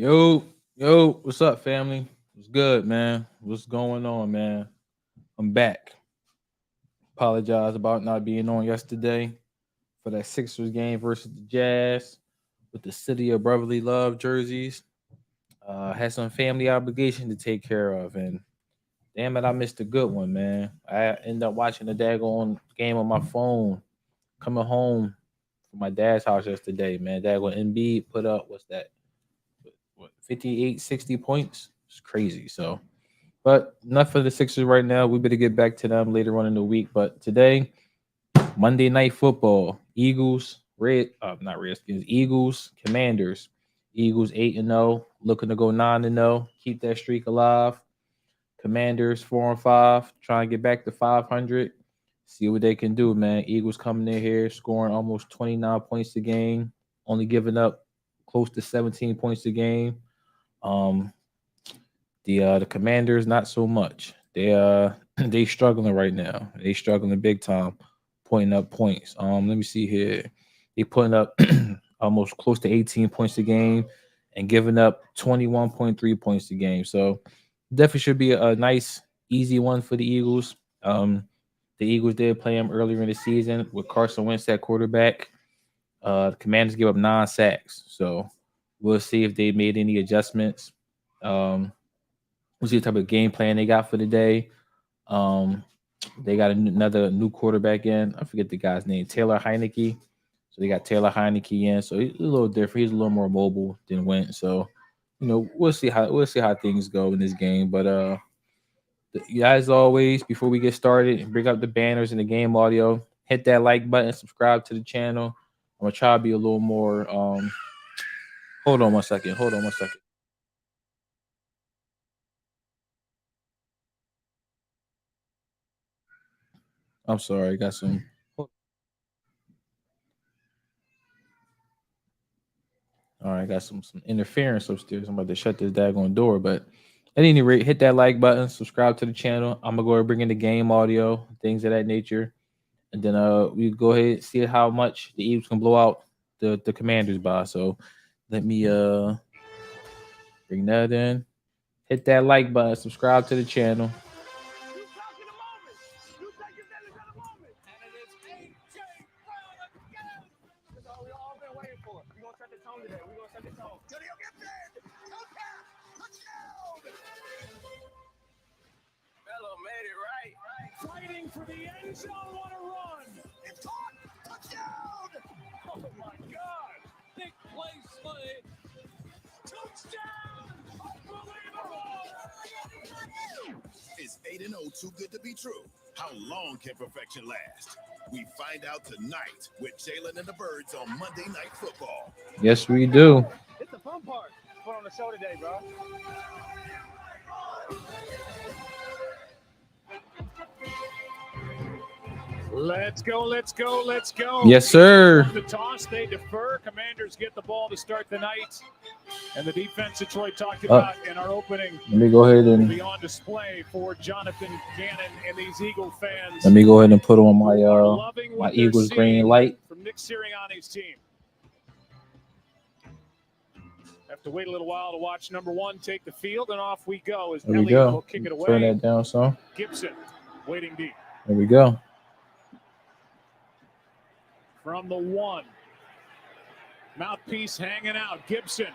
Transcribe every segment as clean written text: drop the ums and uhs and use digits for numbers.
Yo, what's up, family? What's good, man? What's going on, man? I'm back. Apologize about not being on yesterday for that Sixers game versus the Jazz with the City of Brotherly Love jerseys. Had some family obligation to take care of, and damn it, I missed a good one, man. I ended up watching the daggone game on my phone coming home from my dad's house yesterday, man. Daggone Embiid put up, what's that? What, 58, 60 points? It's crazy. So, but enough for the Sixers right now. We better get back to them later on in the week. But today, Monday Night Football, Eagles, not Redskins, Eagles, Commanders. Eagles 8-0, looking to go 9-0, keep that streak alive. Commanders 4-5, trying to get back to 500. See what they can do, man. Eagles coming in here, scoring almost 29 points a game, only giving up close to 17 points a game. Um, the Commanders not so much. They struggling right now. They struggling big time, pointing up points. Let me see here. They putting up almost close to 18 points a game and giving up 21.3 points a game. So definitely should be a nice, easy one for the Eagles. The Eagles did play them earlier in the season with Carson Wentz at quarterback. The Commanders give up 9 sacks. So we'll see if they made any adjustments. We'll see the type of game plan they got for the day. They got another new quarterback in. I forget the guy's name, Taylor Heineke. So they got Taylor Heineke in. So he's a little different. He's a little more mobile than Wentz. So we'll see how things go in this game. But as always, before we get started, bring up the banners and the game audio. Hit that like button, subscribe to the channel. I'm gonna try to be a little more. Hold on one second. I'm sorry, I got some. All right, got some interference upstairs. I'm about to shut this daggone door, but at any rate, hit that like button, subscribe to the channel. I'm gonna go and bring in the game audio, things of that nature, and then we go ahead and see how much the Eagles can blow out the Commanders by. So let me bring that in. Hit that like button, subscribe to the channel. Fighting for the end zone, what a run! It's caught! Touchdown! Oh my God! Big play, Slade! Touchdown! Unbelievable! Is 8-0 too good to be true? How long can perfection last? We find out tonight with Jalen and the Birds on Monday Night Football. Yes, we do. It's the fun part. Put on the show today, bro. Let's go. Yes, sir. The toss, they defer. Commanders get the ball to start the night. And the defense that Troy talked about in our opening. Let me go ahead and be on display for Jonathan Gannon and these Eagle fans. let me go ahead and put on my Eagles green light. From Nick Sirianni's team. Have to wait a little while to watch number one take the field, and off we go as There we Elliott go. will kick it away. Turn that down some. Gibson waiting deep. There we go. From the one. Mouthpiece hanging out. Gibson.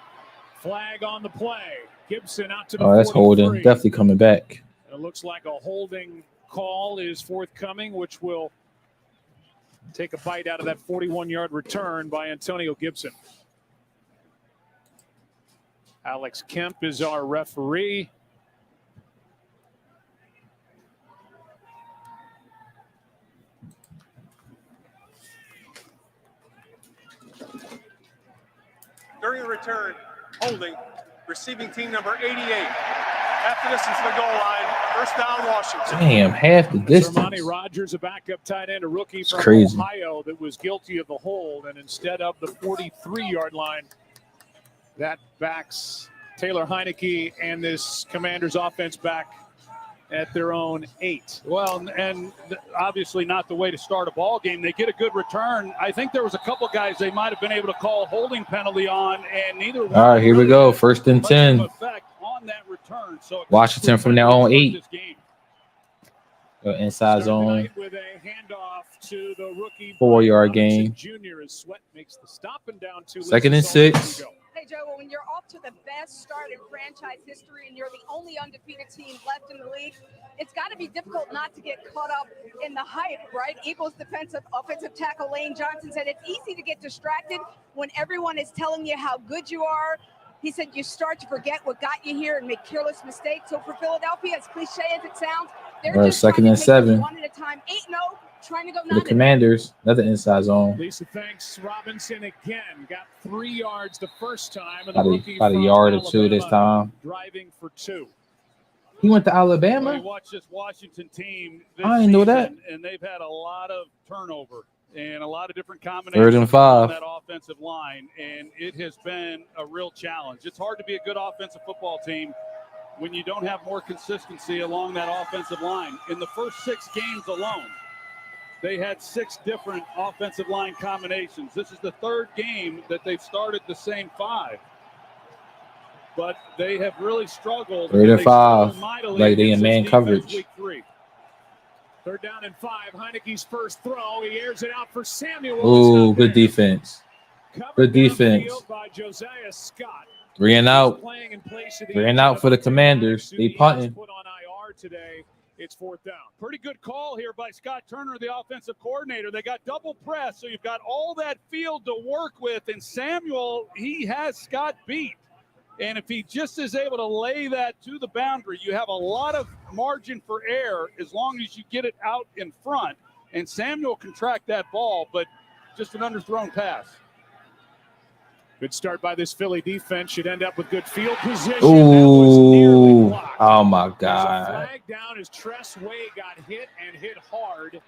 Flag on the play. Gibson out to the 43. That's holding. Definitely coming back. It looks like a holding call is forthcoming, which will take a bite out of that 41-yard return by Antonio Gibson. Alex Kemp is our referee. During the return, holding, receiving team number 88. Half the distance to the goal line. First down, Washington. Damn, half the distance. Armani Rogers, a backup tight end, a rookie from Ohio that was guilty of the hold, and instead of the 43-yard line, that backs Taylor Heineke and this Commanders offense back at their own 8. Well, and obviously not the way to start a ball game. They get a good return. I think there was a couple guys they might have been able to call a holding penalty on, and neither one. All right, here we go. First and 10. Effect on that return. So Washington from their own 8. Inside zone. With a handoff to the rookie 4-yard gain. Junior as Sweat makes the stop and down 2. Second and 6. Hey, Joe, when you're off to the best start in franchise history and you're the only undefeated team left in the league, it's got to be difficult not to get caught up in the hype, right? Eagles offensive tackle Lane Johnson said it's easy to get distracted when everyone is telling you how good you are. He said you start to forget what got you here and make careless mistakes. So for Philadelphia, as cliche as it sounds, they're just second and 7. One at a time. 8-0, trying to go The Commanders, another inside zone. Lisa thanks Robinson again. Got 3 yards the first time. And about a yard or 2 this time. Driving for 2. He went to Alabama? Well, watch this Washington team this I didn't know that. And they've had a lot of turnover and a lot of different combinations 3rd and 5. on that offensive line, and it has been a real challenge. It's hard to be a good offensive football team when you don't have more consistency along that offensive line. In the first 6 games alone, they had 6 different offensive line combinations. This is the 3rd game that they've started the same 5. But they have really struggled. 3rd and 5, like they in man coverage. Week 3. 3rd down and 5. Heineke's first throw. He airs it out for Samuel. Ooh, good defense. Good defense. By Josiah Scott. 3 and out. 3 and out for the Commanders. They punting. Put on IR today. It's 4th down. Pretty good call here by Scott Turner, the offensive coordinator. They got double press, so you've got all that field to work with. And Samuel, he has Scott beat. And if he just is able to lay that to the boundary, you have a lot of margin for error as long as you get it out in front. And Samuel can track that ball, but just an underthrown pass. Good start by this Philly defense. Should end up with good field position. Ooh, oh my God. Flag down as Tress Way got hit and hit hard.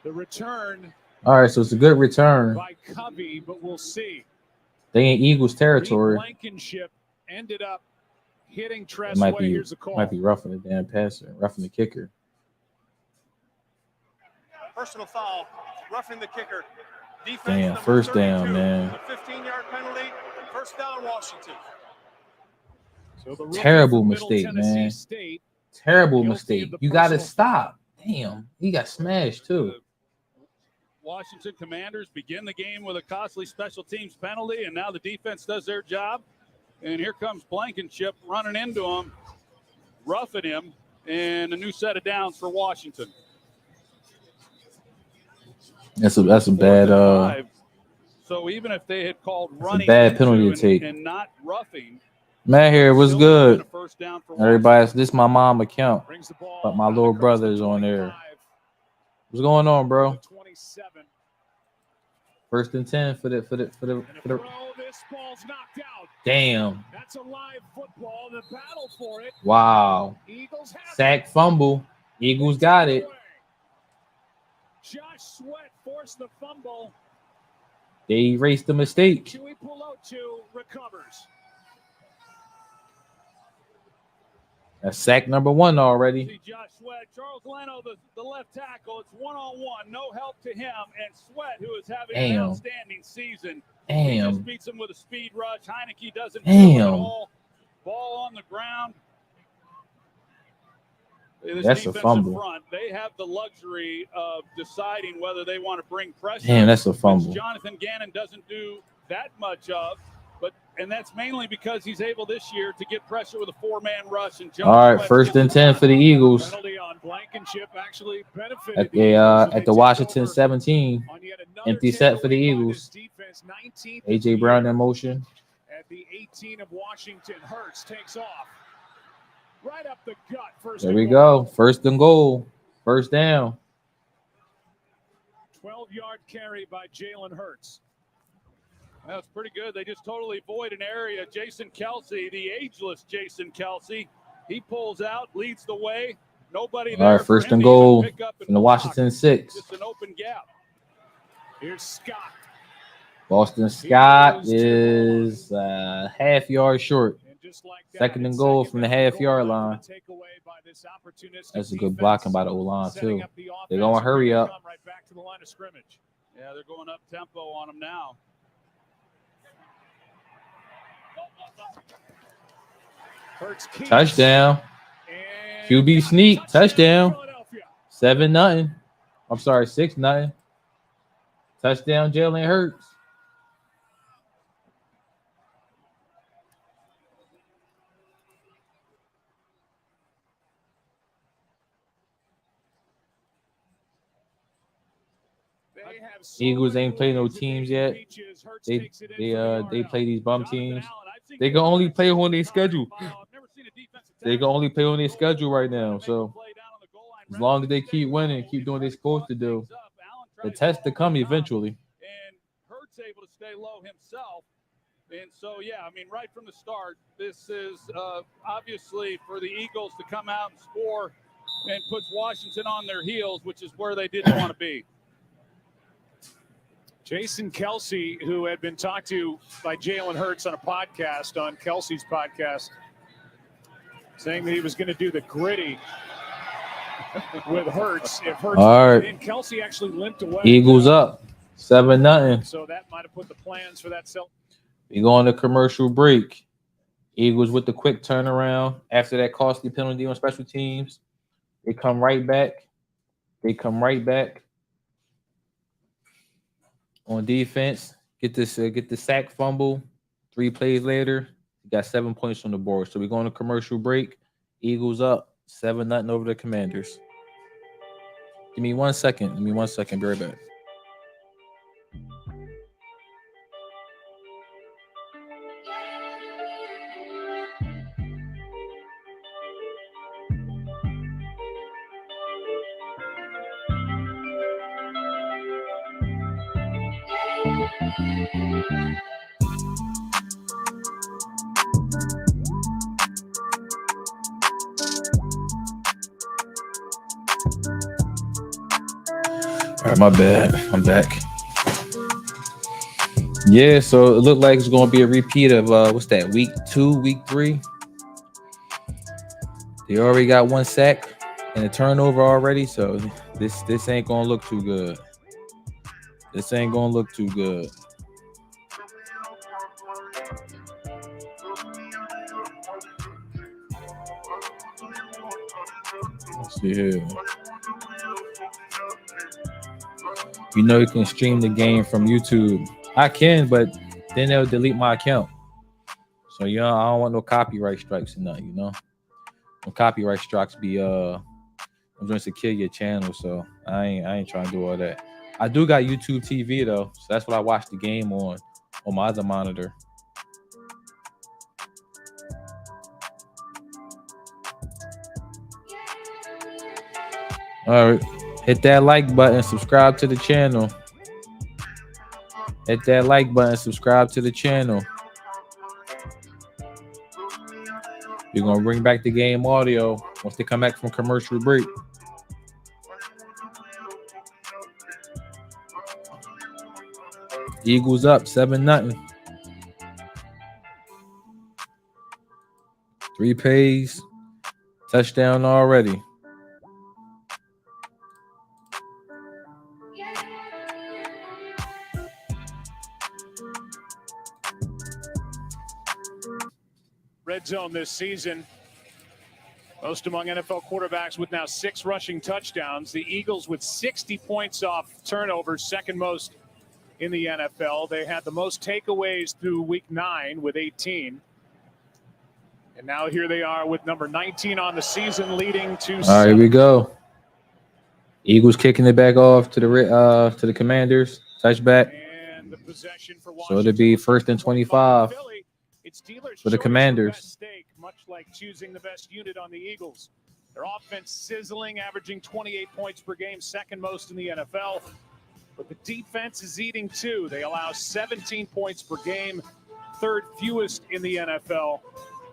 The return. All right, so it's a good return. By Covey, but we'll see. They in Eagles territory. Blankenship ended up hitting Tress Way. Here's the call. Might be roughing the damn passer, roughing the kicker. Personal foul, roughing the kicker. Defense Damn, first down, 32, man. A 15-yard penalty, first down, Washington. So terrible mistake, man. State, terrible mistake. You got to stop. Damn, he got smashed too. Washington Commanders begin the game with a costly special teams penalty, and now the defense does their job. And here comes Blankenship running into him, roughing him, and a new set of downs for Washington. That's a bad so even if they had called running bad penalty to take and not roughing, Matt here was good. Everybody, this is my mom account, but my little brother is on there. What's going on, bro? 1st and 10 for the. This ball's knocked out. Damn. That's a live football. The battle for it. Wow. Sack fumble. Eagles got it. Josh Sweat forced the fumble. They erased the mistake. Chewy Pelotu recovers. That's sack number 1 already. See Josh Sweat, Charles Leno, the left tackle. It's 1-on-1. No help to him. And Sweat, who is having an outstanding season. He just beats him with a speed rush. Heineke doesn't feel at all. Ball on the ground. That's a fumble. Front, they have the luxury of deciding whether they want to bring pressure. Damn, that's a fumble. Jonathan Gannon doesn't do that much of, and that's mainly because he's able this year to get pressure with a 4-man rush. And all right, 1st and 10 for the Eagles. On Blankenship actually benefited at the Washington 17. Empty set for the Eagles. A.J. Brown in motion. At the 18 of Washington, Hurts takes off. Right up the gut. First there we go. 1st and goal. 1st down. 12-yard carry by Jalen Hurts. That's pretty good. They just totally void an area. Jason Kelsey, the ageless Jason Kelsey, he pulls out, leads the way. Nobody there. All right, 1st and goal in the Washington 6. Just an open gap. Here's Scott. Boston Scott is half yard short. And Second and goal from the half-yard line. That's a good blocking by the O-line, too. They're going to hurry up. Right back to the line of scrimmage. Yeah, they're going up tempo on them now. Touchdown. QB sneak. Touchdown. 7-0. I'm sorry, 6-0. Touchdown, Jalen Hurts. Eagles ain't played no teams yet. They play these bum teams. They can only play on their schedule. They can only play on their schedule right now. So as long as they keep winning, keep doing what they're supposed to do, the test to come eventually. And Hurts able to stay low himself. And so, yeah, I mean, right from the start, this is obviously for the Eagles to come out and score and puts Washington on their heels, which is where they didn't want to be. Jason Kelsey, who had been talked to by Jalen Hurts on a podcast, on Kelsey's podcast, saying that he was going to do the gritty with Hurts. If Hurts and Kelsey actually limped away. Eagles up 7-0. So that might have put the plans for that. We go on a commercial break. Eagles with the quick turnaround after that costly penalty on special teams. They come right back. On defense, get the sack fumble. 3 plays later, you got 7 points on the board. So we go on a commercial break. Eagles up 7-0 over the Commanders. Give me 1 second. Be right back. All right, my bad. I'm back. Yeah, so it looked like it's going to be a repeat of what's that? Week 2, week 3. They already got 1 sack and a turnover already, so this ain't going to look too good. Let's see here. You know you can stream the game from YouTube. I can, but then they'll delete my account. So I don't want no copyright strikes or nothing, No copyright strikes be I'm going to kill your channel, so I ain't trying to do all that. I do got YouTube TV though, so that's what I watch the game on my other monitor. All right. Hit that like button, subscribe to the channel. We're going to bring back the game audio once they come back from commercial break. Eagles up 7-0. 3 plays, touchdown already. Red zone this season. Most among NFL quarterbacks with now 6 rushing touchdowns. The Eagles with 60 points off turnovers, second most in the NFL. They had the most takeaways through week 9 with 18. And now here they are with number 19 on the season, leading to. All right, here we go. Eagles kicking it back off to the Commanders. Touchback. And the possession for so it'll be 1st and 25. It's Steelers for the Commanders. Stake, much like choosing the best unit on the Eagles. Their offense sizzling, averaging 28 points per game, second most in the NFL. But the defense is eating too. They allow 17 points per game, third fewest in the NFL.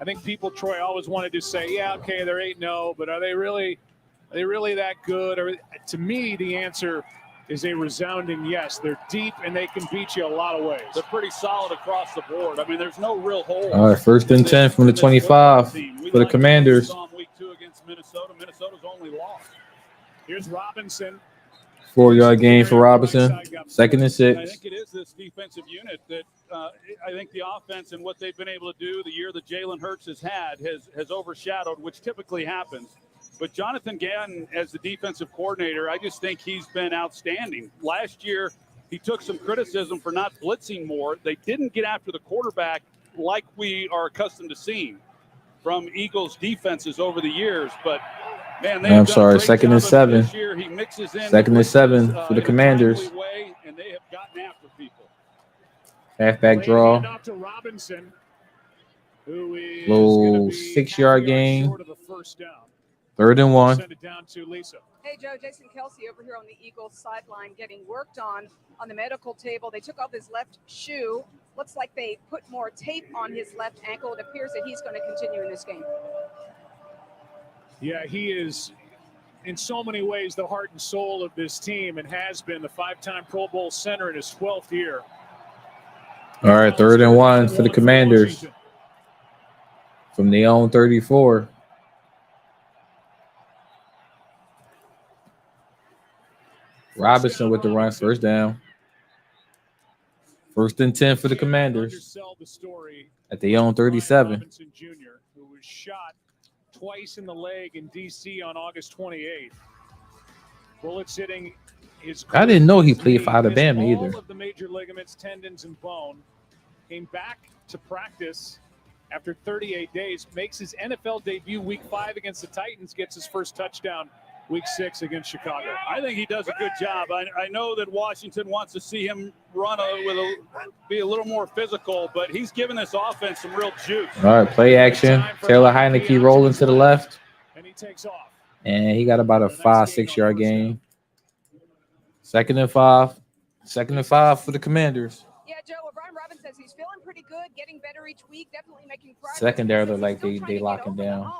I think people, Troy, always wanted to say, yeah, okay, they're 8-0, but are they really that good? Or to me, the answer is a resounding yes. They're deep and they can beat you a lot of ways. They're pretty solid across the board. I mean, there's no real holes. All right, 1st and 10 from the 25 for the Commanders. Week 2 against Minnesota. Minnesota's only loss. Here's Robinson. 4-yard gain for Robinson. 2nd and 6. I think it is this defensive unit that I think the offense and what they've been able to do the year that Jalen Hurts has had has overshadowed, which typically happens. But Jonathan Gannon, as the defensive coordinator, I just think he's been outstanding. Last year, he took some criticism for not blitzing more. They didn't get after the quarterback like we are accustomed to seeing from Eagles defenses over the years. But, man, I'm sorry, 2nd and 7. This year. He mixes in 2nd and 7 for the Commanders. Way, and they have gotten after people. Halfback draw. Off to Robinson, who is Little 6-yard gain. short of the first down. 3rd and 1. Send it down to Lisa. Hey, Joe, Jason Kelsey over here on the Eagles sideline getting worked on the medical table. They took off his left shoe. Looks like they put more tape on his left ankle. It appears that he's going to continue in this game. Yeah, he is in so many ways the heart and soul of this team and has been the 5-time Pro Bowl center in his 12th year. All right, 3rd and 1 for the Commanders from their own 34. Robinson with the run, 1st down. 1st and 10 for the Commanders at their own 37. Robinson Jr., who was shot twice in the leg in D.C. on August 28th. Bullets hitting his. I didn't know he played for Alabama all either. of the major ligaments, tendons, and bone. Came back to practice after 38 days. Makes his NFL debut Week 5 against the Titans. Gets his first touchdown Week 6 against Chicago. I think he does a good job. I know that Washington wants to see him run be a little more physical, but he's given this offense some real juice. All right, play action. Taylor Heineke rolling to the left. And he takes off. And he got about a 5-6-yard gain. 2nd and 5. 2nd and 5 for the Commanders. Yeah, Joe, Brian Robbins says he's feeling pretty good, getting better each week, definitely making progress. Secondary look like they lock him down.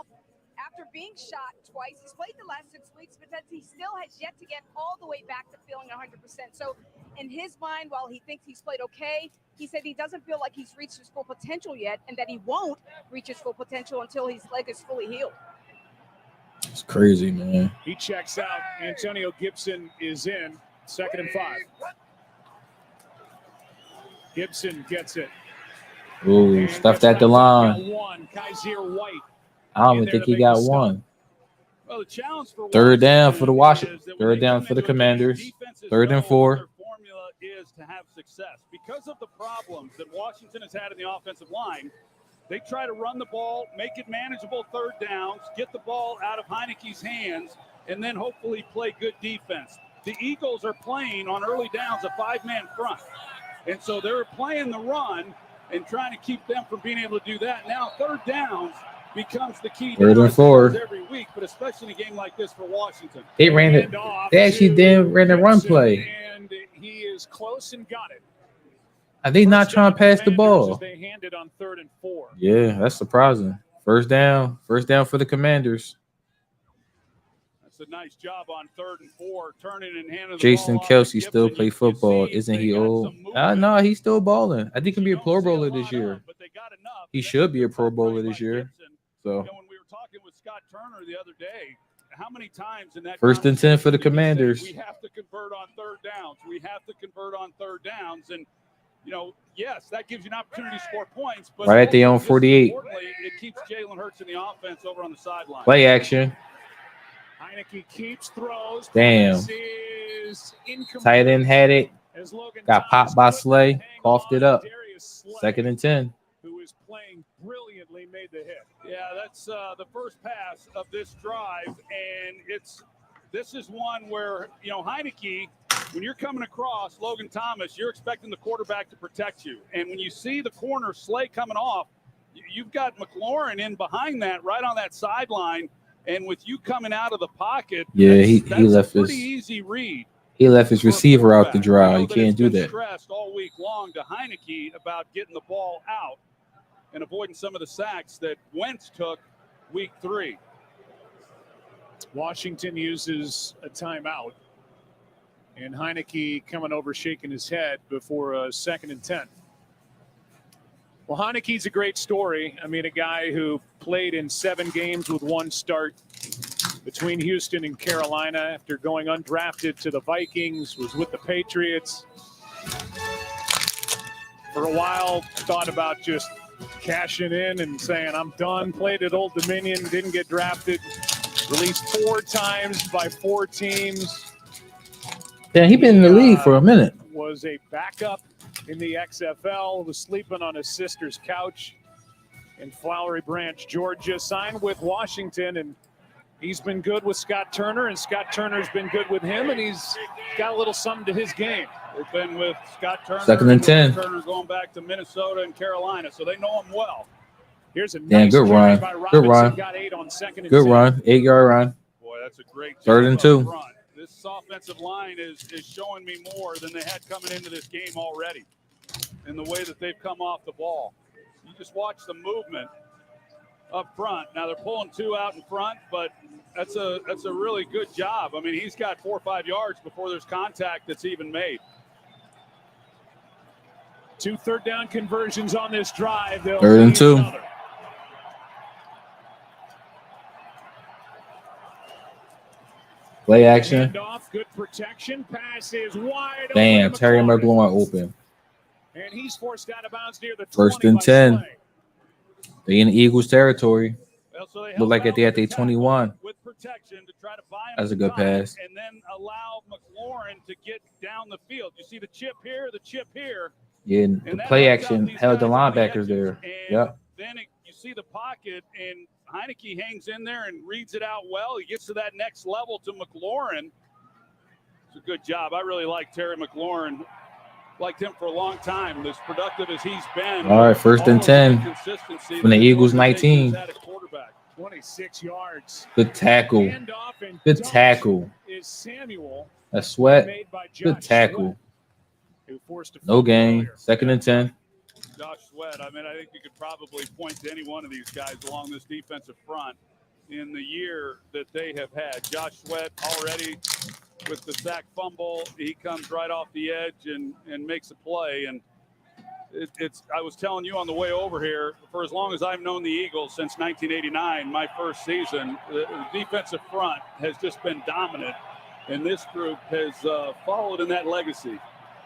After being shot twice, he's played the last 6 weeks, but he still has yet to get all the way back to feeling 100%. So in his mind, while he thinks he's played okay, he said he doesn't feel like he's reached his full potential yet, and that he won't reach his full potential until his leg is fully healed. It's crazy, man. He checks out. Antonio Gibson is in. 2nd and 5. Gibson gets it. Ooh, stuffed at the line. One. Kaiser White. I don't even think he got one. Well, the challenge for 3rd down for the Washington. 3rd down for the Commanders. 3rd and 4. Their formula is to have success. Because of the problems that Washington has had in the offensive line, they try to run the ball, make it manageable 3rd downs, get the ball out of Heineke's hands, and then hopefully play good defense. The Eagles are playing on early downs a 5-man front. And so they're playing the run and trying to keep them from being able to do that. Now 3rd downs becomes the key 3rd and 4 every week, but especially in a game like this for Washington. They ran it. They actually ran the run play. And he is close and got it. Are they not trying to pass the ball? They handed on 3rd and 4. Yeah, that's surprising. 1st down. 1st down for the Commanders. That's a nice job on 3rd and 4, turning and handing the Jason ball. Kelsey still play football. Isn't he old? No, he's still balling. I think he can be a Pro Bowler this year. He should be a Pro Bowler this year. So, when we were talking with Scott Turner the other day, how many times in that 1st and 10 for the Commanders. We have to convert on 3rd downs. We have to convert on 3rd downs. And, yes, that gives you an opportunity to score points. But right at the own 48. It keeps Jalen Hurts in the offense over on the sideline. Play action. Heineke keeps throws. Damn. Tight end had it. Got popped by Slay. Coughed it up. 2nd and 10. Who is playing brilliantly, made the hit. Yeah, that's the first pass of this drive, and this is one where Heineke, when you're coming across Logan Thomas, you're expecting the quarterback to protect you, and when you see the corner Slay coming off, you've got McLaurin in behind that, right on that sideline, and with you coming out of the pocket, he left a pretty his easy read. He left his receiver out the draw. You can't do that. Stressed all week long to Heineke about getting the ball out and avoiding some of the sacks that Wentz took week 3. Washington uses a timeout. And Heineke coming over, shaking his head before 2nd and 10. Well, Heineke's a great story. I mean, a guy who played in 7 games with 1 start between Houston and Carolina after going undrafted to the Vikings, was with the Patriots. For a while, thought about just cashing in and saying, I'm done. Played at Old Dominion, didn't get drafted. Released 4 times by 4 teams. Yeah, he been in the league for a minute. Was a backup in the XFL, was sleeping on his sister's couch in Flowery Branch, Georgia. Signed with Washington, and he's been good with Scott Turner, and Scott Turner's been good with him, and he's got a little something to his game. They've been with Scott Turner. 2nd and 10. Turner going back to Minnesota and Carolina, so they know him well. Here's a Damn, nice good run. by Good Robinson. run. Got 8 on 2nd and Good 10. run. 8-yard run. Boy, that's a great job 3rd and 2. up front. This offensive line is showing me more than they had coming into this game already in the way that they've come off the ball. You just watch the movement up front. Now they're pulling 2 out in front, but that's a really good job. I mean, he's got 4 or 5 yards before there's contact that's even made. 2 third down conversions on this drive. 3rd and 2. Another. Play action. Handoff, good protection. Pass is wide. Damn, open. Terry McLaurin open. And he's forced out of bounds near the 1st and 10. Slay. They in the Eagles territory. Well, so they Look like help they out at their with the tackle 21. with protection to try to buy him That's a some good time pass. and then allow McLaurin to get down the field. You see the chip here, Yeah, and the that play helps out action these held the guys on the linebackers edges. there. And Yep. then you see the pocket, and Heineke hangs in there and reads it out well. He gets to that next level to McLaurin. It's a good job. I really like Terry McLaurin. Liked him for a long time. As productive as he's been. All right, 1st and 10 consistency from the that Eagles organization 19. has had at quarterback. 26 yards. Good tackle. Handoff and Good dunk tackle. is Samuel. That's Sweat. Made by Good Josh tackle. Sweat, who forced a No fumble gain. earlier. 2nd and 10. Josh Sweat. I mean, I think you could probably point to any one of these guys along this defensive front in the year that they have had. Josh Sweat already with the sack fumble. He comes right off the edge and makes a play. And I was telling you on the way over here, for as long as I've known the Eagles, since 1989, my first season, the defensive front has just been dominant. And this group has followed in that legacy.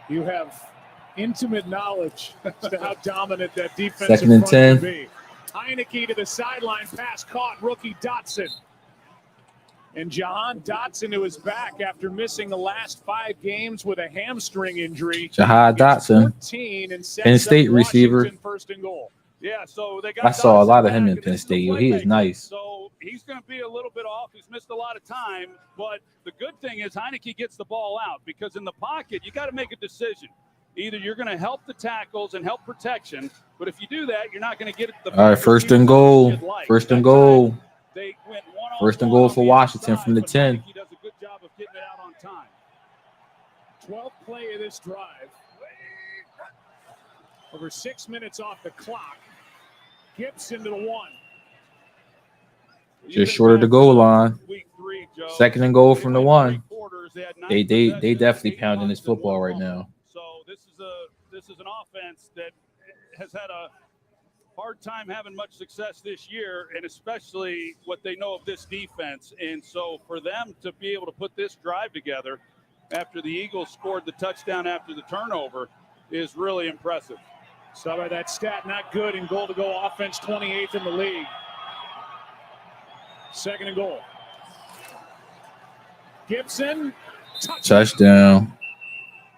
You have intimate knowledge as to how dominant that defensive 2nd and front 10. can be. Heineke to the sideline, pass caught, rookie Dotson. And Jahan Dotson, who is back after missing the last 5 games with a hamstring injury. Jahan Dotson, 14 and sets Penn State up receiver. Washington 1st and goal. Yeah, so they got I saw a Dotson lot of him back, in and Penn this is the State. He is playmaker. nice. So he's going to be a little bit off. He's missed a lot of time. But the good thing is Heineke gets the ball out because in the pocket, you got to make a decision. Either you're going to help the tackles and help protection, but if you do that, you're not going to get the All right, 1st and goal. 1st and goal. They went 1-on-1 1st and goal on for the Washington outside, from the but 10. Heineke does a good job of getting it out on time. 12th play of this drive. Over 6 minutes off the clock. Gibson to the 1. Just short of the goal line. Week 3, Joe. 2nd and goal from the 1. They They definitely pounding this football right now. So this is an offense that has had a hard time having much success this year, and especially what they know of this defense. And so for them to be able to put this drive together after the Eagles scored the touchdown after the turnover is really impressive. Some of that stat not good in goal-to-go offense, 28th in the league. 2nd and goal. Gibson, Touchdown.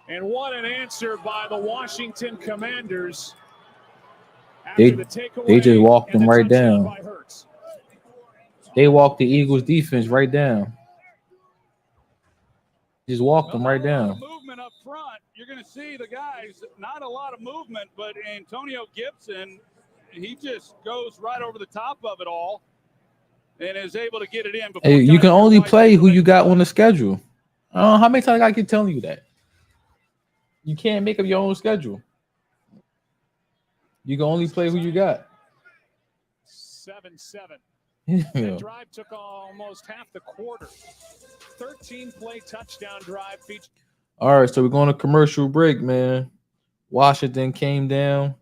And what an answer by the Washington Commanders. They just walked them right down. They walked the Eagles defense right down. Just walked them right down. Movement up front. You're going to see the guys, not a lot of movement, but Antonio Gibson, he just goes right over the top of it all and is able to get it in. Hey, you can only play who you got on the schedule. I don't know how many times I keep telling you that. You can't make up your own schedule. You can only play who you got. 7-7. Yeah. That drive took almost half the quarter. 13-play touchdown drive featured. All right, so we're going to commercial break, man. Washington came down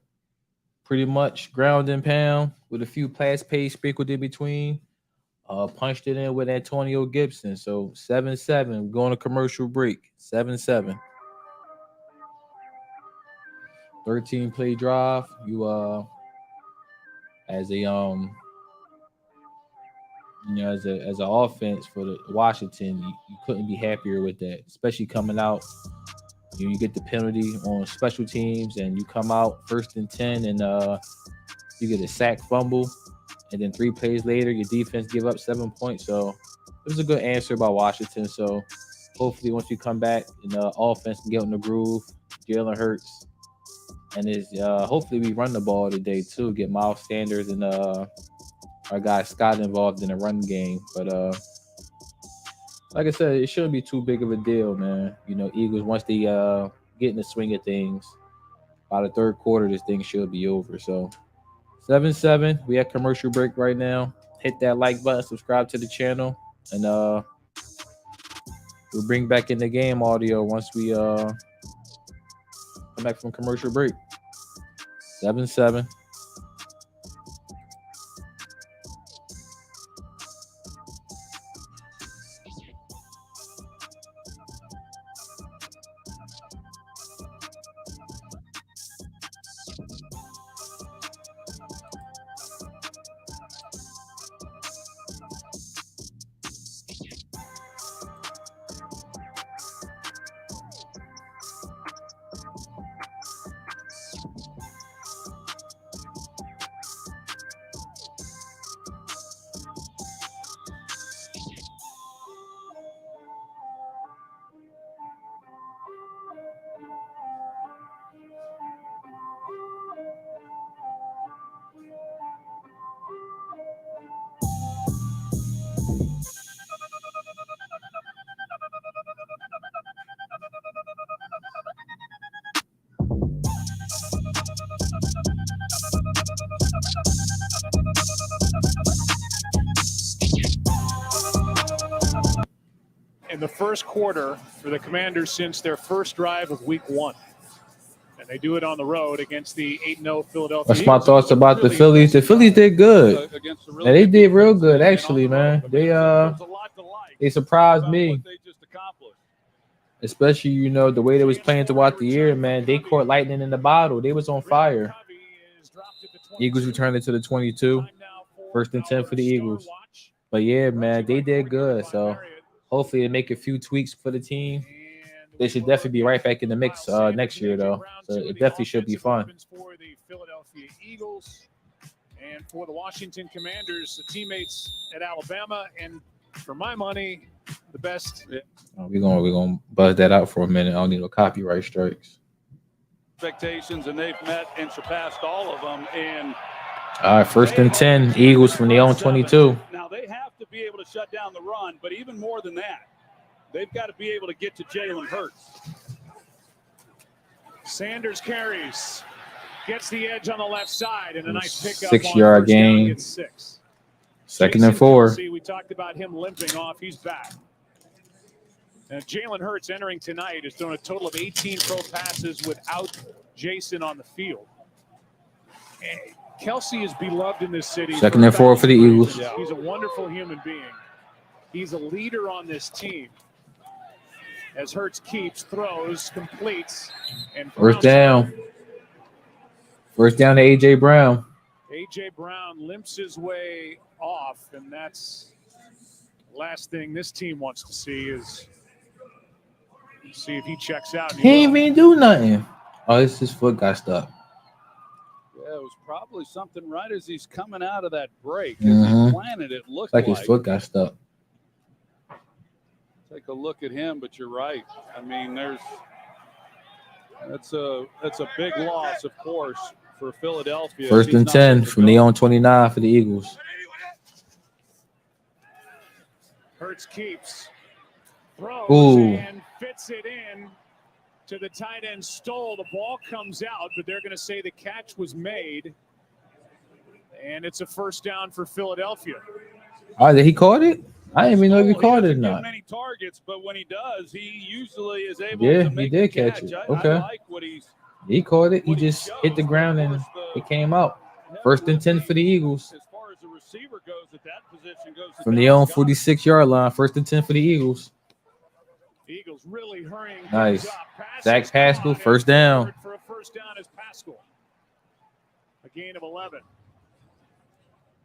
pretty much ground and pound with a few pass plays sprinkled in between. Punched it in with Antonio Gibson. So 7-7. We're going to commercial break. 7-7. 13 play drive. You as a as an offense for the Washington, you couldn't be happier with that, especially coming out. You get the penalty on special teams, and you come out 1st and 10, and you get a sack fumble, and then 3 plays later, your defense give up 7 points. So it was a good answer by Washington. So hopefully, once we come back, and the offense can get in the groove, Jalen Hurts, and it's hopefully we run the ball today too. Get Miles Sanders and our guy Scott involved in the run game. But like I said, it shouldn't be too big of a deal, man. Eagles, once they get in the swing of things, by the third quarter, this thing should be over. So 7-7. We at commercial break right now. Hit that like button, subscribe to the channel, and we'll bring back in the game audio once we come back from commercial break. 7-7. In the first quarter for the Commanders since their first drive of Week 1. And they do it on the road against the 8-0 Philadelphia That's my Eagles. thoughts about the Phillies. The Phillies did good. And they did real good, actually, man. They surprised me. Especially, the way they was playing throughout the year, man. They caught lightning in the bottle. They was on fire. Eagles returned it to the 22. 1st and 10 for the Eagles. But yeah, man, they did good. So hopefully they make a few tweaks for the team. They should definitely be right back in the mix next year, though. So it definitely should be fun. For the Philadelphia Eagles and for the Washington Commanders, the teammates at Alabama, and for my money, the best. We're gonna buzz that out for a minute. I don't need no copyright strikes. Expectations, and they've met and surpassed all of them. And all right, 1st and 10, Eagles from the own 22. Now they have to be able to shut down the run, but even more than that, they've got to be able to get to Jalen Hurts. Sanders carries, gets the edge on the left side, and a nice pickup. 6-yard gain. 2nd and 4. We talked about him limping off. He's back. And Jalen Hurts entering tonight has thrown a total of 18 pro passes without Jason on the field. And Kelsey is beloved in this city. 2nd and 4 for the Eagles. He's a wonderful human being. He's a leader on this team. As Hurts keeps, throws, completes, and first down. First down to A.J. Brown. A.J. Brown limps his way off, and that's the last thing this team wants to see is see if he checks out. He ain't even do nothing. Oh, it's his foot got stuck. Yeah, it was probably something right as he's coming out of that break. As he planted, it looked like his foot got stuck. Take a look at him, but you're right. I mean, that's a big loss, of course, for Philadelphia. 1st and 10 from the own 29 for the Eagles. Hurts keeps, throws, and fits it in to the tight end Stoll. The ball comes out, but they're going to say the catch was made, and it's a first down for Philadelphia. All right, he caught it? I didn't even know if he Stoll, caught it or doesn't get not. many targets, but when he does, he usually is able Yeah, to he make did the catch it. I Okay. like what he's. He caught it. He what he just hit the shows, ground but of and course it came out. heavy First and 10 for the lifting Eagles. as far as the receiver goes at that position goes to From the Dallas own Goedert. 46-yard line. First and 10 for the Eagles. Eagles really hurrying Nice. things up. Pass Zach is Pascal, caught, first and down. forward for a first down is Pascal. A gain of 11.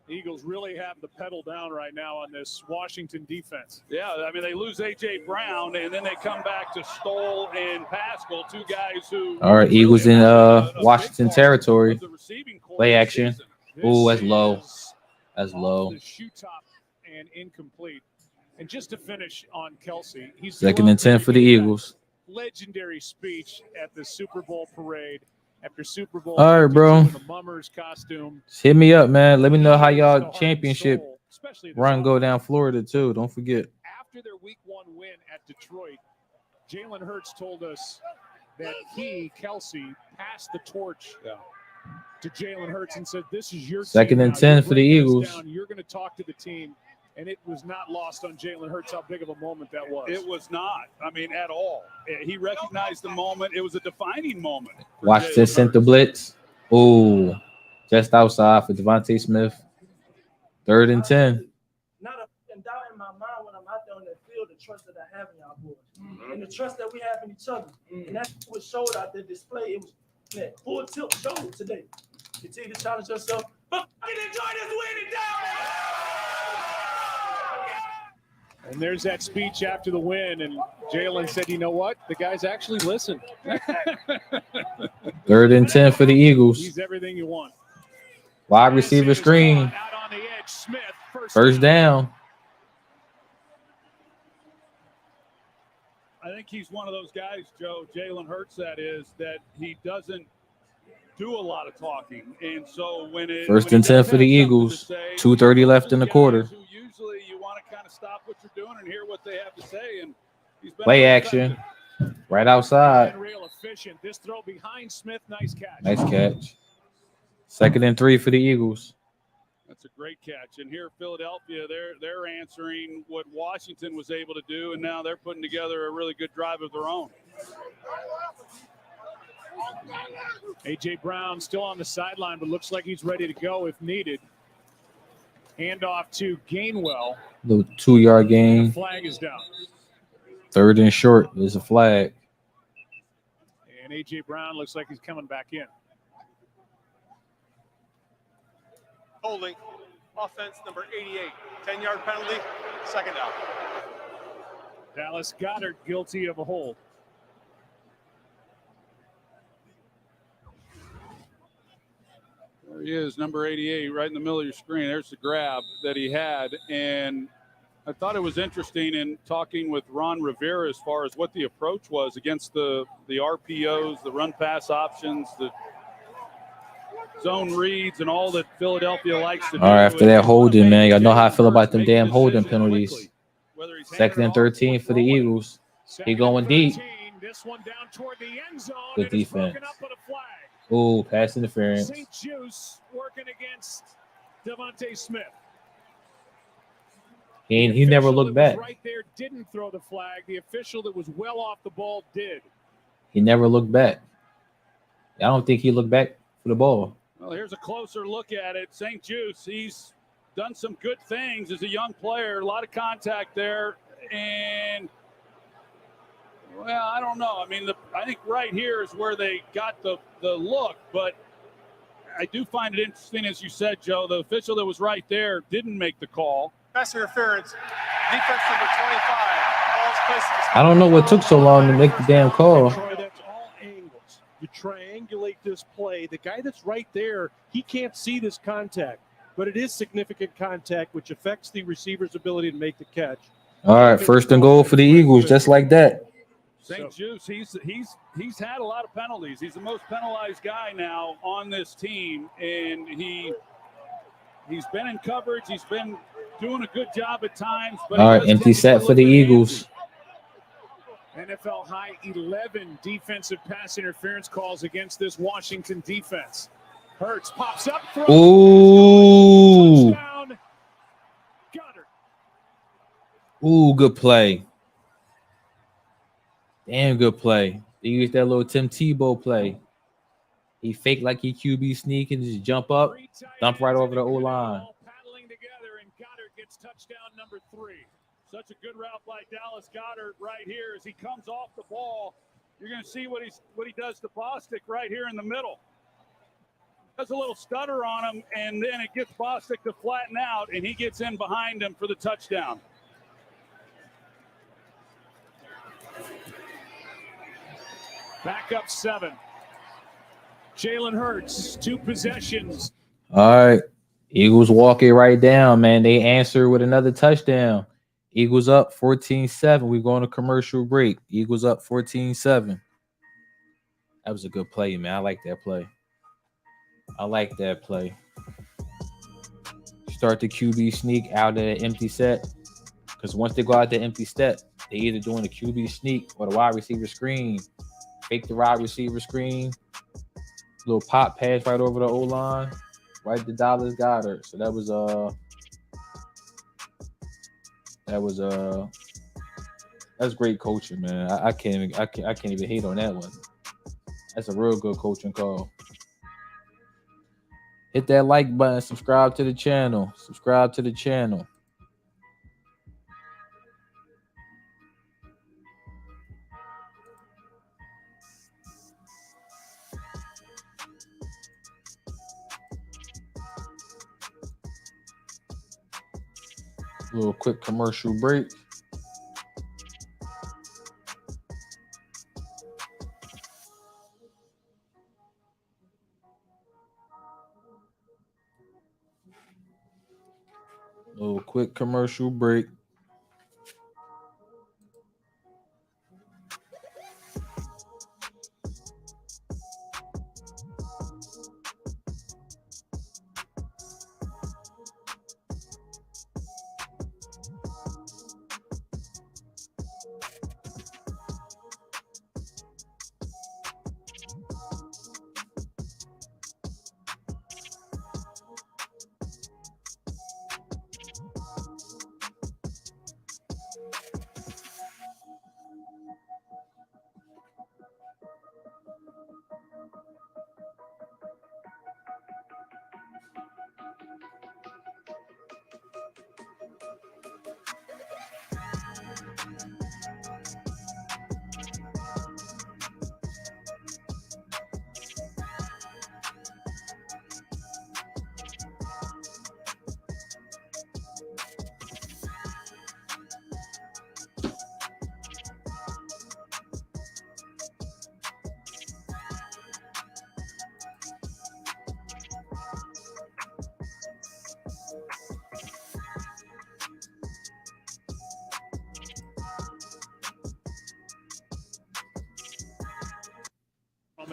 Eagles really have the pedal down right now on this Washington defense. Yeah, I mean, they lose A.J. Brown, and then they come back to Stoll and Pascal, two guys who. All right, Eagles in a Washington big part territory. of the receiving corps Play this action. season. Ooh, that's This low. is That's off low. the shoe top and incomplete. And just to finish on Kelsey, he's Second and 10 for the Eagles. legendary speech at the Super Bowl parade after Super Bowl. All right, bro. in the Mummers costume. Just hit me up, man. Let me know how He is the y'all heart and championship soul, especially this run go offense. down Florida too. Don't forget. After their Week 1 win at Detroit, Jalen Hurts told us that he, Kelsey, passed the torch to Jalen Hurts and said, "This is your Second team and now. 10 You're for the breaking us Eagles. down. You're going to talk to the team." And it was not lost on Jalen Hurts how big of a moment that was. It was not. I mean, at all. He recognized the moment. It was a defining moment. for Washington Jalen sent the Hurts. blitz. Ooh, just outside for Devontae Smith. Third and 10. Not a doubt in my mind when I'm out there on that field, the trust that I have in y'all boys. And the trust that we have in each other. And that's what showed out the display. It was that full tilt show today. Continue to challenge yourself. But fucking enjoy this win and down. And there's that speech after the win, and Jalen said, "You know what? The guys actually listen." Third and 10 for the Eagles. He's everything you want. Wide receiver Pass is screen. caught out on the edge. Smith, First down. I think he's one of those guys, Joe, Jalen Hurts, that is, that he doesn't do a lot of talking. And so when it First when and he 10 does for the have something Eagles. to say, 2:30 left those in the guys quarter. who usually you want to kind of stop what you're doing and hear what they have to say. And he's been Play very action. effective. Right outside. And real efficient. This throw behind Smith, nice catch. Nice catch. Second and 3 for the Eagles. That's a great catch. And here, Philadelphia, they're answering what Washington was able to do, and now they're putting together a really good drive of their own. A.J. Brown still on the sideline, but looks like he's ready to go if needed. Handoff to Gainwell. Little 2-yard gain. Flag is down. Third and short. There's a flag. And A.J. Brown looks like he's coming back in. Holding, offense number 88, 10-yard penalty, second down. Dallas Goedert guilty of a hold. There he is, number 88, right in the middle of your screen. There's the grab that he had. And I thought it was interesting in talking with Ron Rivera as far as what the approach was against the RPOs, the run-pass options, the zone reads, and all that Philadelphia likes to do. All right, after that holding, man, y'all know how I feel about them damn holding penalties. Second and 13 for the Eagles. He going deep. This one down toward the end zone. Good It is broken defense. up with a flag. Ooh, pass interference. St. Juice working against Devontae Smith. He never Official looked that was back. Right there didn't throw the flag. The official that was well off the ball did. He never looked back. I don't think he looked back for the ball. Well, here's a closer look at it. St. Juice, he's done some good things as a young player. A lot of contact there. And, well, I don't know. I mean, I think right here is where they got the look. But I do find it interesting, as you said, Joe, the official that was right there didn't make the call. Pass interference, defense number 25, balls placed in the I don't know what took so long to make the damn call. Troy, that's all angles. You triangulate this play. The guy that's right there, he can't see this contact, but it is significant contact, which affects the receiver's ability to make the catch. All right, first and goal for the Eagles, just like that. St. Juice, he's had a lot of penalties. He's the most penalized guy now on this team, and he's been in coverage. He's been doing a good job at times. But All right, empty set for the Eagles. NFL high 11 defensive pass interference calls against this Washington defense. Hurts pops up. Ooh. Touchdown. Goddard. Ooh, good play. Damn good play. They used that little Tim Tebow play. He faked like he QB sneak and just jump up, dump right over the O-line. Paddling together, and Goddard gets touchdown number 3. Such a good route by Dallas Goddard right here as he comes off the ball. You're going to see what he does to Bostic right here in the middle. Does a little stutter on him, and then it gets Bostic to flatten out, and he gets in behind him for the touchdown. Back up 7. Jalen Hurts, 2 possessions. All right. Eagles walk it right down, man. They answer with another touchdown. Eagles up 14-7. We're going to commercial break. Eagles up 14-7. That was a good play, man. I like that play. Start the QB sneak out of the empty set. Because once they go out the empty set, they either doing the QB sneak or the wide receiver screen. Fake the wide receiver screen. Little pop pass right over the O-line. Right to Dallas Goddard. So that's great coaching, man. I can't even hate on that one. That's a real good coaching call. Hit that like button. Subscribe to the channel. A little quick commercial break.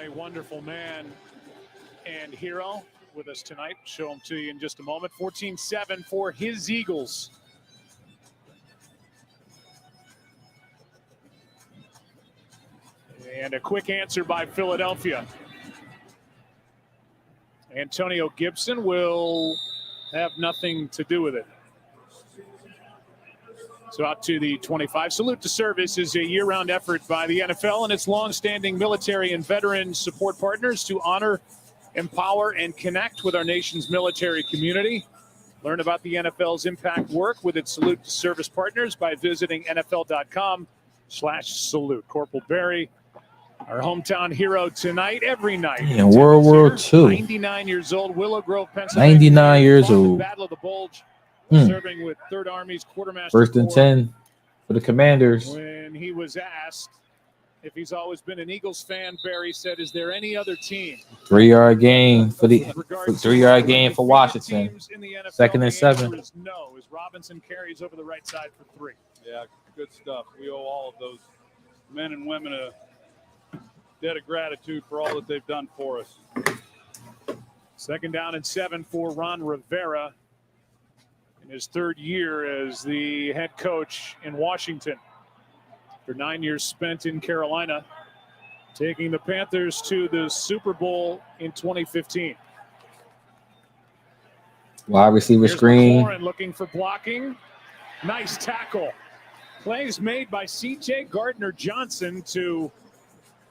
A wonderful man and hero with us tonight. Show him to you in just a moment. 14-7 for his Eagles. And a quick answer by Philadelphia. Antonio Gibson will have nothing to do with it. So out to the 25. Salute to Service is a year-round effort by the NFL and its long-standing military and veteran support partners to honor, empower, and connect with our nation's military community. Learn about the NFL's impact work with its Salute to Service partners by visiting NFL.com/salute. Corporal Barry, our hometown hero tonight, every night. In World War II. 99 years old, Willow Grove, Pennsylvania. 99 years old. Battle of the Bulge. Serving with 3rd Army's Quartermaster. 1st and 10 for the Commanders. When he was asked if he's always been an Eagles fan, Barry said, "Is there any other team?" 3-yard gain for the 3-yard gain for Washington. 2nd and 7. No, as Robinson carries over the right side for 3. Yeah, good stuff. We owe all of those men and women a debt of gratitude for all that they've done for us. 2nd down and 7 for Ron Rivera. His 3rd year as the head coach in Washington. For 9 years spent in Carolina, taking the Panthers to the Super Bowl in 2015. Wide receiver screen. McLaurin looking for blocking. Nice tackle. Plays made by C.J. Gardner-Johnson to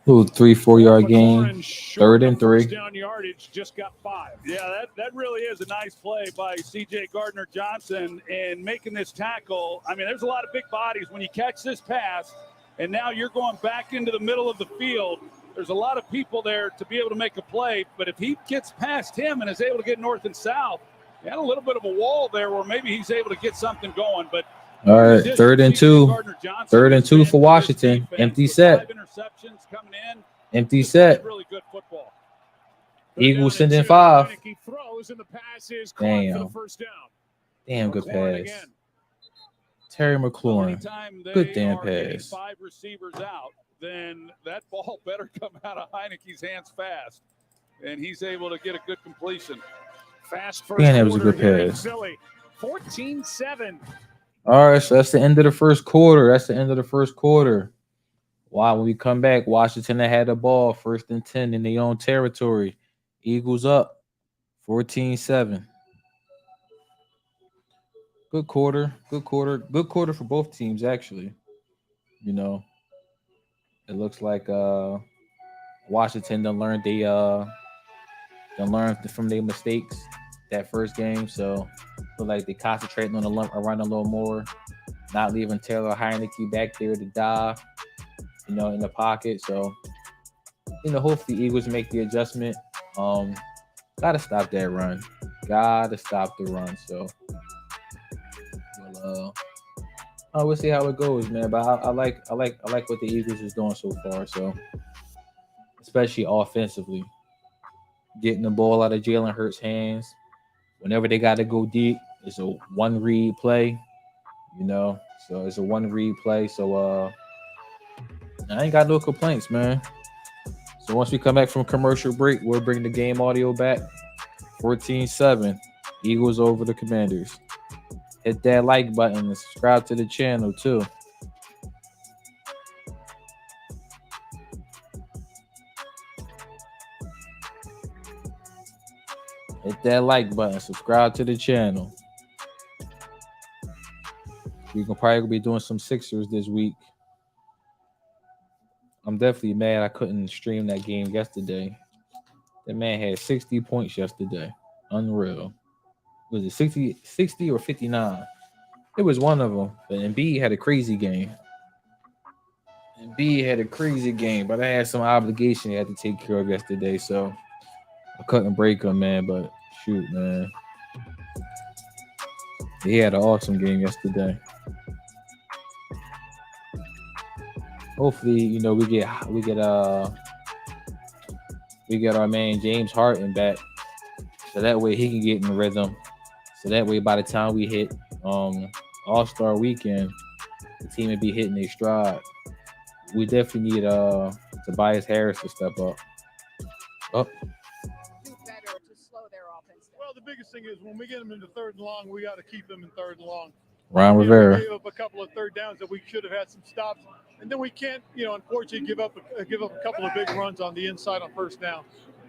Little 3-4 yard gain. McLaurin, short 3rd and of first 3. down yardage, just got 5. Yeah, that really is a nice play by C.J. Gardner-Johnson and making this tackle. I mean, there's a lot of big bodies when you catch this pass, and now you're going back into the middle of the field. There's a lot of people there to be able to make a play, but if he gets past him and is able to get north and south, he had a little bit of a wall there where maybe he's able to get something going. But all right, 3rd and 2. 3rd and 2 for Washington. Empty set. Empty set. Really good football. Eagles sending 5. He throws and the pass is caught Damn. for the first down. Damn good McLaurin pass. again. Terry McLaurin. Anytime they Good damn are getting pass. 5 receivers out, then that ball better come out of Heineke's hands fast, and he's able to get a good completion. Fast first Man, that was a quarter good here in pass. Philly. 14-7. All right, so that's the end of the first quarter. Wow, when we come back, Washington had the ball, 1st and 10 in their own territory. Eagles up 14-7. Good quarter for both teams, actually. You know, it looks like Washington done learned from their mistakes that first game, so I feel like they concentrating on the run a little more, not leaving Taylor Heineke back there to die, in the pocket. So, hopefully Eagles make the adjustment. Gotta stop that run. Gotta stop the run. So, we'll see how it goes, man. But I like what the Eagles is doing so far. So, especially offensively, getting the ball out of Jalen Hurts' hands. Whenever they got to go deep, it's a one read play, So it's a one read play. So I ain't got no complaints, man. So once we come back from commercial break, we'll bring the game audio back. 14-7, Eagles over the Commanders. Hit that like button and subscribe to the channel too. Hit that like button, subscribe to the channel. We can probably be doing some Sixers this week. I'm definitely mad I couldn't stream that game yesterday. That man had 60 points yesterday. Unreal. Was it 60 or 59? It was one of them. But Embiid had a crazy game. But I had some obligation I had to take care of yesterday, so I couldn't break him, man. But shoot, man. He had an awesome game yesterday. Hopefully, we get our man James Harden back, so that way he can get in rhythm. So that way, by the time we hit All-Star Weekend, the team would be hitting their stride. We definitely need Tobias Harris to step up. Do better to slow their offense down. Well, the biggest thing is when we get them into 3rd and long, we got to keep them in 3rd and long. Ron Rivera. We gave up a couple of 3rd downs that we should have had some stops, and then we can't, unfortunately, give up a couple of big runs on the inside on 1st down.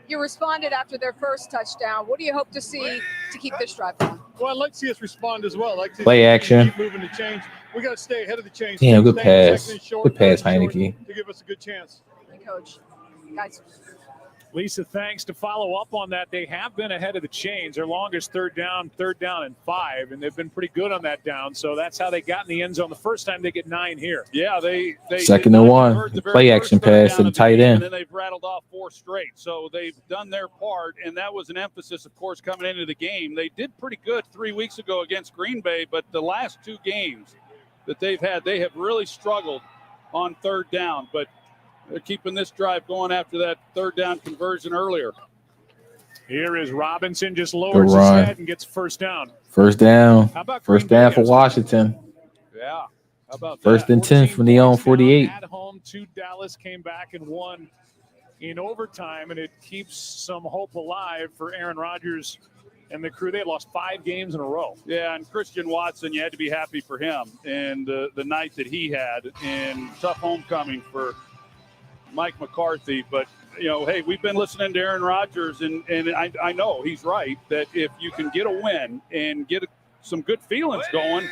You responded after their first touchdown. What do you hope to see to keep this drive going? Well, I'd like to see us respond as well. I'd like to Play action. Keep moving the chains. We got to stay ahead of the chains. Damn, good Stay pass. second and short, Good pass, third and short Heineke. to give us a good chance. Hey, Coach. Guys. Lisa, thanks. To follow up on that, they have been ahead of the chains. Their longest third down and 5, and they've been pretty good on that down. So that's how they got in the end zone the first time. They get 9 here. Yeah, they 2nd and 1. Play action pass to the tight end. And then they've rattled off 4 straight. So they've done their part, and that was an emphasis, of course, coming into the game. They did pretty good 3 weeks ago against Green Bay, but the last 2 games that they've had, they have really struggled on 3rd down. But they're keeping this drive going after that 3rd down conversion earlier. Here is Robinson, just lowers his head and gets 1st down. 1st down. How about 1st down for Washington. Yeah. How about 1st and 10 from the own 48. At home to Dallas, came back and won in overtime, and it keeps some hope alive for Aaron Rodgers and the crew. They had lost 5 games in a row. Yeah, and Christian Watson, you had to be happy for him and the night that he had, and tough homecoming for Mike McCarthy. But, hey, we've been listening to Aaron Rodgers, and I know he's right that if you can get a win and get some good feelings going,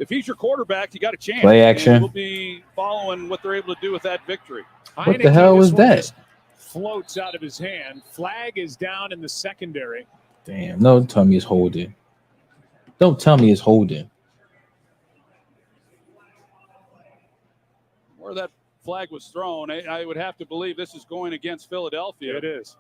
if he's your quarterback, you got a chance. Play action. And we'll be following what they're able to do with that victory. What the hell was that? Floats out of his hand. Flag is down in the secondary. Damn, no, tell me it's holding. Don't tell me it's holding. Where that flag was thrown, I would have to believe this is going against Philadelphia. It is.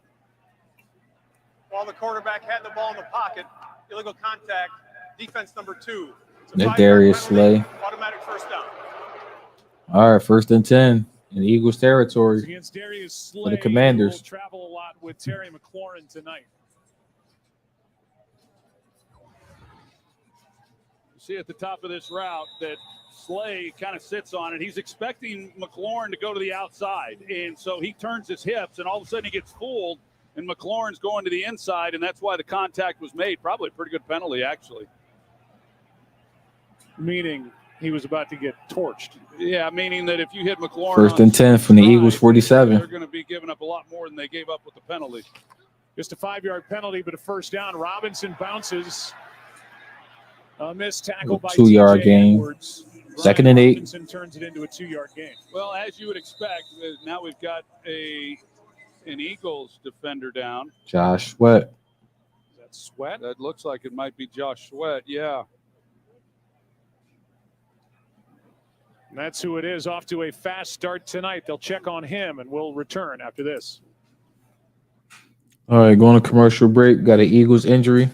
While the quarterback had the ball in the pocket, illegal contact, defense number 2. That Darius Slay. Automatic first down. All right, 1st and 10 in Eagles territory Against Darius Slay, for the Commanders. Will travel a lot with Terry McLaurin tonight. You see at the top of this route that Slay kind of sits on it. He's expecting McLaurin to go to the outside, and so he turns his hips, and all of a sudden he gets fooled, and McLaurin's going to the inside, and that's why the contact was made. Probably a pretty good penalty, actually. Meaning he was about to get torched. Yeah, meaning that if you hit McLaurin 1st and 10 from the Eagles 47. they're going to be giving up a lot more than they gave up with the penalty. Just a 5-yard penalty, but a first down. Robinson bounces. A missed tackle by 2-yard gain. Edwards. 2nd and 8. Robinson turns it into a 2-yard gain. Well, as you would expect, now we've got an Eagles defender down. Josh Sweat. Is that Sweat? That looks like it might be Josh Sweat, yeah. And that's who it is. Off to a fast start tonight. They'll check on him, and we'll return after this. All right, going to commercial break. Got an Eagles injury.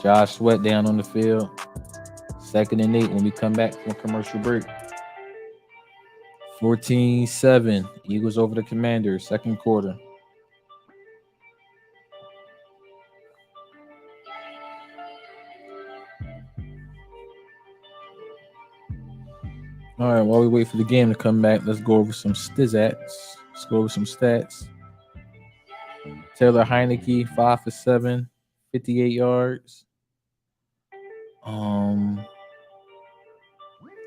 Josh Sweat down on the field. 2nd and 8 when we come back from commercial break. 14-7. Eagles over the Commanders, 2nd quarter. All right, while we wait for the game to come back, let's go over some stats. Taylor Heineke, 5 for 7, 58 yards.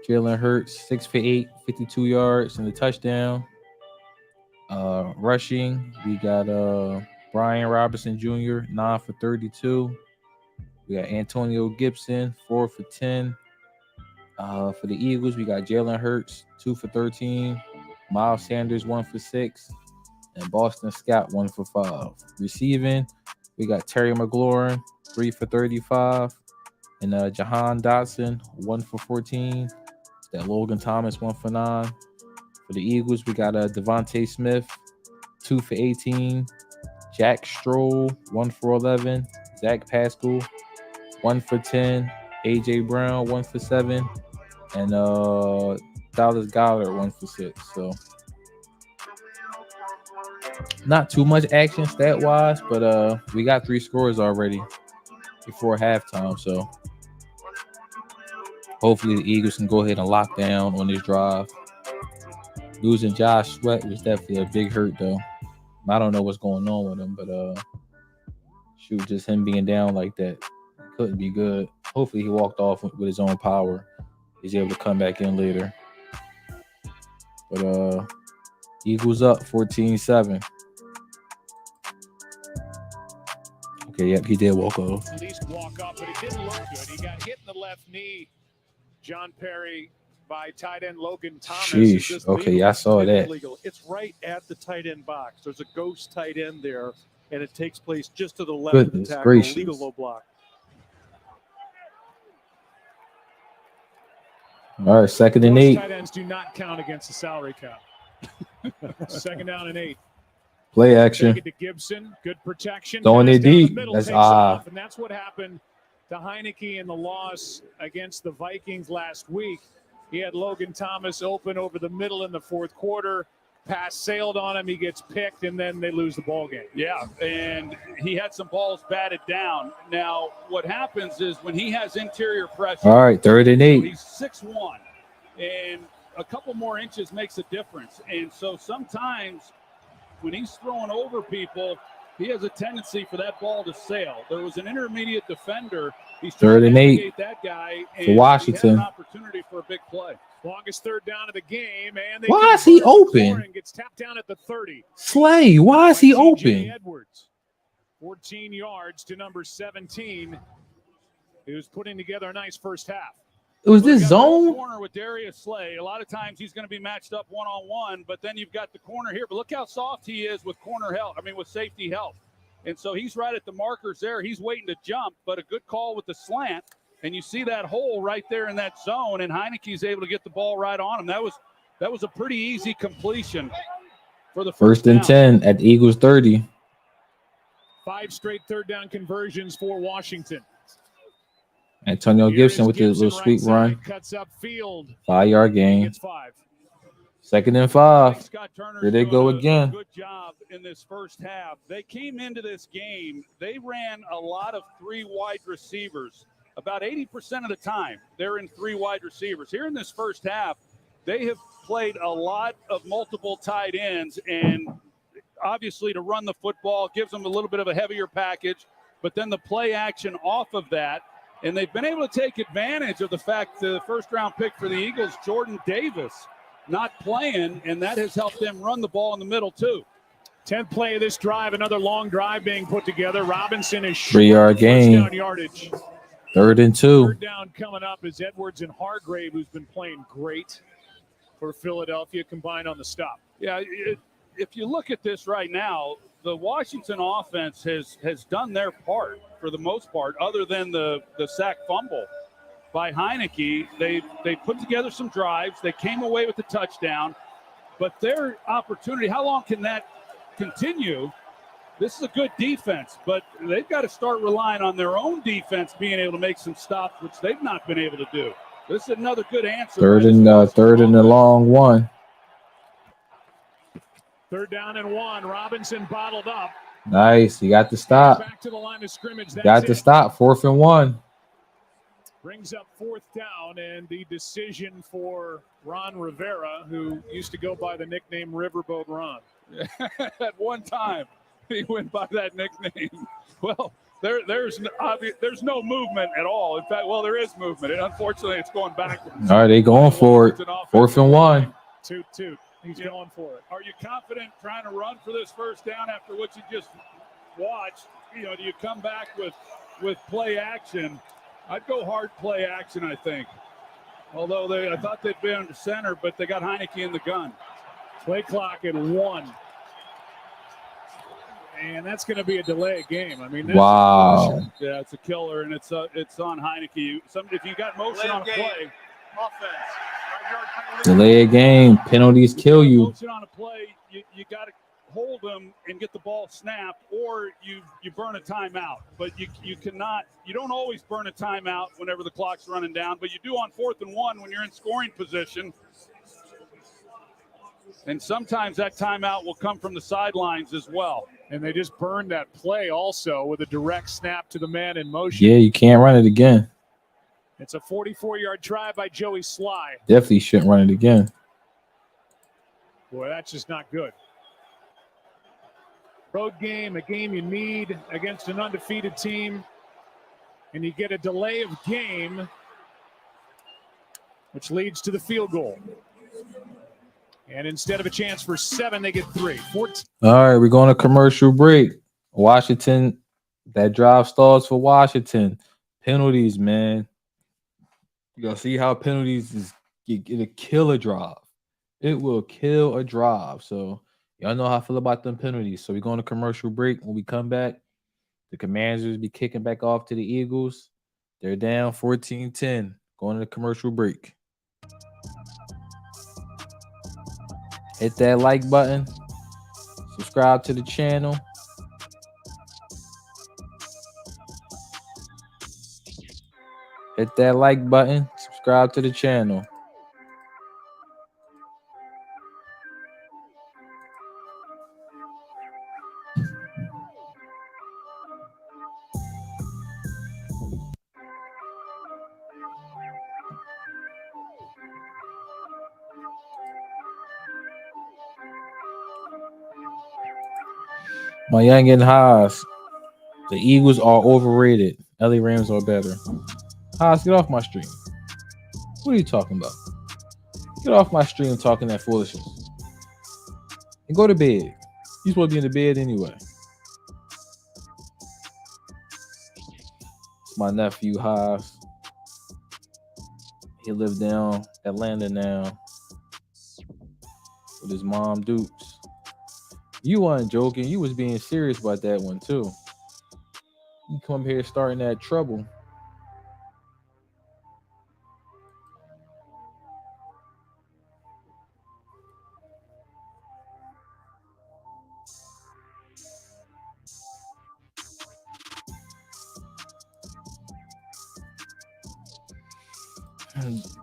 Jalen Hurts, 6 for 8, 52 yards and a touchdown. Rushing, we got Brian Robinson Jr., 9 for 32. We got Antonio Gibson, 4 for 10. For the Eagles, we got Jalen Hurts, 2 for 13. Miles Sanders, 1 for 6. And Boston Scott, 1 for 5. Receiving, we got Terry McLaurin, 3 for 35. And Jahan Dotson, 1 for 14. That Logan Thomas, 1 for 9. For the Eagles, we got Devontae Smith, 2 for 18. Jack Stroll, 1 for 11. Zach Pascal, 1 for 10. A.J. Brown, 1 for 7. And Dallas Goedert, 1 for 6. So not too much action stat-wise, but we got 3 scores already before halftime. So hopefully the Eagles can go ahead and lock down on this drive. Losing Josh Sweat was definitely a big hurt, though. I don't know what's going on with him, but just him being down like that couldn't be good. Hopefully he walked off with his own power. He's able to come back in later. But Eagles up 14-7. Okay, yep, he did walk off. At least walk off, but it didn't look good. He got hit in the left knee. John Perry by tight end Logan Thomas. Sheesh. Okay, I saw that. Illegal. It's right at the tight end box. There's a ghost tight end there, and it takes place just to the left of the tackle. Gracious. Legal low block. All right, 2nd and 8. Tight ends do not count against the salary cap. 2nd down and 8. Play action. Take it to Gibson. Good protection. Throwing it deep. That's off, and that's what happened to Heineke in the loss against the Vikings last week. He had Logan Thomas open over the middle in the 4th quarter. Pass sailed on him. He gets picked, and then they lose the ball game. Yeah, and he had some balls batted down. Now, what happens is when he has interior pressure. All right, 3rd and 8. He's 6'1", and a couple more inches makes a difference. And so sometimes when he's throwing over people, he has a tendency for that ball to sail. There was an intermediate defender. He's trying 3rd and to 8 navigate that guy, and for Washington. He had an opportunity for a big play. Longest 3rd down of the game, and why is he open? Gets tapped down at the 30. Slay, why is he open? Edwards, 14 yards to number 17. He was putting together a nice first half. It was this zone. Corner with Darius Slay. A lot of times he's going to be matched up one-on-one, but then you've got the corner here. But look how soft he is with corner help. I mean, with safety help. And so he's right at the markers there. He's waiting to jump, but a good call with the slant. And you see that hole right there in that zone, and Heineke's able to get the ball right on him. That was a pretty easy completion for the first and 10 at the Eagles 30. 5 straight third down conversions for Washington. Antonio Gibson with the little sweep run. Cuts up field. 5-yard gain. 5. 2nd and 5. Scott Turner's Here they go again. Good job in this first half. They came into this game. They ran a lot of 3 wide receivers. About 80% of the time, they're in 3 wide receivers. Here in this first half, they have played a lot of multiple tight ends, and obviously to run the football gives them a little bit of a heavier package, but then the play action off of that. And they've been able to take advantage of the fact the first-round pick for the Eagles, Jordan Davis, not playing, and that has helped them run the ball in the middle too. 10th play of this drive, another long drive being put together. Robinson is 3-yard gain. Down yardage. 3rd and 2. Third down coming up is Edwards and Hargrave, who's been playing great for Philadelphia, combined on the stop. Yeah, if you look at this right now, the Washington offense has done their part for the most part, other than the sack fumble by Heineke. They put together some drives. They came away with the touchdown, but their opportunity, how long can that continue? This is a good defense, but they've got to start relying on their own defense being able to make some stops, which they've not been able to do. This is another good answer. Third and the long one. 3rd down and 1. Robinson bottled up. Nice. You got the stop. Back to the line of scrimmage. Got the stop. 4th and 1. Brings up 4th down, and the decision for Ron Rivera, who used to go by the nickname Riverboat Ron. At one time, he went by that nickname. Well, there's no movement at all. In fact, well, there is movement. And unfortunately, it's going backwards. All right, they going for it. 4th and 1. Toot. He's going for it. Are you confident trying to run for this first down after what you just watched? Do you come back with play action? I'd go hard play action, I think. Although I thought they'd be under center, but they got Heineke in the gun. Play clock at 1. And that's going to be a delay game. I mean, wow. Yeah, it's a killer, and it's on Heineke. If you got motion on a play, Offense. Delay a game. Penalties kill you. Motion on a play, you got to hold them and get the ball snapped, or you burn a timeout. But you don't always burn a timeout whenever the clock's running down, but you do on 4th and 1 when you're in scoring position. And sometimes that timeout will come from the sidelines as well. And they just burned that play also with a direct snap to the man in motion. Yeah, you can't run it again. It's a 44-yard try by Joey Sly. Definitely shouldn't run it again. Boy, that's just not good. Road game, a game you need against an undefeated team. And you get a delay of game, which leads to the field goal. And instead of a chance for 7, they get 3. 14. All right, we're going to commercial break. Washington, that drive stalls for Washington. Penalties, man. You're going to see how penalties it'll kill a drive. It will kill a drive. So y'all know how I feel about them penalties. So we're going to commercial break. When we come back, the Commanders be kicking back off to the Eagles. They're down 14-10. Going to the commercial break. Hit that like button. Subscribe to the channel. Hit that like button. Subscribe to the channel. My young and Haas. The Eagles are overrated. LA Rams are better. Haas, get off my stream. What are you talking about? Get off my stream talking that foolishness. And go to bed. You're supposed to be in the bed anyway. My nephew Haas. He lives down Atlanta now with his mom Dukes. You weren't joking. You was being serious about that one too. You come here starting that trouble.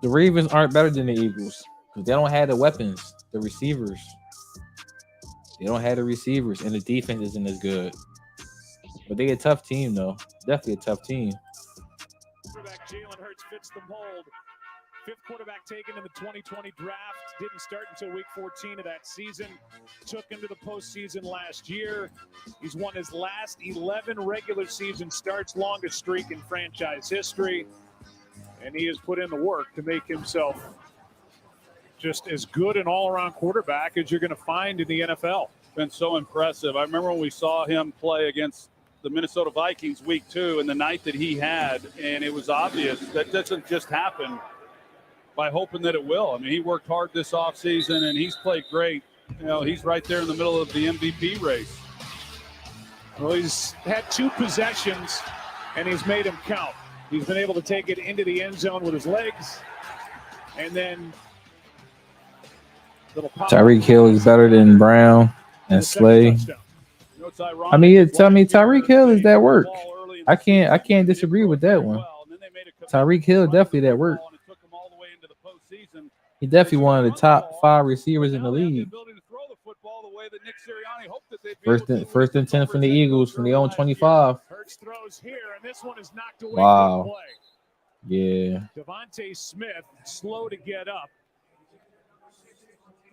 The Ravens aren't better than the Eagles because they don't have the weapons, the receivers. They don't have the receivers, and the defense isn't as good. But they a tough team, though. Definitely a tough team. Quarterback Jalen Hurts fits the mold. Fifth quarterback taken in the 2020 draft. Didn't start until week 14 of that season. Took him to the postseason last year. He's won his last 11 regular season starts, longest streak in franchise history. And he has put in the work to make himself just as good an all-around quarterback as you're going to find in the NFL. Been so impressive. I remember when we saw him play against the Minnesota Vikings week 2 and the night that he had, and it was obvious that doesn't just happen by hoping that it will. I mean, he worked hard this offseason, and he's played great. You know, he's right there in the middle of the MVP race. Well, he's had 2 possessions, and he's made them count. He's been able to take it into the end zone with his legs, and then Tyreek Hill is better than Brown and Slay. I mean, tell me Tyreek Hill is that work. I can't disagree with that one. Tyreek Hill definitely that work. He definitely one of the top 5 receivers in the league. First and 10 from the Eagles from the own 25. Wow. Yeah. Devontae Smith slow to get up.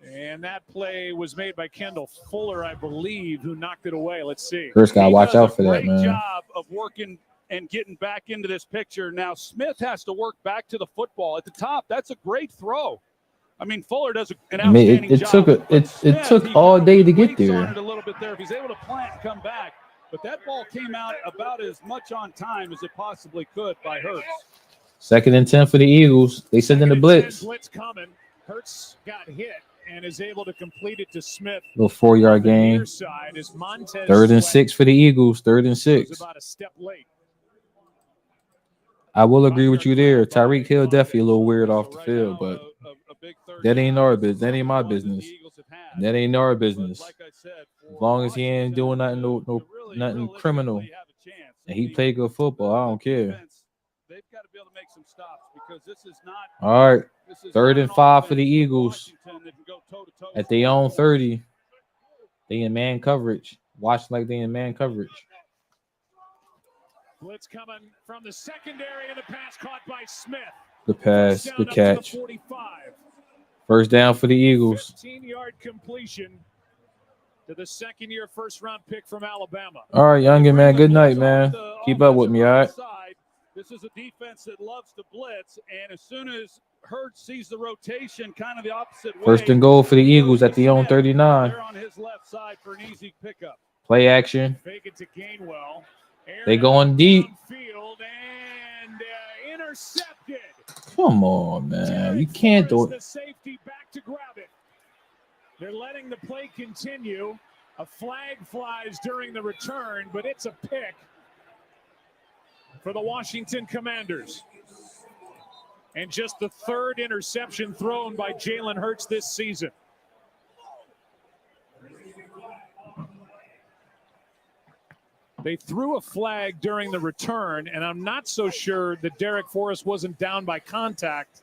And that play was made by Kendall Fuller, I believe, who knocked it away. Let's see. First got to watch out for that, man. Great job of working and getting back into this picture. Now Smith has to work back to the football at the top. That's a great throw. I mean, Fuller does an outstanding job. It took all day to get there. A little bit there. If he's able to plant and come back, but that ball came out about as much on time as it possibly could by Hurts. Second and 10 for the Eagles. They send in the blitz. Blitz coming. Hurts got hit and is able to complete it to Smith. Little 4-yard gain. Third and 6 for the Eagles. Third and 6. About a step late. I will agree with you there. Tyreek Hill definitely a little weird off the field, but that ain't our business. That ain't my business. That ain't our business. As long as he ain't doing nothing criminal, and he play good football, I don't care. They've got to be able to make some stops because this is not. All right, third and 5 for the Eagles at their own 30. They in man coverage. Watch like they in man coverage. Blitz coming from the secondary, and the pass caught by Smith. Good pass, good catch. First down for the Eagles. 15-yard completion to the second-year first-round pick from Alabama. All right, youngin' man. Good night, man. Keep up with me, all right? This is a defense that loves to blitz, and as soon as Hurts sees the rotation kind of the opposite way. First and goal for the Eagles at the own 39. They're on his left side for an easy pickup. Play action. Fake it to Gainwell. They going deep. Field and intercepted. Come on, man. You can't do it. The safety back to grab it. They're letting the play continue. A flag flies during the return, but it's a pick for the Washington Commanders. And just the 3rd interception thrown by Jalen Hurts this season. They threw a flag during the return, and I'm not so sure that Derek Forrest wasn't down by contact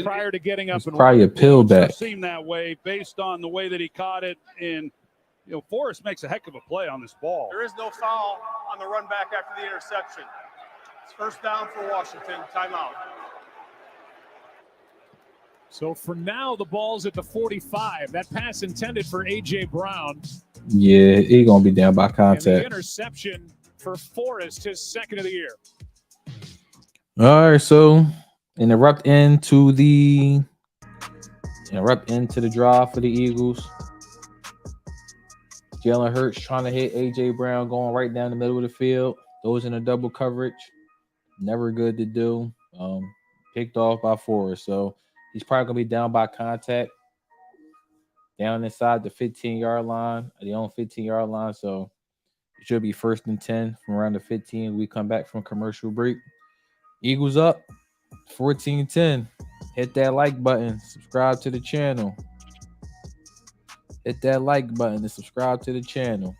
prior to getting up and probably a pill back. It seemed that way based on the way that he caught it, and Forrest makes a heck of a play on this ball. There is no foul on the run back after the interception. It's first down for Washington. Timeout. So for now, the ball's at the 45. That pass intended for A.J. Brown. Yeah, he's going to be down by contact. And the interception for Forrest, his 2nd of the year. All right, so interrupt into the drive for the Eagles. Jalen Hurts trying to hit A.J. Brown, going right down the middle of the field. Those in a double coverage. Never good to do. Picked off by Forrest. So he's probably going to be down by contact, down inside the 15-yard line, the own 15-yard line. So it should be 1st and 10 from around the 15. We come back from commercial break. Eagles up 14-10. Hit that like button. Subscribe to the channel. Hit that like button and subscribe to the channel.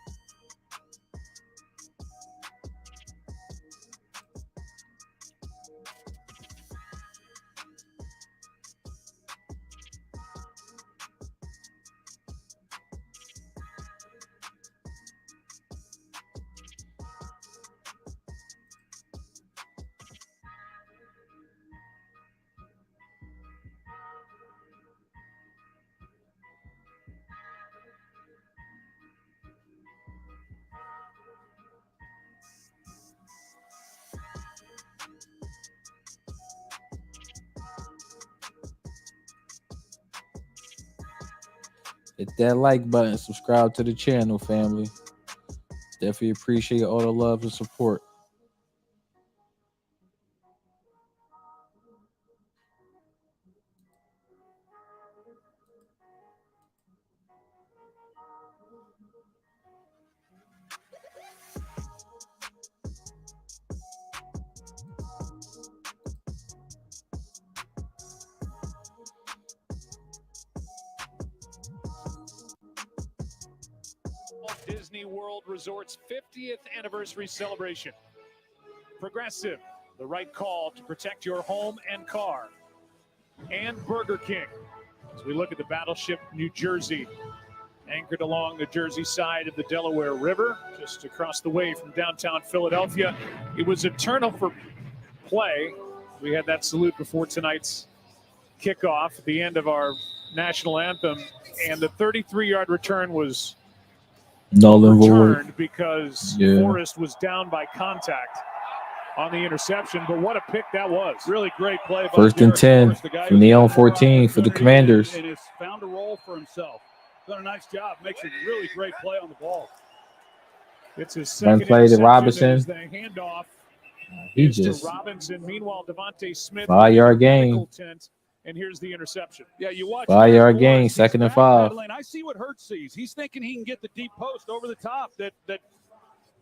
Hit that like button. Subscribe to the channel, family. Definitely appreciate all the love and support. Disney World Resort's 50th anniversary celebration. Progressive, the right call to protect your home and car. And Burger King, as we look at the battleship New Jersey, anchored along the Jersey side of the Delaware River, just across the way from downtown Philadelphia. It was a turnover play. We had that salute before tonight's kickoff at the end of our national anthem, and the 33-yard return was null and overturned void because Forrest was down by contact on the interception. But what a pick that was. Really great play by 1st and 10 from the own 14 for the Commanders. And has found a role for himself. Done a nice job. Makes a really great play on the ball. It's his Run second play to Robinson. The handoff He is just to Robinson. Meanwhile, Devontae Smith 5-yard gain. And here's the interception. Yeah, you watch 5-yard gain, 2nd and 5. I see what Hurts sees. He's thinking he can get the deep post over the top. That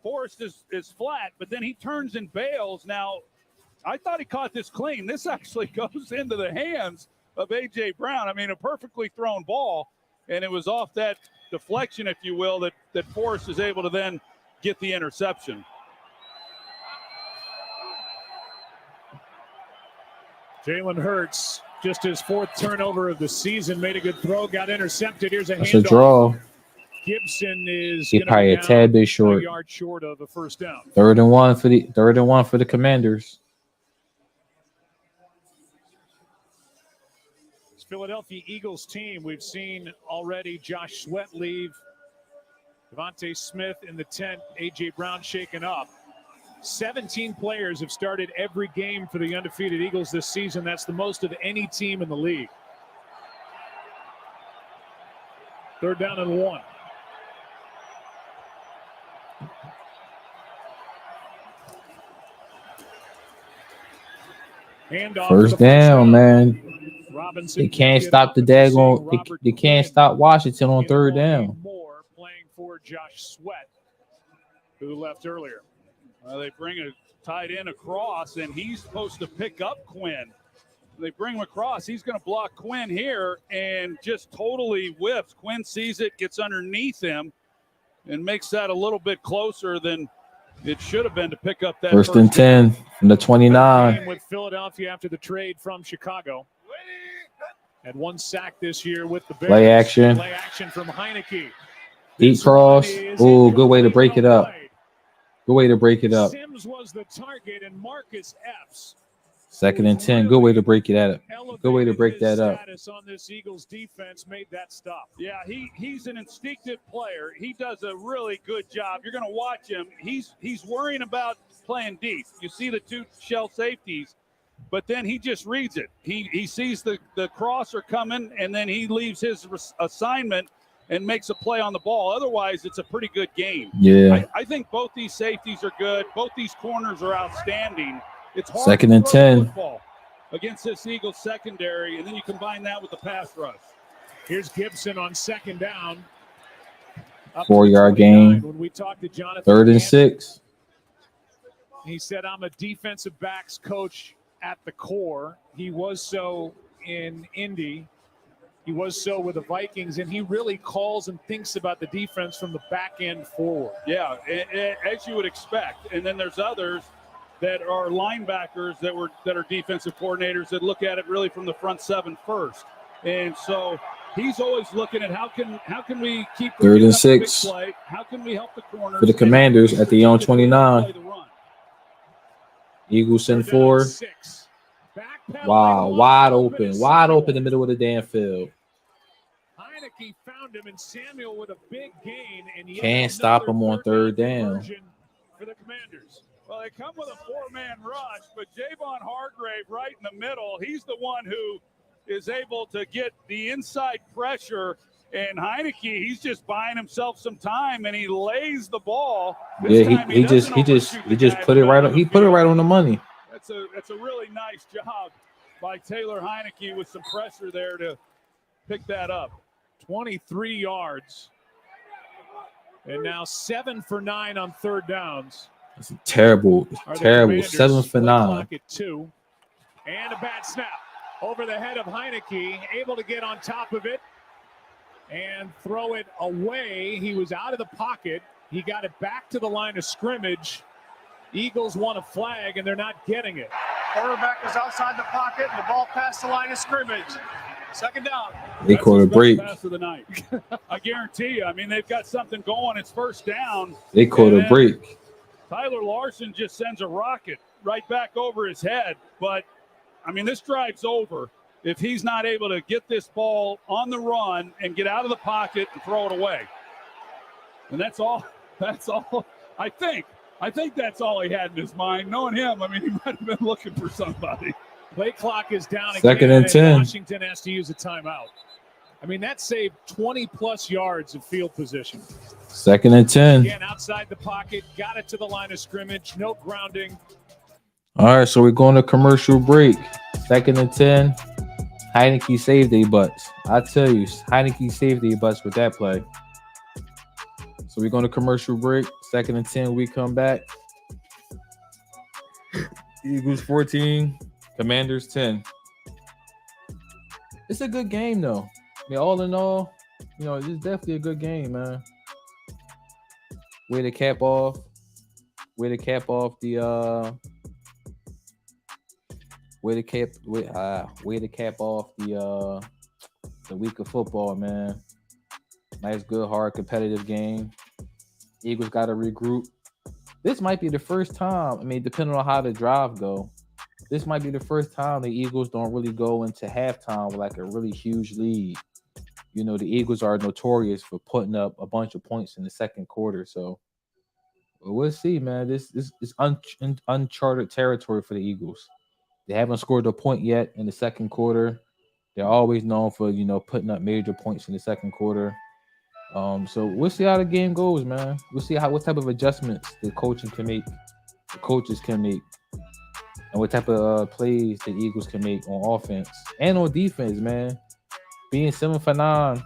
Forrest is flat, but then he turns and bails. Now, I thought he caught this clean. This actually goes into the hands of A.J. Brown. I mean, a perfectly thrown ball, and it was off that deflection, if you will, that Forrest is able to then get the interception. Jalen Hurts, just his 4th turnover of the season, made a good throw, got intercepted. Here's a That's handoff. a draw. Gibson is probably a tad bit short. A yard short of a first down. 3rd and 1 for the Commanders. This Philadelphia Eagles team, we've seen already Josh Sweat leave. Devontae Smith in the tent. A.J. Brown shaken up. 17 players have started every game for the undefeated Eagles this season. That's the most of any team in the league. 3rd down and 1. Handoff 1st down, man. Robinson They can't stop the daggone. They can't stop Washington on 3rd down. More playing for Josh Sweat, who left earlier. They bring a tight end across, and he's supposed to pick up Quinn. They bring him across. He's going to block Quinn here and just totally whips. Quinn sees it, gets underneath him, and makes that a little bit closer than it should have been to pick up that 1st and 10 from the 29. With Philadelphia after the trade from Chicago. Had 1 sack this year with the Bears. Play action. Play action from Heineke. Deep cross. Oh, good way to break it up. Good way to break it up. Sims was the target, and Marcus Epps. 2nd and 10. Good way to break it up. Good way to break that up. On this Eagles defense made that stop. Yeah, he's an instinctive player. He does a really good job. You're going to watch him. He's worrying about playing deep. You see the 2 shell safeties, but then he just reads it. He sees the crosser coming, and then he leaves his assignment and makes a play on the ball. Otherwise, it's a pretty good game. Yeah. I think both these safeties are good. Both these corners are outstanding. It's hard Second to and throw 10. the football against this Eagles secondary, and then you combine that with the pass rush. Here's Gibson on second down. Up 4-yard to the 29. gain. When we talked to Jonathan 3rd and Gannon, 6. he said, I'm a defensive backs coach at the core. He was so in Indy. He was so with the Vikings, and he really calls and thinks about the defense from the back end forward. Yeah, as you would expect. And then there's others that are linebackers that are defensive coordinators that look at it really from the front seven first. And so he's always looking at how can we keep 3rd and up the big 6 play? How can we help the corners for the Commanders at the own 29. Eagles send 4. Wow, wide open in the middle of the damn field. Heineke found him, and Samuel with a big gain, and yet Can't stop him on 3rd down. For the Commanders. Well, they come with a 4-man rush, but Javon Hargrave right in the middle, he's the one who is able to get the inside pressure. And Heineke, he's just buying himself some time, and he lays the ball. Yeah, he just put it right on. He put it right on the money. That's a really nice job by Taylor Heineke with some pressure there to pick that up. 23 yards. And now 7 for 9 on 3rd downs. It's terrible. 7 for 9. At 2. And a bad snap over the head of Heineke, able to get on top of it and throw it away. He was out of the pocket. He got it back to the line of scrimmage. Eagles want a flag, and they're not getting it. Quarterback was outside the pocket, and the ball passed the line of scrimmage. 2nd down. They called a break. Pass of the night. I guarantee you. I mean, they've got something going. It's 1st down. They called a break. Tyler Larson just sends a rocket right back over his head. But, I mean, this drive's over if he's not able to get this ball on the run and get out of the pocket and throw it away. And that's all. I think that's all he had in his mind. Knowing him, I mean, he might have been looking for somebody. Play clock is down again. 2nd and 10. Washington has to use a timeout. I mean, that saved 20-plus yards of field position. 2nd and 10. Again, outside the pocket, got it to the line of scrimmage, no grounding. All right, so we're going to commercial break. 2nd and 10. Heineke saved their butts. I tell you, Heineke saved their butts with that play. So we're going to commercial break. 2nd and 10, we come back. Eagles 14, Commanders 10. It's a good game, though. I mean, all in all, it's definitely a good game, man. Way to cap off the week of football, man. Nice, good, hard, competitive game. Eagles got to regroup. This might be the first time. I mean, depending on how the drive go, this might be the first time the Eagles don't really go into halftime with like a really huge lead. The Eagles are notorious for putting up a bunch of points in the second quarter. So we'll see, man. This is uncharted territory for the Eagles. They haven't scored a point yet in the second quarter. They're always known for, putting up major points in the second quarter. So we'll see how the game goes, man. We'll see what type of adjustments the coaches can make, and what type of plays the Eagles can make on offense and on defense, man. Being 7 for 9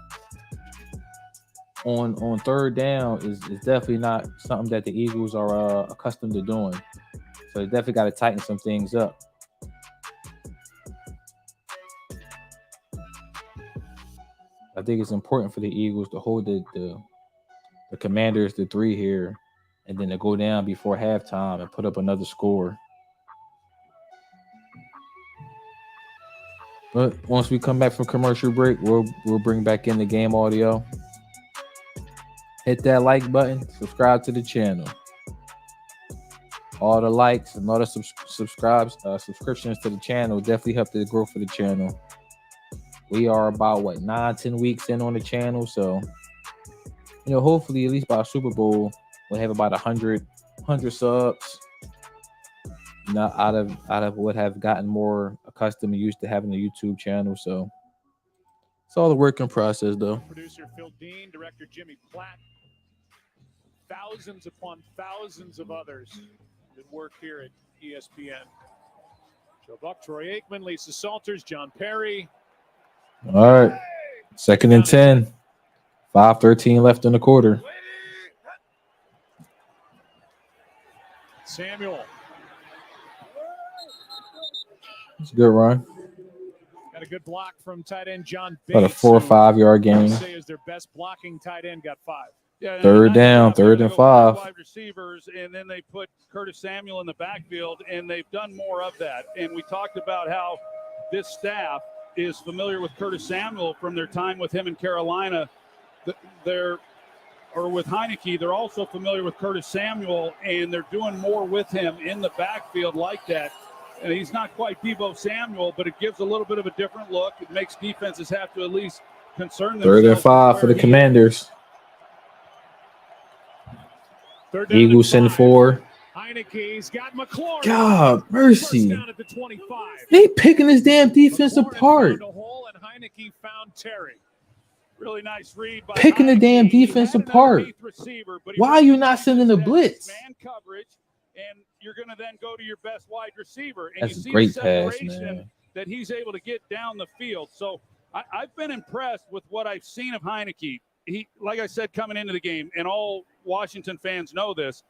on 3rd down is definitely not something that the Eagles are accustomed to doing. So they definitely got to tighten some things up. I think it's important for the Eagles to hold the Commanders to 3 here, and then to go down before halftime and put up another score. But once we come back from commercial break, we'll bring back in the game audio. Hit that like button, subscribe to the channel. All the likes and all the subscriptions to the channel definitely help the growth of the channel. We are about 9-10 weeks in on the channel, so hopefully at least by Super Bowl we'll have about 100 subs. Out of what have gotten more accustomed and used to having a YouTube channel, so it's all a work in process, though. Producer Phil Dean, director Jimmy Platt, thousands upon thousands of others that work here at ESPN. Joe Buck, Troy Aikman, Lisa Salters, John Perry. All right. 2nd and 10. 5:13 left in the quarter. Samuel. It's a good run. Got a good block from tight end John Bates. About a 4 or 5 yard gain. Say is their best blocking tight end, got 5. Yeah, Third down, third and 5. Wide receivers, and then they put Curtis Samuel in the backfield, and they've done more of that. And we talked about how this staff is familiar with Curtis Samuel from their time with him in Carolina. Or with Heineke, they're also familiar with Curtis Samuel, and they're doing more with him in the backfield like that. And he's not quite Deebo Samuel, but it gives a little bit of a different look. It makes defenses have to at least concern themselves. 3rd and 5 for the Commanders. Eagles send 4. Heineke's got McLaurin. God mercy. Down at the 25. They picking this damn defense apart. Found a hole, and Heineke found Terry. Really nice read by Picking the damn defense apart. Receiver, Why are you not sending the blitz? Man coverage, and you're going to then go to your best wide receiver. And That's you a see great the pass, separation man. that he's able to get down the field. So I've been impressed with what I've seen of Heineke. He, like I said, coming into the game, and all Washington fans know this,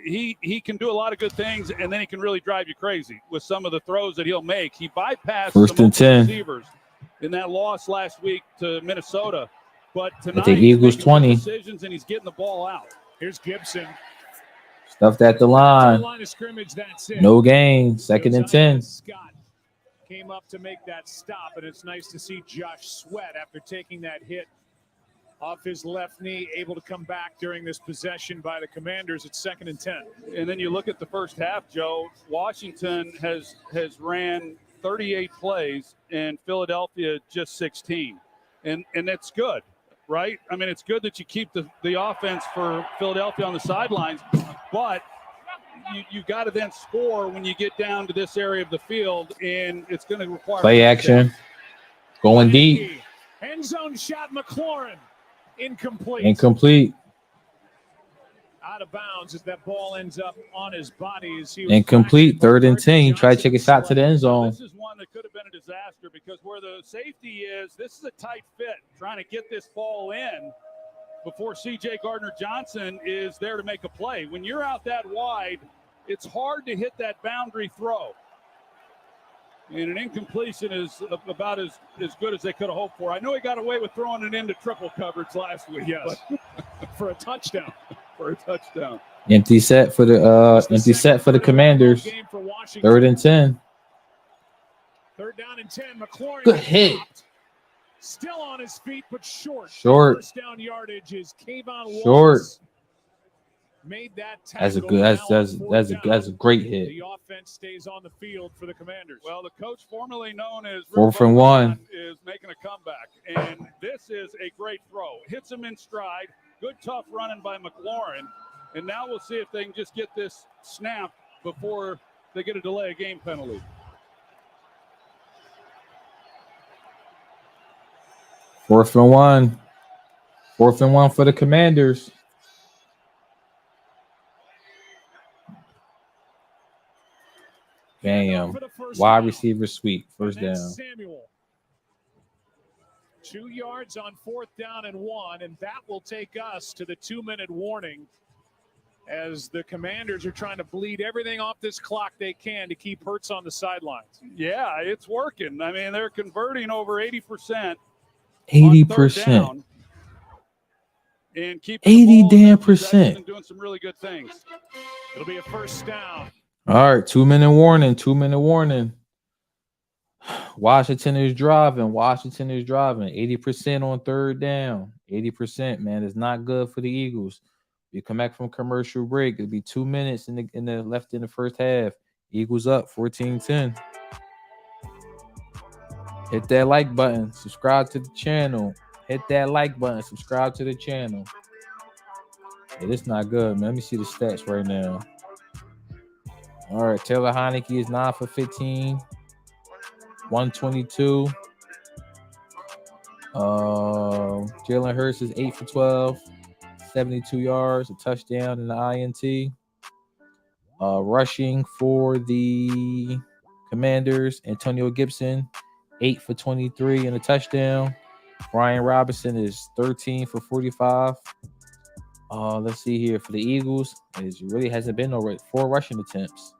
he can do a lot of good things, and then he can really drive you crazy with some of the throws that he'll make. He bypassed 1st and 10 receivers in that loss last week to Minnesota. But tonight, at the Eagles 20. Decisions, and he's getting the ball out. Here's Gibson. Stuffed at the line. Line of scrimmage, that's it. No gain. 2nd and 10. Scott came up to make that stop, and it's nice to see Josh Sweat after taking that hit off his left knee, able to come back during this possession by the Commanders at 2nd and 10. And then you look at the first half, Joe. Washington has ran 38 plays, and Philadelphia just 16, and that's good. Right? I mean, it's good that you keep the offense for Philadelphia on the sidelines, but you got to then score when you get down to this area of the field, and it's going to require play action. Going deep. End zone shot, McLaurin. Incomplete. Incomplete. Out of bounds as that ball ends up on his body. As he was Incomplete. 3rd and 10. He tried to take a shot to the end zone. This is one that could have been a disaster because where the safety is, this is a tight fit, trying to get this ball in before C.J. Gardner-Johnson is there to make a play. When you're out that wide, it's hard to hit that boundary throw. And an incompletion is about as good as they could have hoped for. I know he got away with throwing it into triple coverage last week. Yes, for a touchdown. For a touchdown. Empty set for the Commanders. 3rd and 10. 3rd down and 10. McLaurin. Good hit. Still on his feet, but short. Short. First down yardage is Kayvon Short. Wallace. Made that tackle. That's a good. That's a great hit. The offense stays on the field for the Commanders. Well, the coach formerly known as 4th and 1 is making a comeback, and this is a great throw. Hits him in stride. Good tough running by McLaurin, and now we'll see if they can just get this snap before they get a delay of game penalty. Fourth and one for the Commanders. Bam. Wide receiver sweep. First down. Samuel. 2 yards on 4th down and 1, and that will take us to the 2-minute warning as the Commanders are trying to bleed everything off this clock they can to keep Hurts on the sidelines. Yeah, it's working. I mean, they're converting over 80%. 80%. And keep 80 damn percent. And doing some really good things. It'll be a first down. All right, 2-minute warning. 2-minute warning. Washington is driving. 80% on 3rd down. 80%, man. It's not good for the Eagles. You come back from commercial break. It'll be 2 minutes in the left in the first half. Eagles up 14-10. Hit that like button. Subscribe to the channel. Hit that like button. Subscribe to the channel. Hey, this not good, man. Let me see the stats right now. All right, Taylor Heineke is 9 for 15. 122. Jalen Hurts is 8 for 12. 72 yards, a touchdown, and an INT. Rushing for the Commanders, Antonio Gibson, 8 for 23 and a touchdown. Brian Robinson is 13 for 45. Let's see here for the Eagles. It really hasn't been no 4 rushing attempts.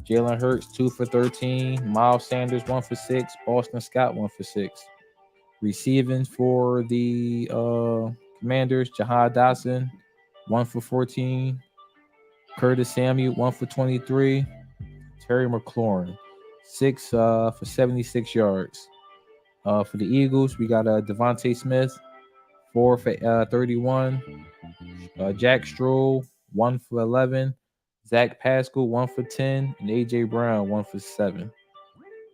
Jalen Hurts, 2 for 13. Miles Sanders, 1 for 6. Boston Scott, 1 for 6. Receiving for the Commanders, Jahad Dotson, 1 for 14. Curtis Samuel, 1 for 23. Terry McLaurin, 6 for 76 yards. For the Eagles, we got Devontae Smith, 4 for 31. Jack Stroll, 1 for 11. Zach Pascal, 1 for 10. And A.J. Brown, 1 for 7.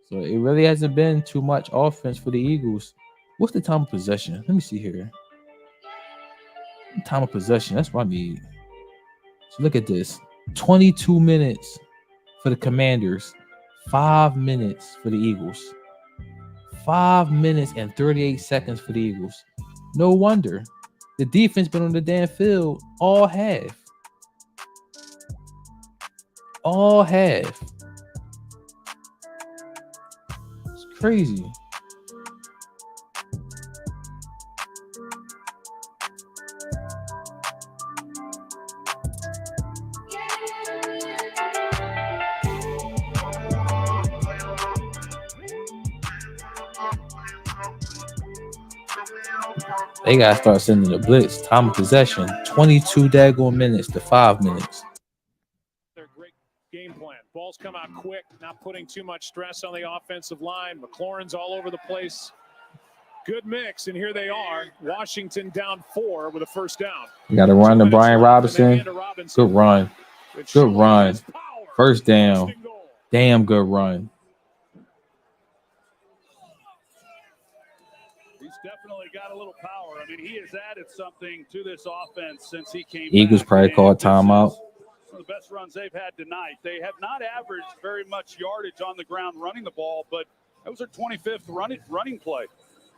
So it really hasn't been too much offense for the Eagles. What's the time of possession? Let me see here. Time of possession. That's what I need. So look at this. 22 minutes for the Commanders. 5 minutes for the Eagles. 5 minutes and 38 seconds for the Eagles. No wonder. The defense been on the damn field all half. All half. It's crazy. They gotta start sending the blitz. Time of possession, 22 daggone minutes to 5 minutes. Their great game plan. Balls come out quick, not putting too much stress on the offensive line. McLaurin's all over the place. Good mix, and here they are. Washington down 4 with a first down. You got to run to Brian Robinson. Good run. Good run. First down. Damn good run. Definitely got a little power. I mean, he has added something to this offense since he came Eagles back. probably called timeout. One of the best runs they've had tonight. They have not averaged very much yardage on the ground running the ball, but that was their 25th running play.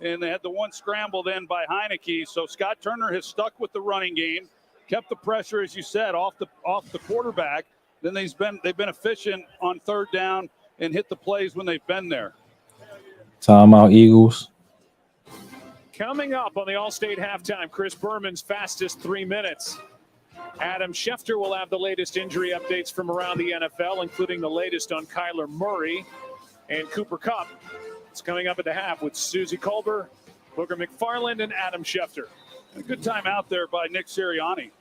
And they had the one scramble then by Heineke. So Scott Turner has stuck with the running game, kept the pressure, as you said, off the quarterback. Then they've been efficient on third down and hit the plays when they've been there. Timeout, Eagles. Coming up on the Allstate halftime, Chris Berman's fastest 3 minutes. Adam Schefter will have the latest injury updates from around the NFL, including the latest on Kyler Murray and Cooper Kupp. It's coming up at the half with Susie Colbert, Booger McFarland, and Adam Schefter. A good time out there by Nick Sirianni.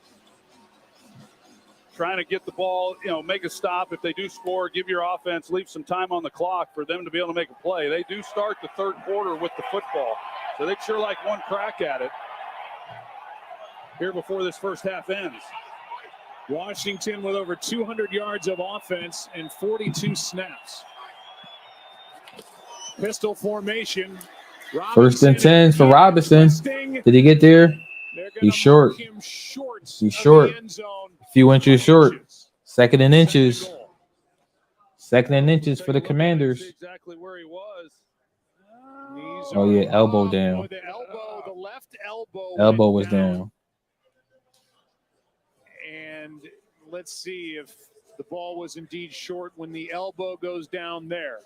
Trying to get the ball, make a stop. If they do score, give your offense, leave some time on the clock for them to be able to make a play. They do start the third quarter with the football. So they'd sure like one crack at it here before this first half ends. Washington with over 200 yards of offense and 42 snaps. Pistol formation. First and 10 for Robinson. Did he get there? He's short. He's short. A few inches short. Second and inches. Second and inches for the Commanders. Exactly where he was. Oh, yeah, elbow down. The left elbow. Elbow was down. And let's see if the ball was indeed short when the elbow goes down there.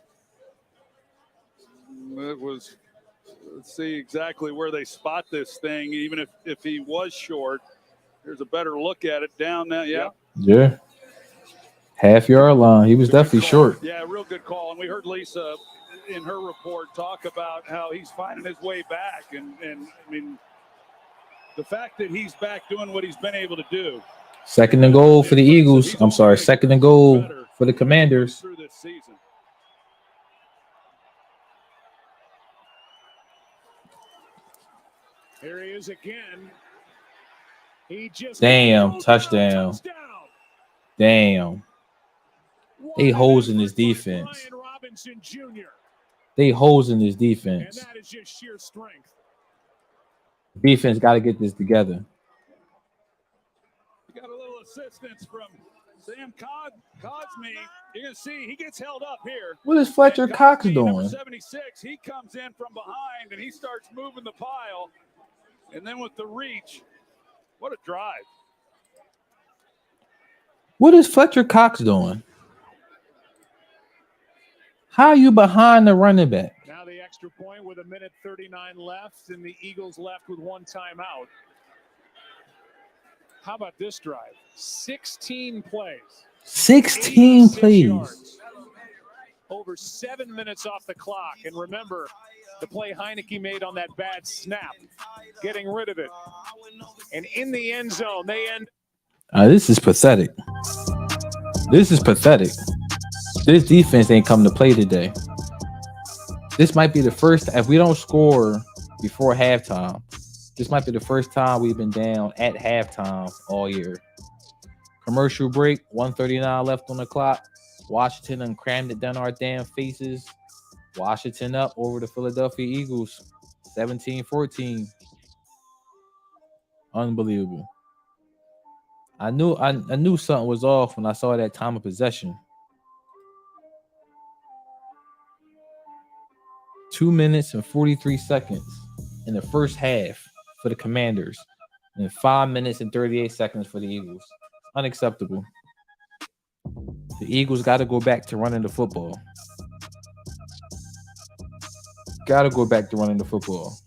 It was, let's see exactly where they spot this thing, even if he was short. Here's a better look at it down there. Yeah. Yeah. Half-yard line. He was definitely short. Yeah, real good call. And we heard Lisa in her report talk about how he's finding his way back. And I mean, the fact that he's back doing what he's been able to do. Second and goal for the Eagles. I'm sorry, second and goal for the Commanders. Through this season. Here he is again. He just touchdown. Damn. They holes in his defense. They holes in his defense. And that is just sheer strength. Defense got to get this together. You got a little assistance from Sam Cosme. You're going to see he gets held up here. What is Fletcher Cox doing? Number 76, he comes in from behind and he starts moving the pile. And then with the reach, what a drive. What is Fletcher Cox doing? How are you behind the running back? Now the extra point with 1:39 left, and the Eagles left with one timeout. How about this drive? 16 plays. 16 plays. Yards. Over 7 minutes off the clock. And remember, the play Heineke made on that bad snap, getting rid of it. And in the end zone, they end. This is pathetic. This is pathetic. This defense ain't come to play today. This might be the first. If we don't score before halftime, this might be the first time we've been down at halftime all year. Commercial break, 1:39 left on the clock. Washington done crammed it down our damn faces. Washington up over the Philadelphia Eagles, 17-14. Unbelievable. I knew something was off when I saw that time of possession. 2 minutes and 43 seconds in the first half for the Commanders, and 5 minutes and 38 seconds for the Eagles. Unacceptable. The Eagles got to go back to running the football. Got to go back to running the football.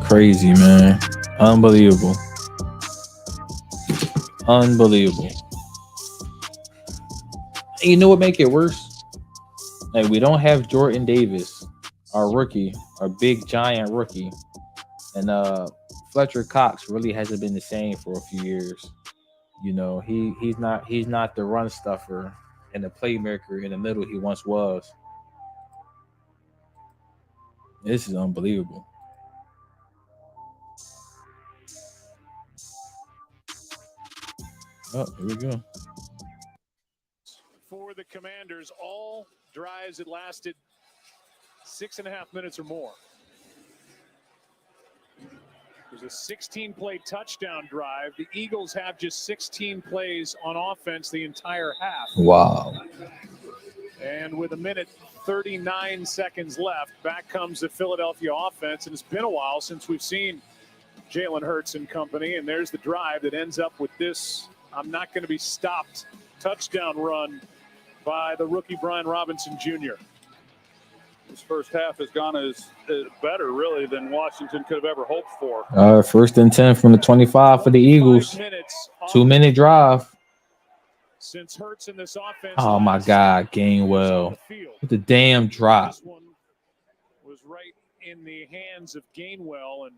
Crazy, man. Unbelievable. Unbelievable. And you know what make it worse? Like, we don't have Jordan Davis, our rookie, our big giant rookie. And Fletcher Cox really hasn't been the same for a few years. You know, he's not the run stuffer and the playmaker in the middle he once was. This is unbelievable. Oh, here we go. For the Commanders, all drives that lasted 6.5 minutes or more. There's a 16-play touchdown drive. The Eagles have just 16 plays on offense the entire half. Wow. And with 1:39 seconds left, back comes the Philadelphia offense. And it's been a while since we've seen Jalen Hurts and company. And there's the drive that ends up with this "I'm not going to be stopped" touchdown run by the rookie Brian Robinson Jr. This first half has gone as better, really, than Washington could have ever hoped for. 1st and 10 from the 25 for the Eagles. 2-minute drive. Since Hurts in this offense. Oh my God, Gainwell with the damn drop. This one was right in the hands of Gainwell, and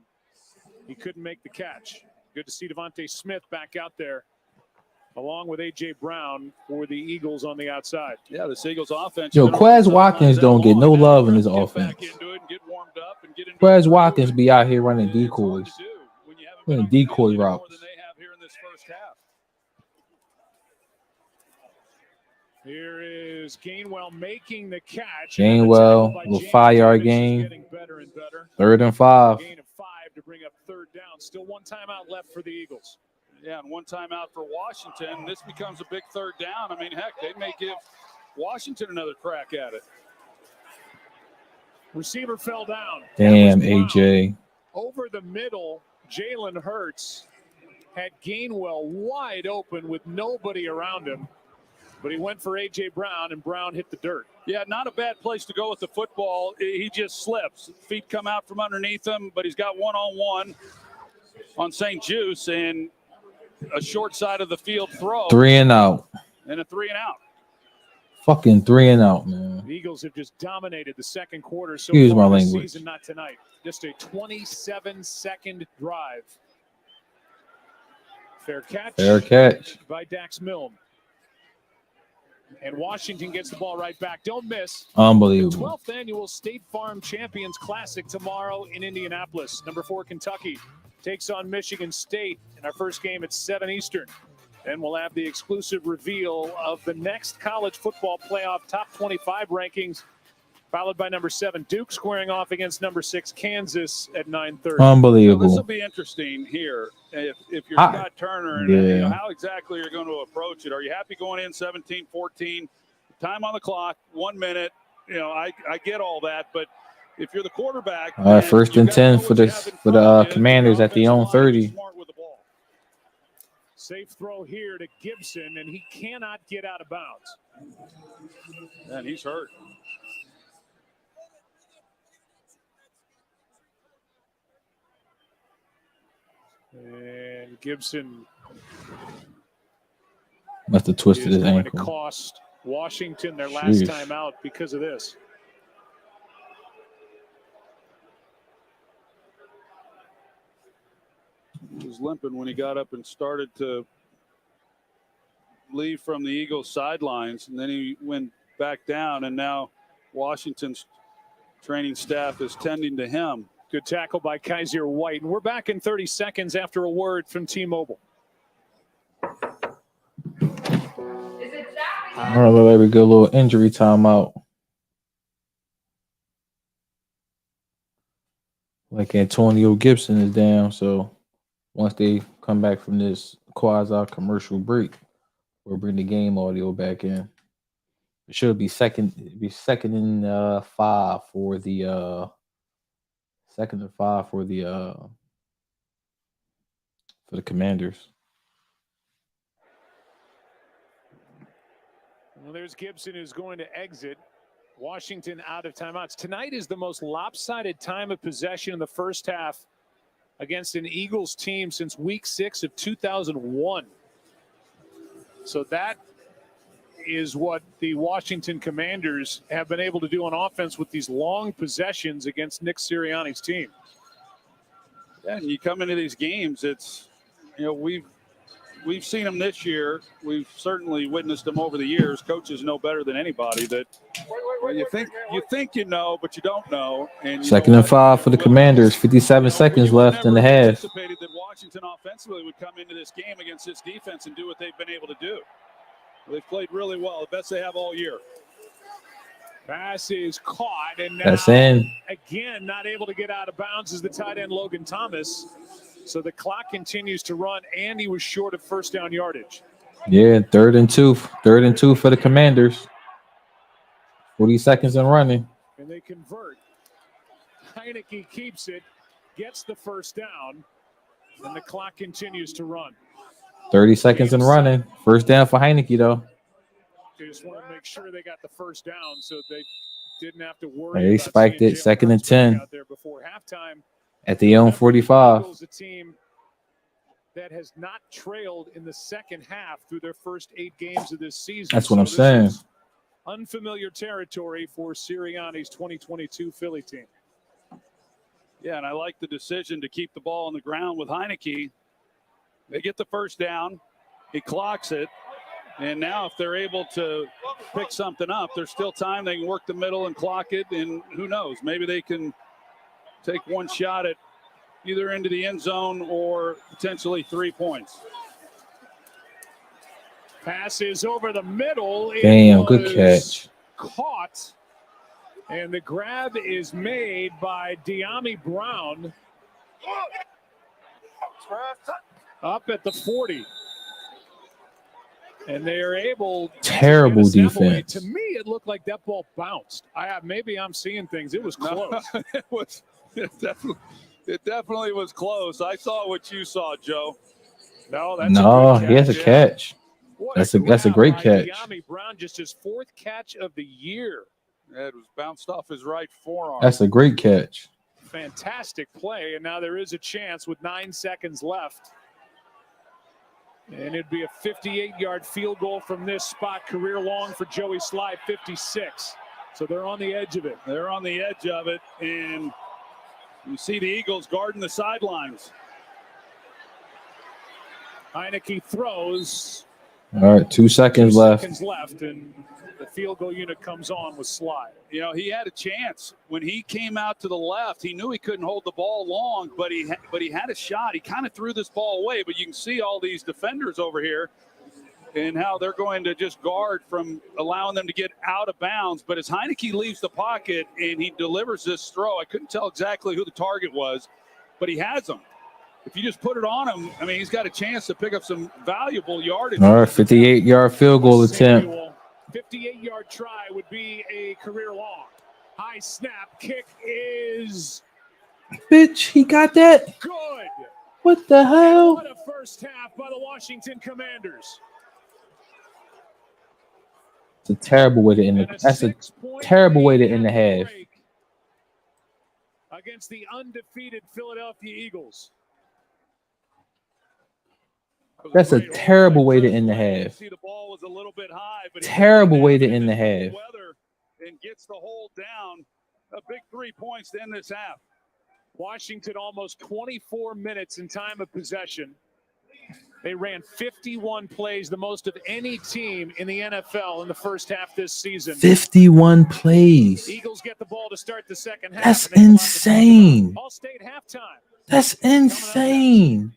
he couldn't make the catch. Good to see Devontae Smith back out there, along with A.J. Brown for the Eagles on the outside. Yeah, this Eagles offense. Yo, Quez Watkins don't get no love in his offense. Quez Watkins be out here running decoys. Running decoy routes. Here is Gainwell making the catch. Gainwell, little 5-yard gain. 3rd and 5. Gain of 5 to bring up 3rd down. Still one timeout left for the Eagles. Yeah, and one timeout for Washington. This becomes a big 3rd down. I mean, heck, they may give Washington another crack at it. Receiver fell down. Damn, AJ. Over the middle, Jalen Hurts had Gainwell wide open with nobody around him. But he went for A.J. Brown, and Brown hit the dirt. Yeah, not a bad place to go with the football. He just slips. Feet come out from underneath him, but he's got one-on-one on St. Juice, and a short side of the field throw. 3 and out. And a 3 and out. Fucking 3 and out, man. The Eagles have just dominated the second quarter so Excuse far my this language. season, not tonight. Just a 27-second drive. Fair catch. Fair catch. By Dax Milne. And Washington gets the ball right back. Don't miss. Unbelievable. The 12th annual State Farm Champions Classic tomorrow in Indianapolis. Number 4 Kentucky takes on Michigan State in our first game at 7 Eastern. Then we'll have the exclusive reveal of the next college football playoff top 25 rankings, followed by number 7 Duke squaring off against number 6 Kansas at 9:30. Unbelievable. This will be interesting here. If you're Scott Turner, and you know, how exactly you're going to approach it. Are you happy going in 17-14? Time on the clock, 1 minute. You know, I get all that, but if you're the quarterback, all right, first and 10 for the Commanders at the own 30. Safe throw here to Gibson, and he cannot get out of bounds. And he's hurt. And Gibson must have twisted his ankle. To cost Washington their last time out because of this. He was limping when he got up and started to leave from the Eagles sidelines, and then he went back down, and now Washington's training staff is tending to him. Good tackle by Kaiser White. And we're back in 30 seconds after a word from T-Mobile. All right, let me get a little injury timeout. Like Antonio Gibson is down, so once they come back from this quasi-commercial break, we'll bring the game audio back in. It should be second and 5 for the Commanders. Well, there's Gibson who's going to exit. Washington out of timeouts. Tonight is the most lopsided time of possession in the first half against an Eagles team since week 6 of 2001. So that is what the Washington Commanders have been able to do on offense with these long possessions against Nick Sirianni's team. Yeah, and you come into these games, it's, you know, we've seen them this year. We've certainly witnessed them over the years. Coaches know better than anybody that you think you know, but you don't know. And second and 5 for the Commanders. 57 seconds left in the half. Anticipated that Washington offensively would come into this game against this defense and do what they've been able to do. They've played really well, the best they have all year. Pass is caught, and now that's in. Again, not able to get out of bounds is the tight end Logan Thomas. So the clock continues to run, and he was short of first down yardage. Yeah, 3rd and 2. 3rd and 2 for the Commanders. 40 seconds and running. And they convert. Heineke keeps it, gets the first down, and the clock continues to run. 30 seconds and running. First down for Heineke, though. They just want to make sure they got the first down so they didn't have to worry. They spiked it, 2nd and 10. Out there before halftime. At the own 45. A team that has not trailed in the second half through their first 8 games of this season. That's what I'm saying. Unfamiliar territory for Sirianni's 2022 Philly team. Yeah, and I like the decision to keep the ball on the ground with Heineke. They get the first down. He clocks it. And now if they're able to pick something up, there's still time. They can work the middle and clock it. And who knows, maybe they can take one shot at either into the end zone or potentially 3 points. Pass is over the middle. Damn, good catch. Caught. And the grab is made by De'Ami Brown. Up at the 40. And they are able terrible defense. To me, it looked like that ball bounced. Maybe I'm seeing things. It was close. It definitely was close. I saw what you saw, Joe. No, he has a catch. That's a great catch. De'Ami Brown, just his 4th catch of the year. It was bounced off his right forearm. That's a great catch. Fantastic play, and now there is a chance with 9 seconds left. And it'd be a 58-yard field goal from this spot, career long for Joey Slye, 56. So they're on the edge of it. They're on the edge of it, and you see the Eagles guarding the sidelines. Heineke throws. All right, 2 seconds 2 left. seconds left, and the field goal unit comes on with Sly. You know, he had a chance when he came out to the left. He knew he couldn't hold the ball long, but he had a shot. He kind of threw this ball away, but you can see all these defenders over here and how they're going to just guard from allowing them to get out of bounds. But as Heineke leaves the pocket and he delivers this throw, I couldn't tell exactly who the target was, but he has him. If you just put it on him, I mean, he's got a chance to pick up some valuable yardage. All right, 58-yard field goal attempt. 58-yard try would be a career long. High snap, kick is Bitch, he got that? good. What the hell? What a first half by the Washington Commanders. It's a terrible way to end the. That's a terrible way to end the half. Against the undefeated Philadelphia Eagles. That's a terrible way to end the half. Terrible way to end the half. And gets the hold down. A big 3 points to end this half. Washington almost 24 minutes in time of possession. They ran 51 plays, the most of any team in the NFL in the first half this season. 51 plays. Eagles get the ball to start the second half. That's insane. All-state halftime. That's insane.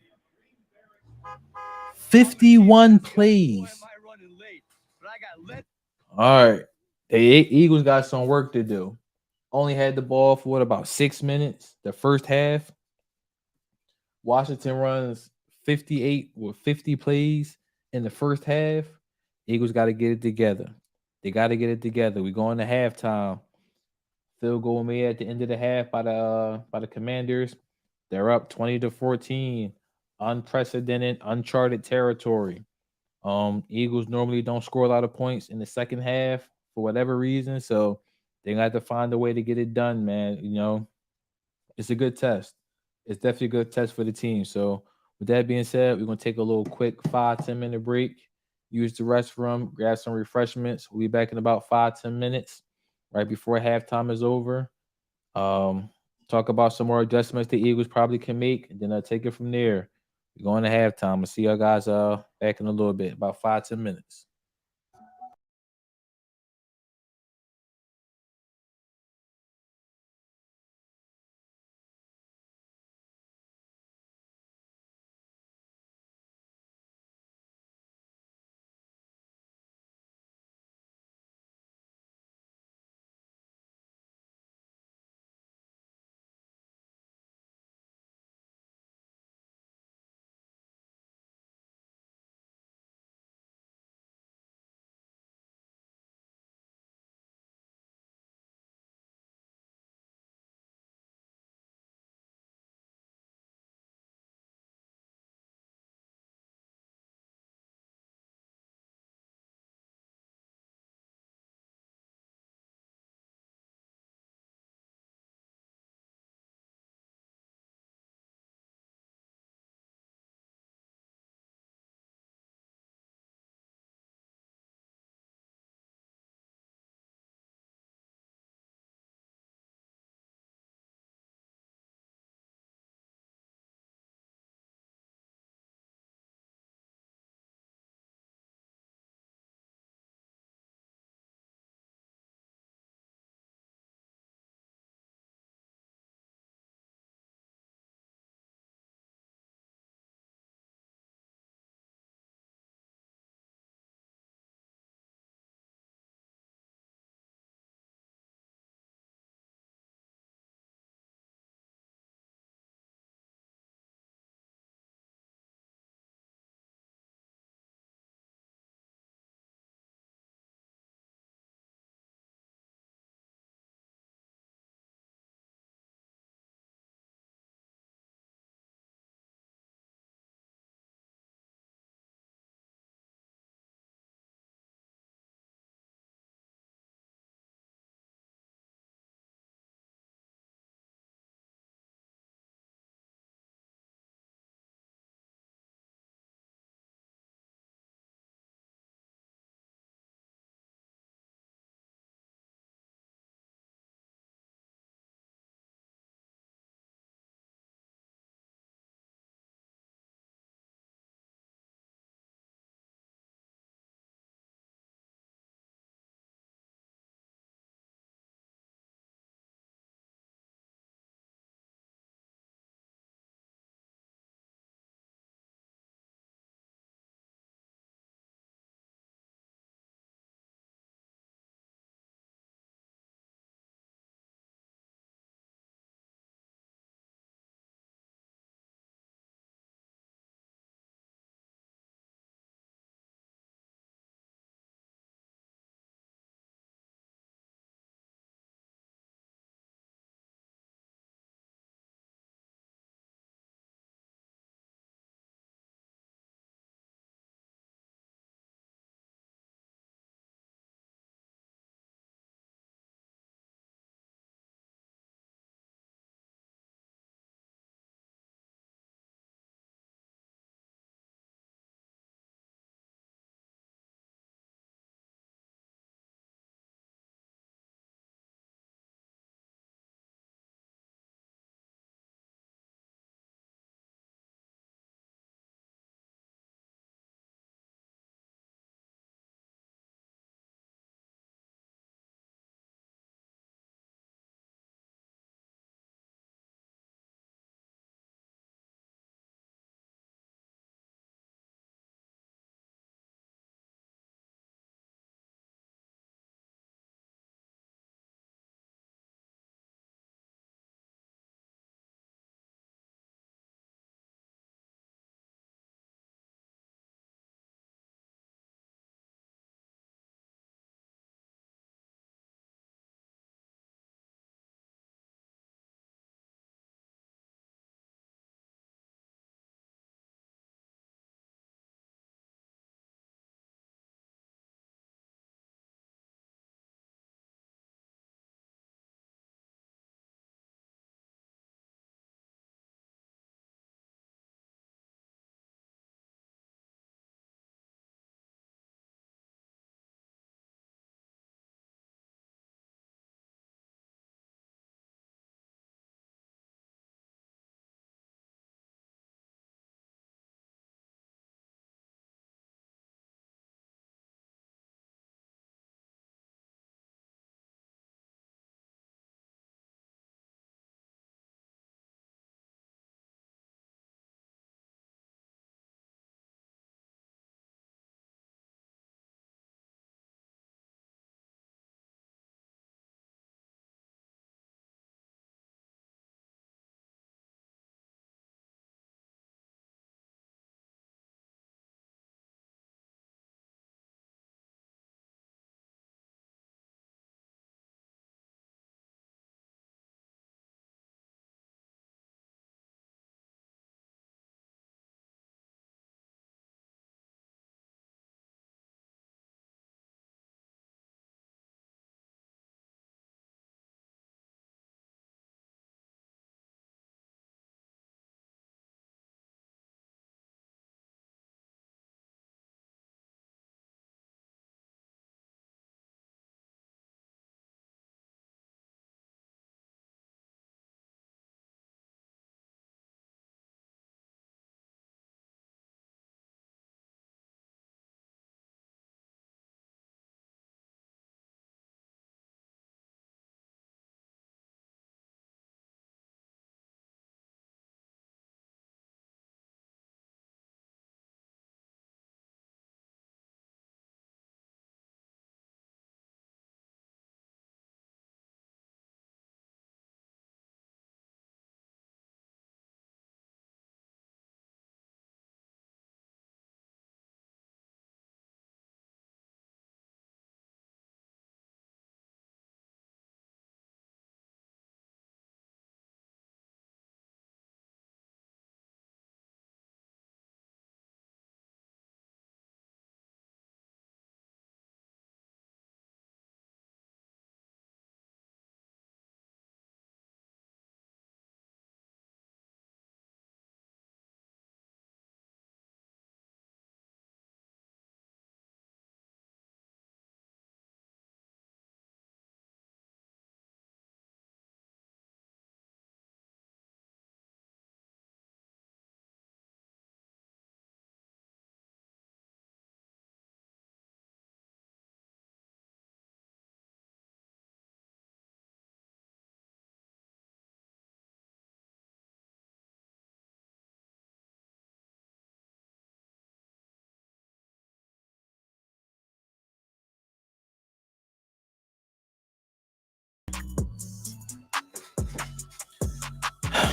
51 plays. All right. The Eagles got some work to do. Only had the ball for about 6 minutes, the first half. Washington runs 58 with 50 plays in the first half. Eagles got to get it together. They got to get it together. We go into halftime. Field goal made at the end of the half by the Commanders. They're up 20-14. Unprecedented, uncharted territory. Eagles normally don't score a lot of points in the second half for whatever reason, so they got to find a way to get it done, man. You know, it's a good test. It's definitely a good test for the team. So with that being said, we're going to take a little quick 5-10 minute break, use the restroom, grab some refreshments. We'll be back in about 5-10 minutes right before halftime is over. Talk about some more adjustments the Eagles probably can make, and then I'll take it from there. We're going to halftime. I'll see y'all guys back in a little bit, about 5-10 minutes.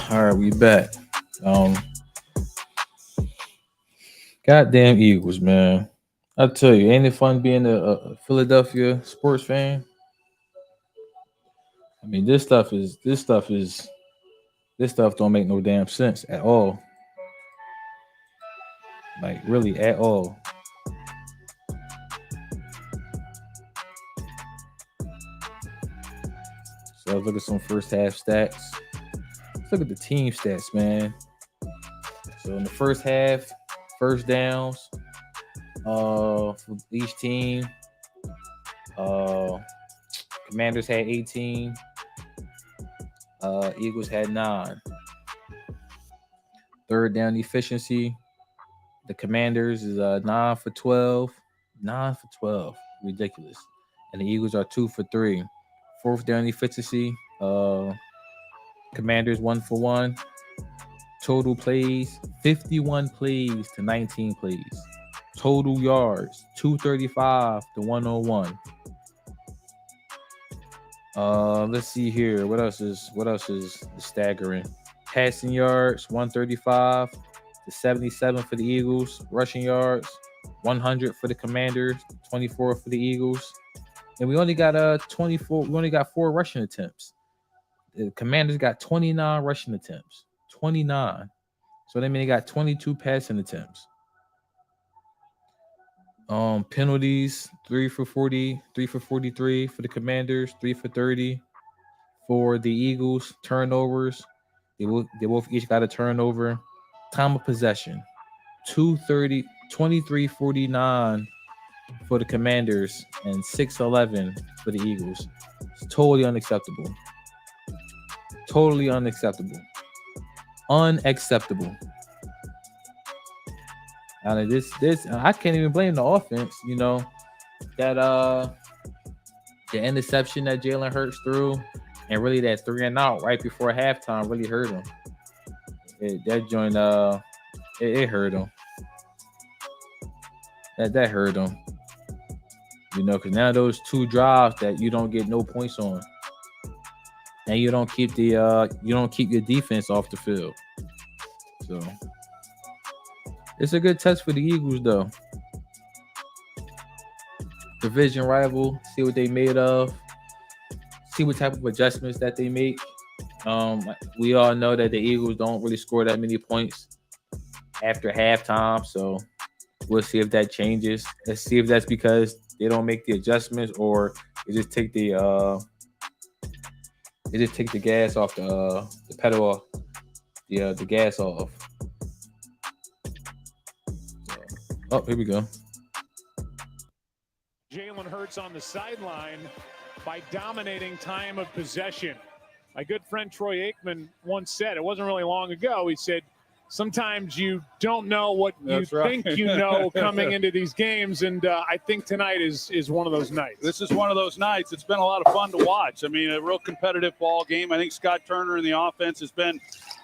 All right, we back. Goddamn Eagles, man. I tell you, ain't it fun being a Philadelphia sports fan? I mean, this stuff don't make no damn sense at all. Like, really, at all. So let's look at some first half stats. Let's look at the team stats, man. So in the first half, first downs for each team. Commanders had 18. Eagles had 9. Third down efficiency. The Commanders is 9 for 12. 9 for 12. Ridiculous. And the Eagles are 2 for 3. Fourth down efficiency. Commanders 1 for 1. Total plays, 51 plays to 19 plays. Total yards, 235 to 101. Let's see here. What else is staggering? Passing yards, 135 to 77 for the Eagles. Rushing yards, 100 for the Commanders, 24 for the Eagles. And we only got 24. We only got 4 rushing attempts. The Commanders got 29 rushing attempts. 29. So that means they got 22 passing attempts. Penalties, 3 for 40, 3 for 43 for the Commanders, 3 for 30 for the Eagles. Turnovers, they both each got a turnover. Time of possession, 23:49 for the Commanders and 6:11 for the Eagles. It's totally unacceptable. Totally unacceptable. Unacceptable. And this I can't even blame the offense. You know that the interception that Jalen Hurts threw, and really that 3-and-out right before halftime really hurt him. That joint it hurt him. That hurt him. You know, because now those 2 drives that you don't get no points on, and you don't keep your defense off the field. So it's a good test for the Eagles, though. Division rival, see what they made of, see what type of adjustments that they make. We all know that the Eagles don't really score that many points after halftime, so we'll see if that changes. Let's see if that's because they don't make the adjustments, or they just take the gas off the pedal off, the gas off. Oh, here we go. Jalen Hurts on the sideline by dominating time of possession. My good friend Troy Aikman once said, it wasn't really long ago, he said, sometimes you don't know what you think you know coming into these games, and I think tonight is one of those nights. This is one of those nights. It's been a lot of fun to watch. I mean, a real competitive ball game. I think Scott Turner and the offense has been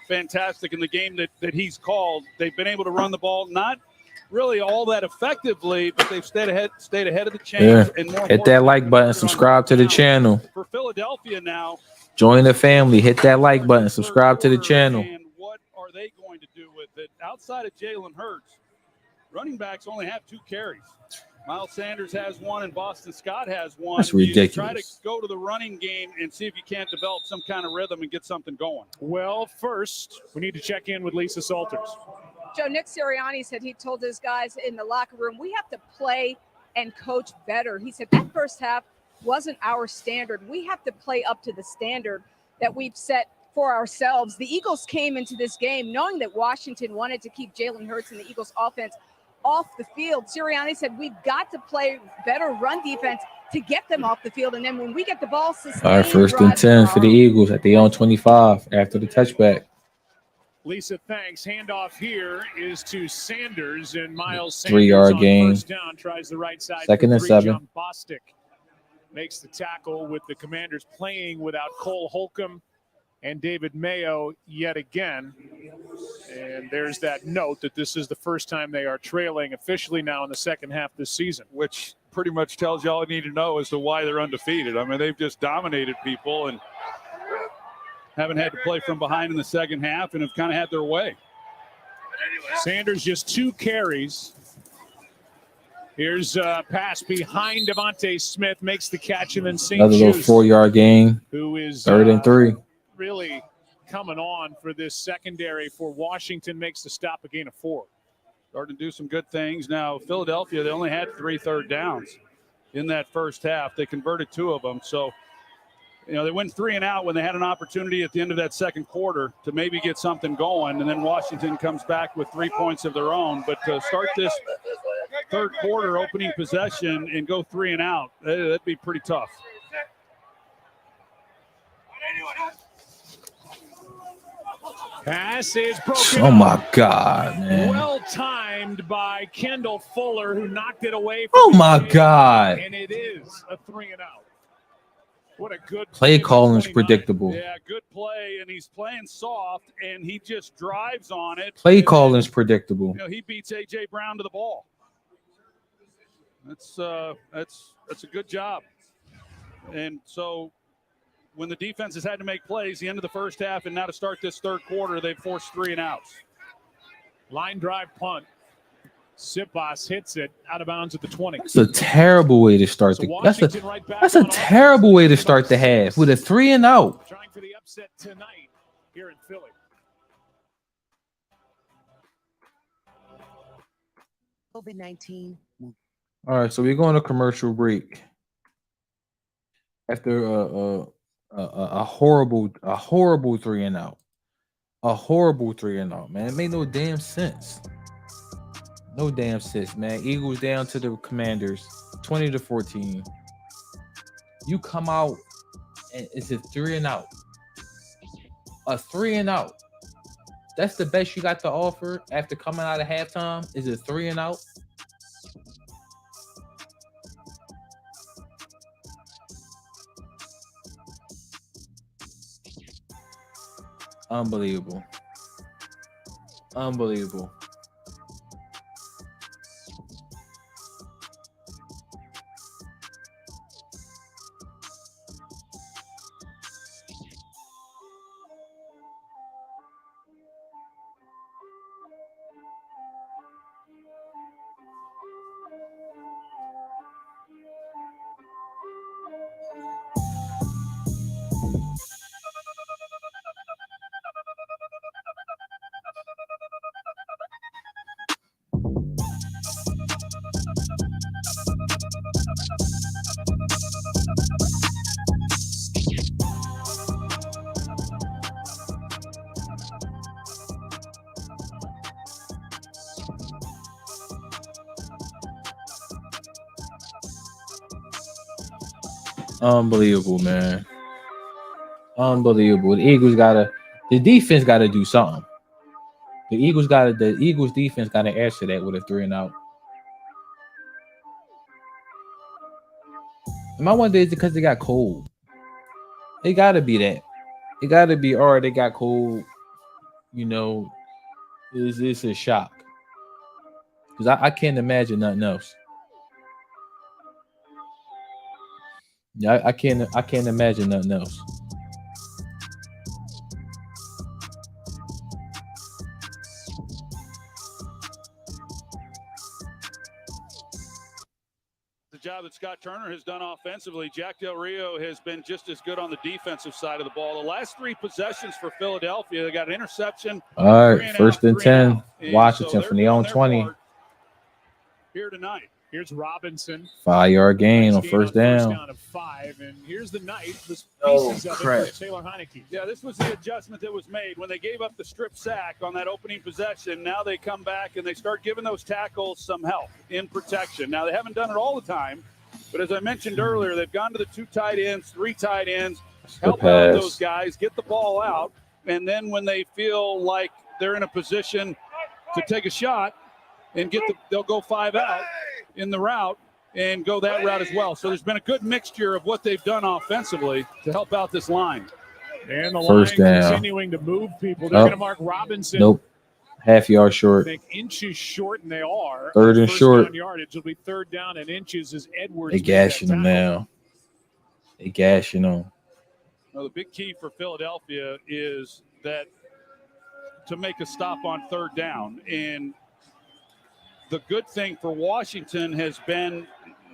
fantastic in the game that he's called. They've been able to run the ball, not really all that effectively, but they've stayed ahead of the chain. Yeah. And more Hit that like button, subscribe to the channel. For Philadelphia now, join the family. Hit that like button, subscribe to the channel. And what are they going to do with it? Outside of Jalen Hurts, running backs only have 2 carries. Miles Sanders has 1 and Boston Scott has 1. That's ridiculous. You try to go to the running game and see if you can't develop some kind of rhythm and get something going. Well, first, we need to check in with Lisa Salters. Joe, Nick Sirianni said he told his guys in the locker room, we have to play and coach better. He said that first half wasn't our standard. We have to play up to the standard that we've set for ourselves. The Eagles came into this game knowing that Washington wanted to keep Jalen Hurts and the Eagles offense off the field. Sirianni said we've got to play better run defense to get them off the field. And then when we get the ball sustained. All right, 1st and 10 for the Eagles at their own 25 after the touchback. Lisa, thanks. Handoff here is to Sanders, and Miles Sanders 3-yard gain. First down, tries the right side. 2nd and 7. John Bostic makes the tackle with the Commanders playing without Cole Holcomb and David Mayo yet again. And there's that note that this is the first time they are trailing officially now in the second half this season. Which pretty much tells you all you need to know as to why they're undefeated. I mean, they've just dominated people, and haven't had to play from behind in the second half and have kind of had their way. Sanders just 2 carries. Here's a pass behind Devontae Smith, makes the catch, and then St. Another little Just, 4-yard gain. who is 3rd and 3. really coming on for this secondary for Washington, makes the stop, a gain of 4. Starting to do some good things. Now, Philadelphia, they only had 3 third downs in that first half. They converted 2 of them. So, they went 3 and out when they had an opportunity at the end of that second quarter to maybe get something going. And then Washington comes back with 3 points of their own. But to start this third quarter opening possession and go 3 and out, that'd be pretty tough. Pass is broken. Oh, my God, man. Well timed by Kendall Fuller, who knocked it away. Oh, my God. And it is a 3 and out. What a good play calling is predictable. Yeah, good play, and he's playing soft, and he just drives on it. Play calling is predictable. He beats A.J. Brown to the ball. That's a good job. And so when the defense has had to make plays, the end of the first half, and now to start this third quarter, they've forced 3 and outs. Line drive punt. Sipas hits it out of bounds at the 20. That's a terrible way to start that's a terrible way to start the half with a 3 and out. Trying for the upset tonight here in Philly. COVID-19. All right, so we're going to commercial break. After a horrible 3 and out. A horrible 3 and out, man. It made no damn sense. No damn sense, man. Eagles down to the Commanders, 20-14. You come out and it's a 3 and out. A 3 and out. That's the best you got to offer after coming out of halftime. Is a 3 and out. Unbelievable. Unbelievable. Unbelievable, man. Unbelievable. The defense gotta do something. The Eagles defense gotta answer that with a 3 and out. And my wonder is because they got cold. It gotta be that. It gotta be, all right, they got cold. Is this a shock? Because I can't imagine nothing else. Yeah, I can't imagine nothing else. The job that Scott Turner has done offensively. Jack Del Rio has been just as good on the defensive side of the ball. The last 3 possessions for Philadelphia, they got an interception. All right, 1st and 10. Washington from the own 20. Here tonight. Here's Robinson. 5-yard gain on first down. Of 5, and here's the night. Pieces of it crap. for Taylor Heineke. Yeah, this was the adjustment that was made when they gave up the strip sack on that opening possession. Now they come back and they start giving those tackles some help in protection. Now they haven't done it all the time, but as I mentioned earlier, they've gone to the 2 tight ends, 3 tight ends, help out those guys, get the ball out, and then when they feel like they're in a position to take a shot and they'll go 5 out in the route and go that route as well. So there's been a good mixture of what they've done offensively to help out this line. And the First line down. continuing to move people. They're going to mark Robinson. Nope. Half-yard I short. think inches short, and they are. 3rd and First short. down yardage will be 3rd down and inches as Edwards. They gashing him now. They gashing him. Well, the big key for Philadelphia is that to make a stop on third down. And the good thing for Washington has been,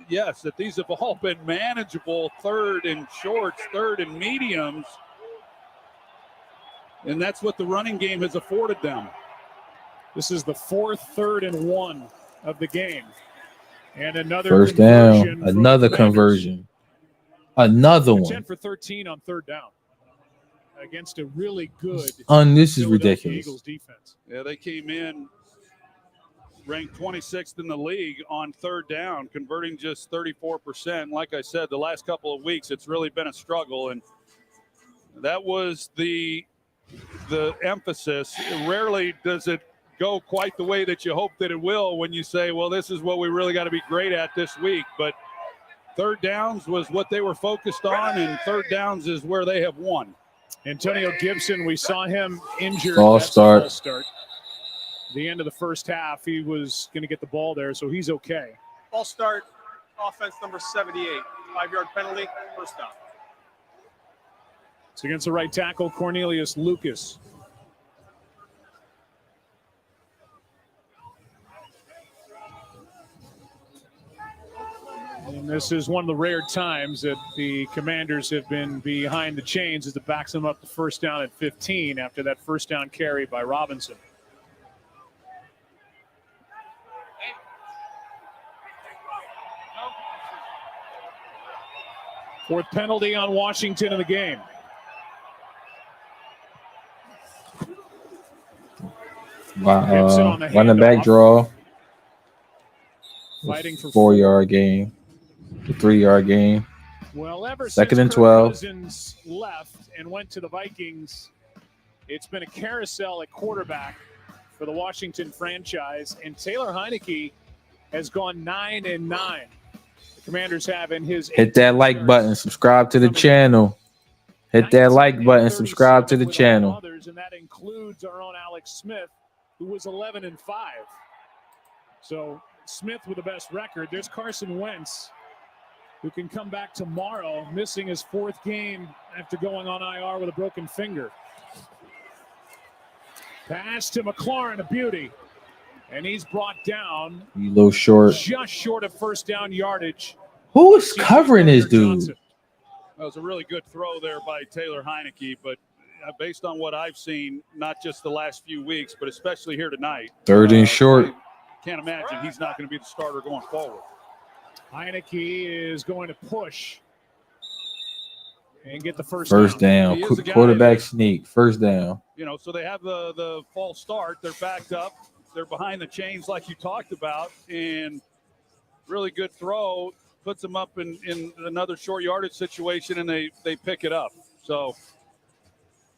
yes, that these have all been manageable third and shorts, third and mediums. And that's what the running game has afforded them. This is the 4th 3rd and 1 of the game. And another first down, another conversion. Another one. 10 for 13 on third down against a really good This is ridiculous. Eagles defense. Yeah, they came in ranked 26th in the league on third down, converting just 34%. Like I said, the last couple of weeks, it's really been a struggle. And that was the emphasis. Rarely does it go quite the way that you hope that it will when you say, well, this is what we really got to be great at this week. But third downs was what they were focused on, and third downs is where they have won. Antonio Gibson, we saw him injured. False start. The end of the first half, he was going to get the ball there, so he's okay. False start, offense number 78. 5-yard penalty, first down. It's against the right tackle, Cornelius Lucas. And this is one of the rare times that the Commanders have been behind the chains as it backs them up to first down at 15 after that first down carry by Robinson. Fourth penalty on Washington in the game. Running back draw. Fighting for 4-yard gain. The 3-yard gain. Well, ever second since and 12. Cousins left and went to the Vikings, it's been a carousel at quarterback for the Washington franchise, and Taylor Heineke has gone 9-9. The Commanders have in his hit that like button, subscribe to the channel. Hit that like button, subscribe to the channel. Others, and that includes our own Alex Smith, who was 11-5. So Smith with the best record. There's Carson Wentz, who can come back tomorrow, missing his 4th game after going on IR with a broken finger. Pass to McLaurin, a beauty. And he's brought down A little short. just short of first down yardage. Who is covering this dude? That was a really good throw there by Taylor Heineke, but based on what I've seen, not just the last few weeks, but especially here tonight. 3rd and short. I can't imagine he's not going to be the starter going forward. Heineke is going to push and get the first down. Quarterback sneak. First down. You know, so they have the false start. They're backed up. They're behind the chains like you talked about. And really good throw. Puts them up in another short yardage situation, and they pick it up. So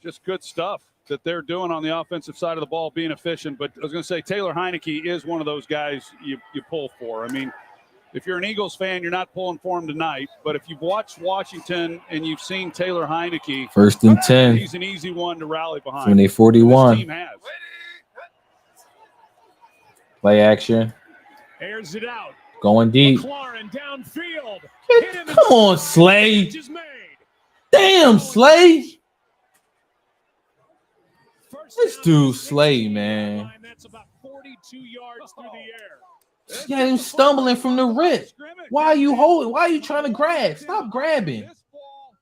just good stuff that they're doing on the offensive side of the ball, being efficient. But I was going to say Taylor Heineke is one of those guys you pull for. I mean, if you're an Eagles fan, you're not pulling for him tonight. But if you've watched Washington and you've seen Taylor Heineke, 1st and 10. He's an easy one to rally behind. When they 41. This team has. Play action. Airs it out. Going deep. McLaurin downfield. Come on, Slay. Damn, Slay. This dude Slay, man. That's about 42 yards through the air. Yeah, him stumbling from the rip. Why are you holding? Why are you trying to grab? Stop grabbing. This ball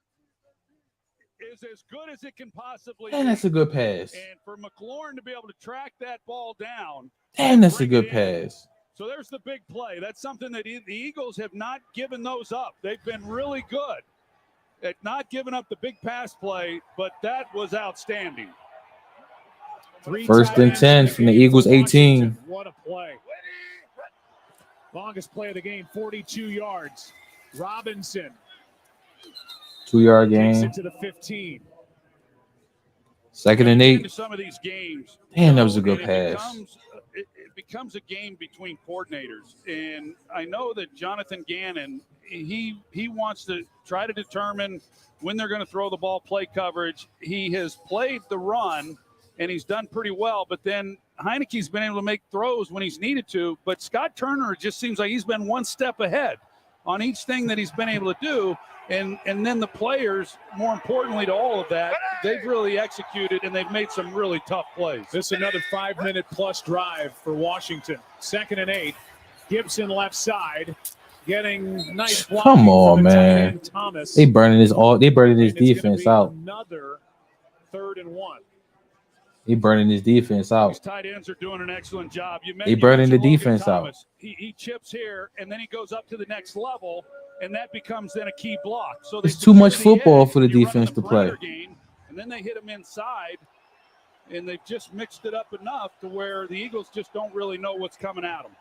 is as good as it can possibly Man, that's a good pass. And for McLaurin to be able to track that ball down. Damn, that's a good pass. So there's the big play. That's something that the Eagles have not given those up. They've been really good at not giving up the big pass play, but that was outstanding. 1st and 10 from the Eagles 18. What a play. Longest play of the game, 42 yards. Robinson 2-yard takes gain. it to the 15. 2nd and 8. Into some of these games. Damn, that was a good and pass. It becomes a game between coordinators. And I know that Jonathan Gannon, he wants to try to determine when they're going to throw the ball, play coverage. He has played the run, and he's done pretty well. But then Heineke's been able to make throws when he's needed to. But Scott Turner just seems like he's been one step ahead. on each thing that he's been able to do. And then the players, more importantly to all of that, they've really executed and they've made some really tough plays. This is another 5-minute plus drive for Washington. 2nd and 8. Gibson left side. Getting nice blocking. Come on, from the tight man. end, Thomas. They burning this And it's defense gonna be out. Another 3rd and 1. They burning this defense These out. tight ends are doing an excellent job. They burning the mentioned Logan defense out. Thomas. He chips here, and then he goes up to the next level, and that becomes then a key block. So It's too much football for the you're running defense the to play. perimeter game, and then they hit him inside, and they've just mixed it up enough to where the Eagles just don't really know what's coming at them.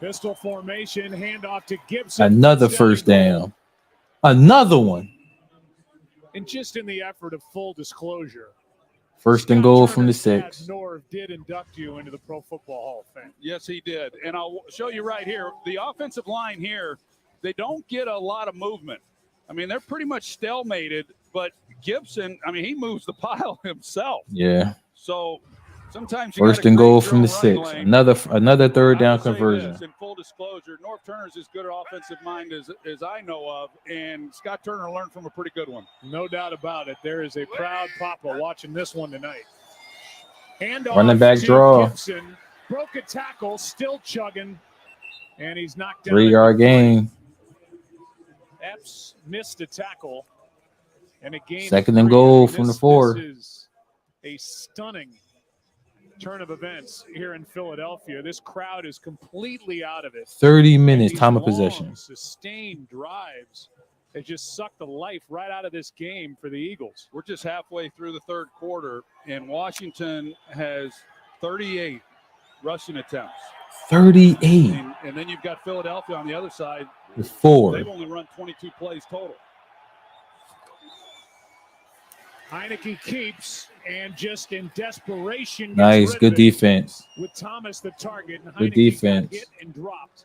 Pistol formation, handoff to Gibson. Another first down. Another one. And just in the effort of full disclosure, 1st and goal from the 6. Norv did induct you into the Pro Football Hall of Fame. Yes, he did. And I'll show you right here. The offensive line here, they don't get a lot of movement. I mean, they're pretty much stalemated, but Gibson, I mean, he moves the pile himself. Yeah. So sometimes you 1st and goal from the 6. Another 3rd down conversion. In full disclosure, Norv Turner's as good an offensive mind as I know of, and Scott Turner learned from a pretty good one. No doubt about it. There is a proud papa watching this one tonight. Handoff Running back to draw. Gibson. Broke a tackle, still chugging, and he's knocked down. 3-yard gain. Epps missed a tackle, and a gain. 2nd and goal from the 4. This is a stunning turn of events here in Philadelphia. This crowd is completely out of it. 30 minutes time of Long, possession. Sustained drives that just sucked the life right out of this game for the Eagles. We're just halfway through the 3rd quarter, and Washington has 38 rushing attempts. 38. And then you've got Philadelphia on the other side. With 4. They've only run 22 plays total. Heineke keeps, and just in desperation. Nice, good defense. With Thomas the target, and Good Heineke defense. got hit and dropped.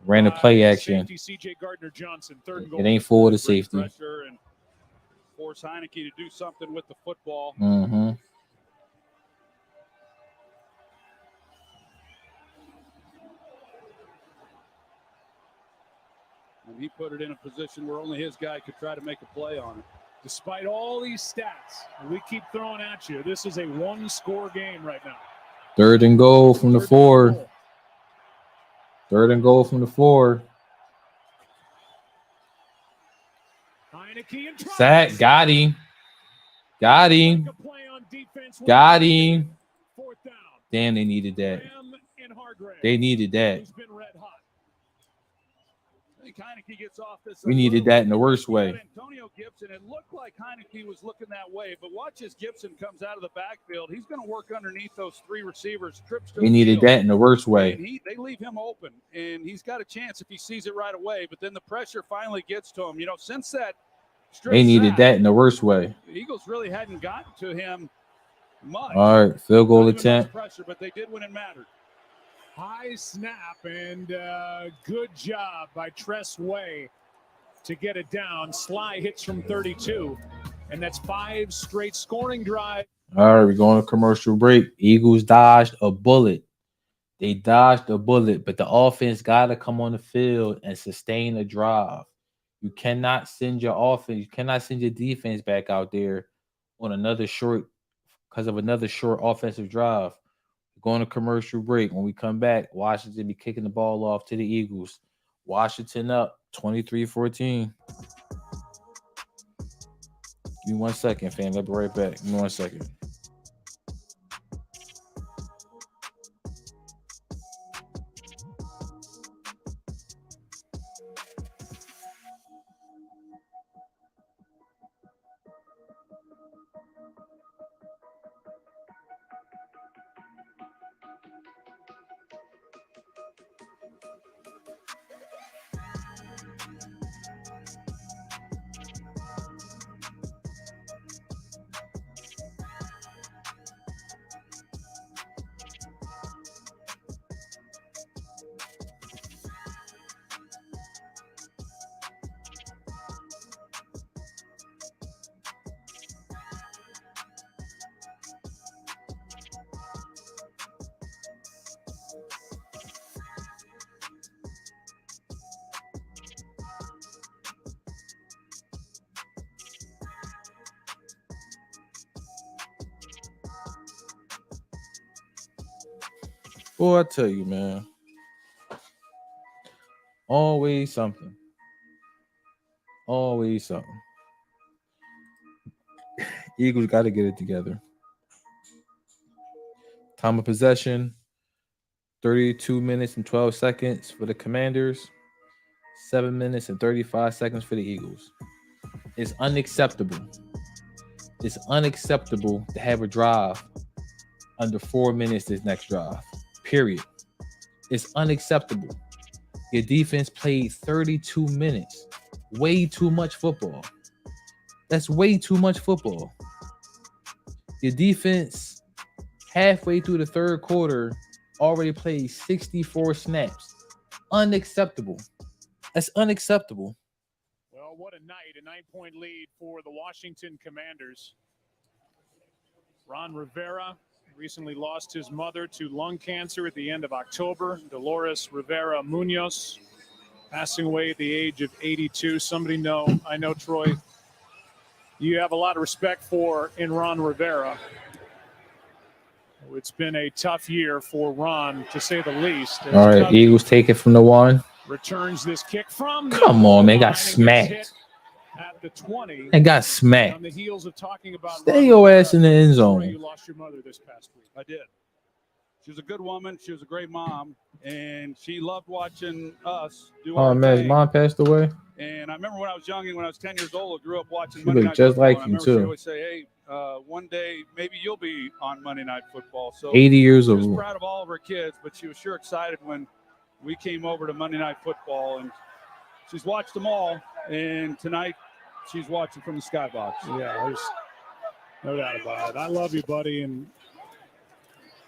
Ran a play action. Safety CJ Gardner-Johnson, 3rd and goal. It ain't full to safety. Pressure and force Heineke to do something with the football. Mm-hmm. And he put it in a position where only his guy could try to make a play on it. Despite all these stats we keep throwing at you, this is a 1-score game right now. 3rd and goal from the 4. 3rd and goal from the 4. Sack, got him. Got him. Got him. Damn, they needed that. They needed that. I think Heineke gets off this. We needed that in the worst way. Antonio Gibson, it looked like Heineke was looking that way, but watch as Gibson comes out of the backfield. He's going to work underneath those 3 receivers. Trips to We the needed field. that in the worst way. And they leave him open, and he's got a chance if he sees it right away. But then the pressure finally gets to him. You know, since that straight They needed sack, that in the worst way. the Eagles really hadn't gotten to him much. All right, field goal Not even much attempt. pressure, but they did when it mattered. High snap, and good job by Tress Way to get it down. Sly hits from 32, and that's 5 straight scoring drives. All right, we're going to commercial break. Eagles dodged a bullet. They dodged a bullet, but the offense got to come on the field and sustain a drive. You cannot send your offense, you cannot send your defense back out there on another short because of another short offensive drive. We're going to commercial break. When we come back, Washington be kicking the ball off to the Eagles. Washington up 23-14. Give me 1 second, fam. I'll be right back. Give me 1 second. Boy, I tell you, man. Always something. Always something. Eagles got to get it together. Time of possession, 32 minutes and 12 seconds for the Commanders. 7 minutes and 35 seconds for the Eagles. It's unacceptable. It's unacceptable to have a drive under 4 minutes this next drive. Period. It's unacceptable. Your defense played 32 minutes. Way too much football. That's way too much football. Your defense, halfway through the third quarter, already played 64 snaps. Unacceptable. That's unacceptable. Well, what a night. A 9-point lead for the Washington Commanders. Ron Rivera recently lost his mother to lung cancer at the end of October. Dolores Rivera Munoz passing away at the age of 82. I know, Troy, you have a lot of respect for in Ron Rivera. It's been a tough year for Ron, to say the least. All right, Eagles take it from the 1. Returns this kick from. Come on, man. Got smacked. At the 20. And got smacked. On the heels of talking about Stay your ass in the end zone. You lost your mother this past week. I did. She was a good woman. She was a great mom. And she loved watching us do our man, his thing. mom passed away. And I remember when I was young and when I was 10 years old, I grew up watching She Monday looked Night just Football. like And I you, remember too. she always say, hey, one day maybe you'll be on Monday Night Football. So 80 years she was old. proud of all of her kids, but she was sure excited when we came over to Monday Night Football. And she's watched them all. And tonight she's watching from the skybox. Yeah, there's no doubt about it. I love you, buddy. And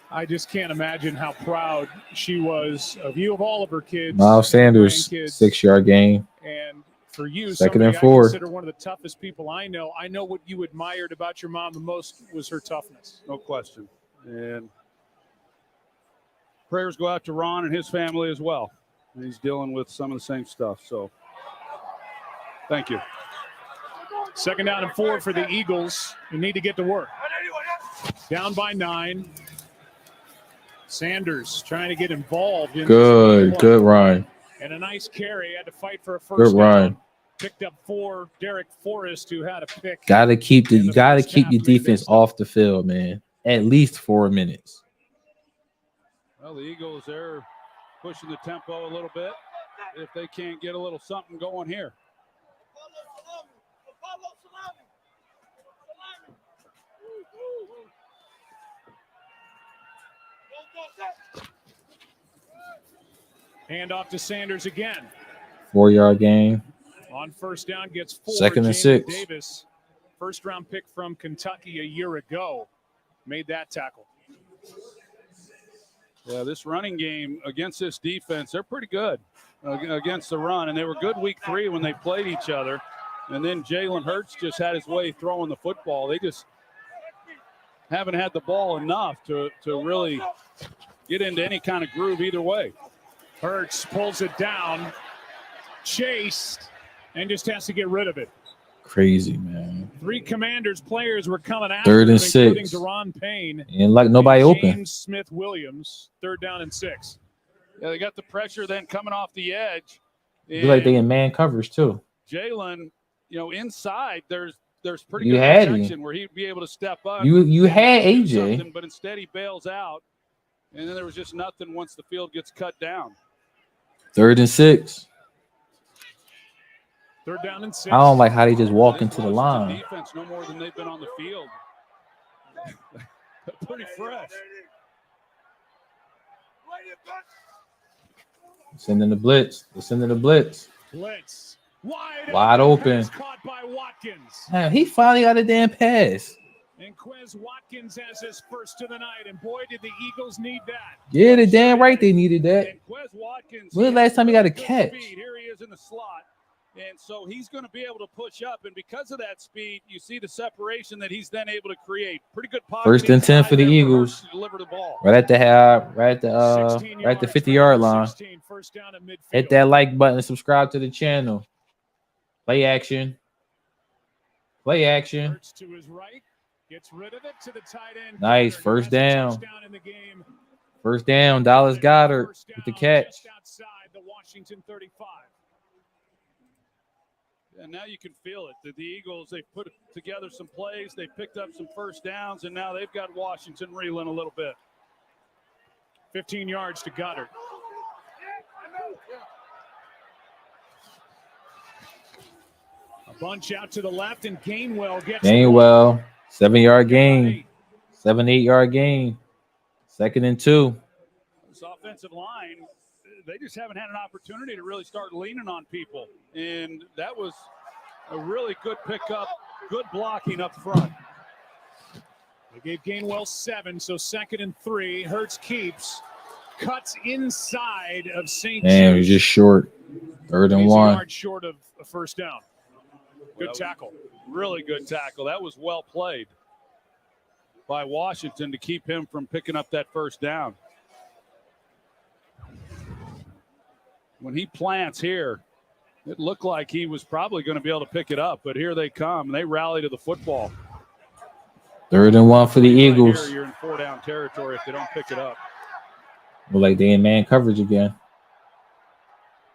I just can't imagine how proud she was of you, of all of her kids. Miles Sanders, grandkids. 6-yard gain. And for you, Second somebody and 4. I consider one of the toughest people I know. I know what you admired about your mom the most was her toughness. No question. And prayers go out to Ron and his family as well. He's dealing with some of the same stuff. So thank you. 2nd down and 4 for the Eagles. You need to get to work. Down by 9. Sanders trying to get involved in Good run. And a nice carry. Had to fight for a first Good down. run. Picked up 4. Derek Forrest, who had a pick. You gotta keep your half, defense off the field, man. At least 4 minutes. Well, the Eagles, they're pushing the tempo a little bit if they can't get a little something going here. Hand off to Sanders again. 4-yard gain. On first down, gets 4. 2nd and Jalen 6. Davis, first-round pick from Kentucky a year ago, made that tackle. Yeah, this running game against this defense, they're pretty good against the run. And they were good week 3 when they played each other. And then Jalen Hurts just had his way throwing the football. They just haven't had the ball enough to really get into any kind of groove either way. Hurts pulls it down, chased, and just has to get rid of it. Crazy, man. 3 Commanders players were coming out, 3rd and including 6. Deron Payne. And like nobody and open. James Smith-Williams, 3rd down and 6. Yeah, they got the pressure then coming off the edge. Feel like they in man coverage too. Jalen, inside there's pretty You good had protection him. where he'd be able to step up. You had do AJ. something, but instead he bails out, and then there was just nothing once the field gets cut down. 3rd and 6. 3rd down and 6. I don't like how they just walk into the Washington line. Defense no more than they've been on the field. Pretty fresh. Sending the blitz. They're sending the blitz. Blitz. Wide open. Caught by Watkins. Man, he finally got a damn pass. And Quez Watkins has his first of the night, and boy, did the Eagles need that. Yeah, they're damn right they needed that. And Quez Watkins. When the last time he got a good catch? speed. Here he is in the slot. And so he's going to be able to push up. And because of that speed, you see the separation that he's then able to create. Pretty good pocket. 1st and 10 for the Eagles. To deliver the ball. Right at the 50-yard line. 16, first down at midfield. Hit that like button and subscribe to the channel. Play action. Play action. Hurts to his right. Gets rid of it to the tight end. Nice, Carter, who first has a down. touchdown in the game First down, Dallas Goddard First with the down catch. just outside the Washington 35. And now you can feel it. The Eagles, they've put together some plays. They picked up some first downs, and now they've got Washington reeling a little bit. 15 yards to Goddard. A bunch out to the left, and Gainwell gets Gainwell, 7-yard Down gain, 8. 7-8-yard gain. 2nd and 2. This offensive line, they just haven't had an opportunity to really start leaning on people. And that was a really good pickup, good blocking up front. They gave Gainwell 7, so 2nd and 3. Hurts keeps, cuts inside of St. Damn, he's Jude. just short. 3rd and He's a 1. yard short of a first down. Good tackle. Really good tackle. That was well played by Washington to keep him from picking up that first down. When he plants here, it looked like he was probably going to be able to pick it up, but here they come. They rally to the football. 3rd and 1 for the Eagles. Here, you're in 4-down territory if they don't pick it up. Look like they in man coverage again.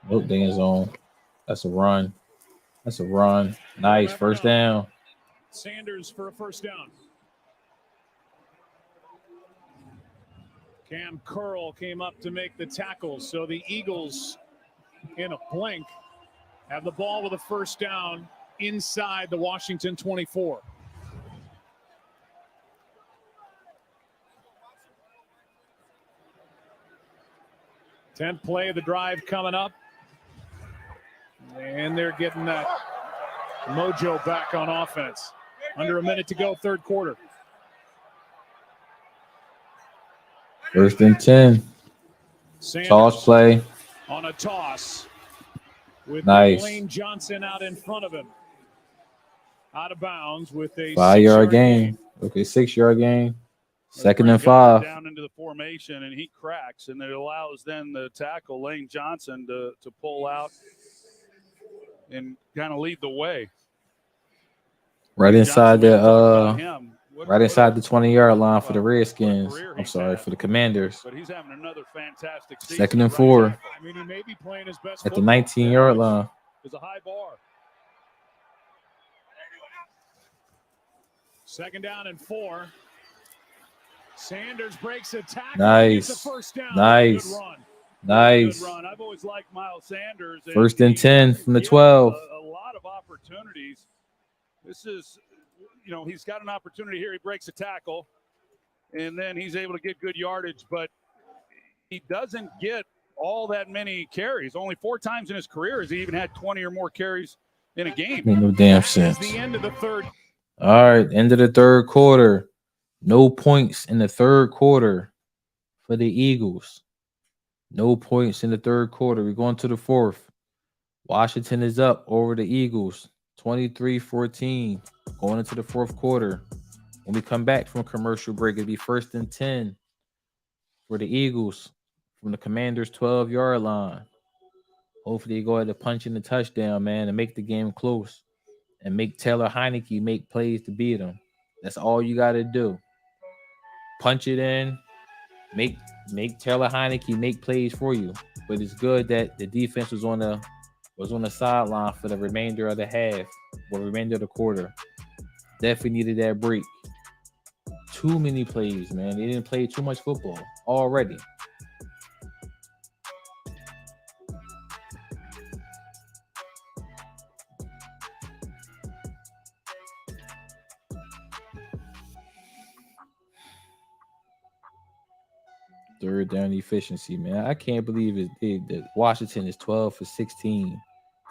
Nope, they in zone. That's a run. That's a run. Nice. First down. Sanders for a first down. Cam Curl came up to make the tackle. So the Eagles, in a blink, have the ball with a first down inside the Washington 24. Tenth play of the drive coming up. And they're getting that mojo back on offense. Under a minute to go, third quarter. 1st and 10. Sanders Toss play. on a toss with Nice. Lane Johnson out in front of him. Out of bounds with a 5-yard 6-yard gain. Okay, 6-yard gain. 2nd and Got 5. down into the formation, and he cracks, and it allows then the tackle, Lane Johnson, to pull out and kind of lead the way. Right inside the Right inside the 20-yard line for the Redskins. I'm sorry, for the Commanders. But he's having another fantastic season. 2nd and 4 I mean, he may be playing his best at the football. 19-yard line. It's a high bar. 2nd down and 4. Sanders breaks a tackle. Nice. Gets a first down. Nice. Good run. Nice. Good run. I've always liked Miles Sanders. 1st and 10 from the 12. A lot of opportunities. This is, he's got an opportunity here. He breaks a tackle, and then he's able to get good yardage, but he doesn't get all that many carries. Only 4 times in his career has he even had 20 or more carries in a game. Make no damn It's sense. the end of the third. All right, end of the third quarter. No points in the third quarter for the Eagles. No points in the third quarter. We're going to the fourth. Washington is up over the Eagles, 23-14, going into the fourth quarter. When we come back from a commercial break, it'll be 1st and 10 for the Eagles from the Commanders' 12-yard line. Hopefully, they go ahead and punch in the touchdown, man, and make the game close and make Taylor Heineke make plays to beat them. That's all you got to do. Punch it in, make Taylor Heineke make plays for you. But it's good that the defense was on the sideline for the remainder of the half, or remainder of the quarter. Definitely needed that break. Too many plays, man. They didn't play too much football already. Third down efficiency, man. I can't believe that Washington is 12 for 16.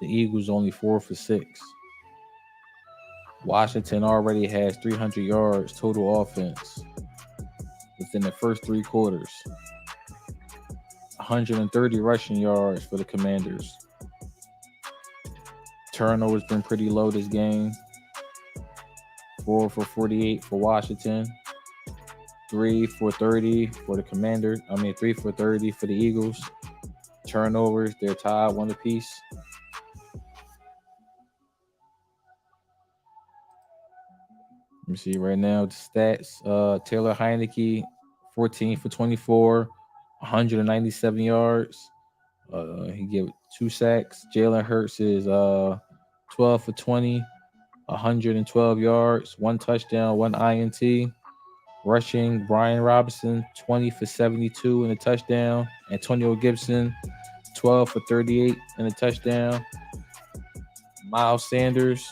The Eagles only 4 for 6. Washington already has 300 yards total offense within the first 3 quarters. 130 rushing yards for the Commanders. Turnover's been pretty low this game. 4 for 48 for Washington. 3 for 30 for the Commanders. 3 for 30 for the Eagles. Turnovers, they're tied 1 apiece. Let me see right now the stats. Taylor Heineke, 14 for 24, 197 yards. He gave 2 sacks. Jalen Hurts is 12 for 20, 112 yards, 1 touchdown, 1 INT. Rushing, Brian Robinson, 20 for 72 and a touchdown. Antonio Gibson, 12 for 38 and a touchdown. Miles Sanders,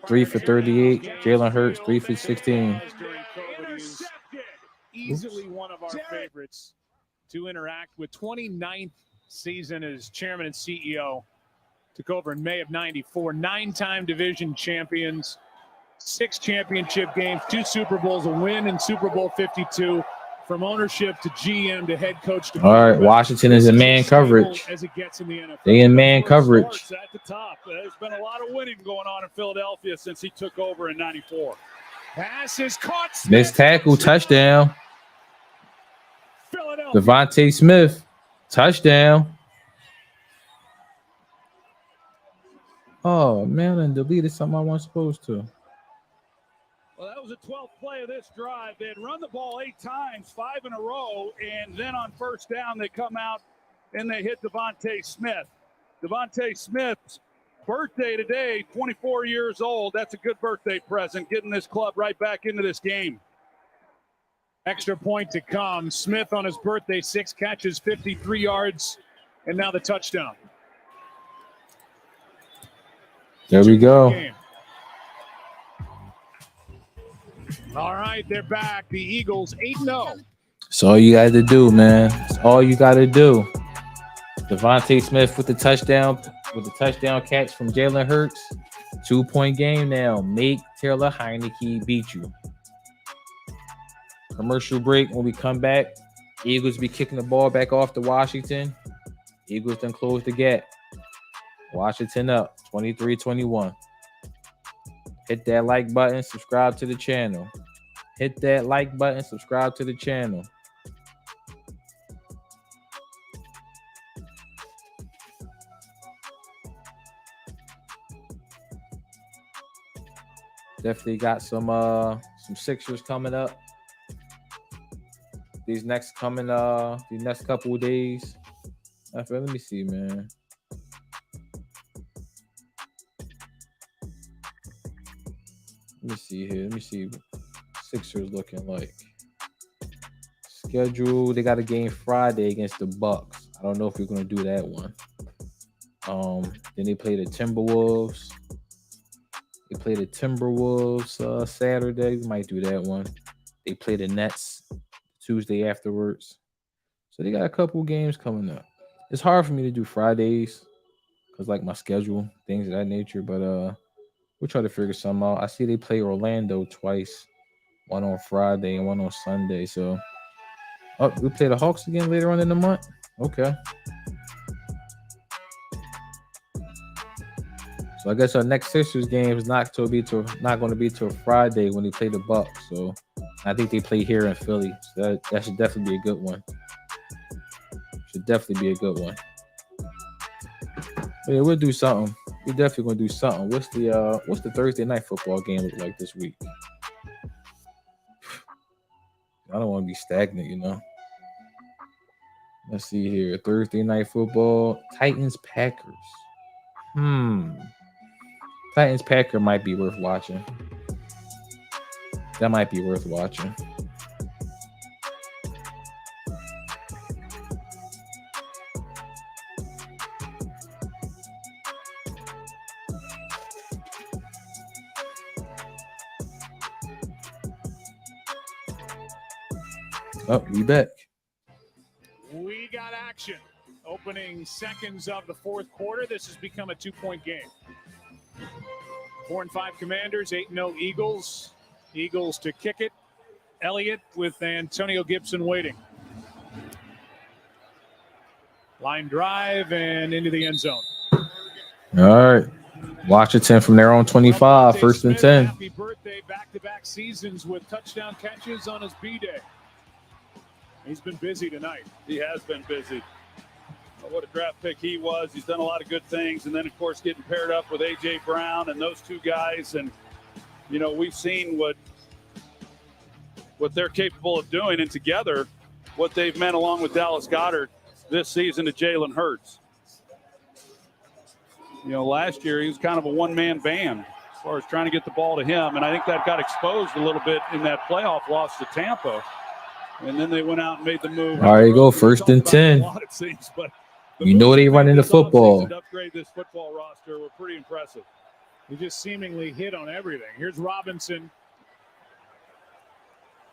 3 for 38. Jalen Hurts, 3 for 16. Easily one of our favorites to interact with. 29th season as chairman and CEO. Took over in May of '94. 9-time division champions. 6 championship games, 2 Super Bowls, a win in Super Bowl 52. From ownership to GM to head coach to all right, Washington is in man coverage. as it gets in the NFL. They in man coverage. Starts at the top. There's been a lot of winning going on in Philadelphia since he took over in '94. Pass is caught. Missed tackle, touchdown. Devontae Smith, touchdown. Oh, man, I deleted something I wasn't supposed to. Well, that was the 12th play of this drive. They had run the ball 8 times, 5 in a row, and then on first down, they come out and they hit Devontae Smith. Devontae Smith's birthday today, 24 years old. That's a good birthday present, getting this club right back into this game. Extra point to come. Smith on his birthday, 6 catches, 53 yards, and now the touchdown. There we go. All right, they're back. The Eagles 8-0. That's all you got to do, man. That's all you got to do. Devontae Smith with the touchdown catch from Jalen Hurts. 2-point game now. Make Taylor Heineke beat you. Commercial break. When we come back, Eagles be kicking the ball back off to Washington. Eagles then close the gap. Washington up 23-21. Hit that like button, subscribe to the channel. Hit that like button, subscribe to the channel. Definitely got some Sixers coming up. These next couple of days. Let me see, man. Let me see here. Let me see what Sixers looking like. Schedule. They got a game Friday against the Bucks. I don't know if we're gonna do that one. Then they play the Timberwolves. Saturday. We might do that one. They play the Nets Tuesday afterwards. So they got a couple games coming up. It's hard for me to do Fridays because like my schedule, things of that nature. But we'll try to figure something out. I see they play Orlando twice, one on Friday and one on Sunday. So, we play the Hawks again later on in the month. Okay. So I guess our next Sixers game is not going to be till Friday when they play the Bucks. So I think they play here in Philly. So that should definitely be a good one. But yeah, we'll do something. We're definitely gonna do something. What's the Thursday night football game look like this week? I don't want to be stagnant, you know. Let's see here. Thursday night football. Titans Packers. Titans Packer might be worth watching. That might be worth watching. Oh, we back. We got action. Opening seconds of the fourth quarter. This has become a 2-point game. 4-5 Commanders, 8-0 Eagles. Eagles to kick it. Elliott with Antonio Gibson waiting. Line drive and into the end zone. All right. Washington from their own 25, first and 10. Happy birthday, back-to-back seasons with touchdown catches on his B-Day. He's been busy tonight. He has been busy. What a draft pick he was. He's done a lot of good things. And then, of course, getting paired up with A.J. Brown and those two guys. And, you know, we've seen what what they're capable of doing, and together what they've meant along with Dallas Goedert this season to Jalen Hurts. You know, last year he was kind of a one-man band as far as trying to get the ball to him, and I think that got exposed a little bit in that playoff loss to Tampa. And then they went out and made the move. All right, you go 1st and 10. It seems, but you know they run into football. To upgrade this football roster were pretty impressive. He just seemingly hit on everything. Here's Robinson.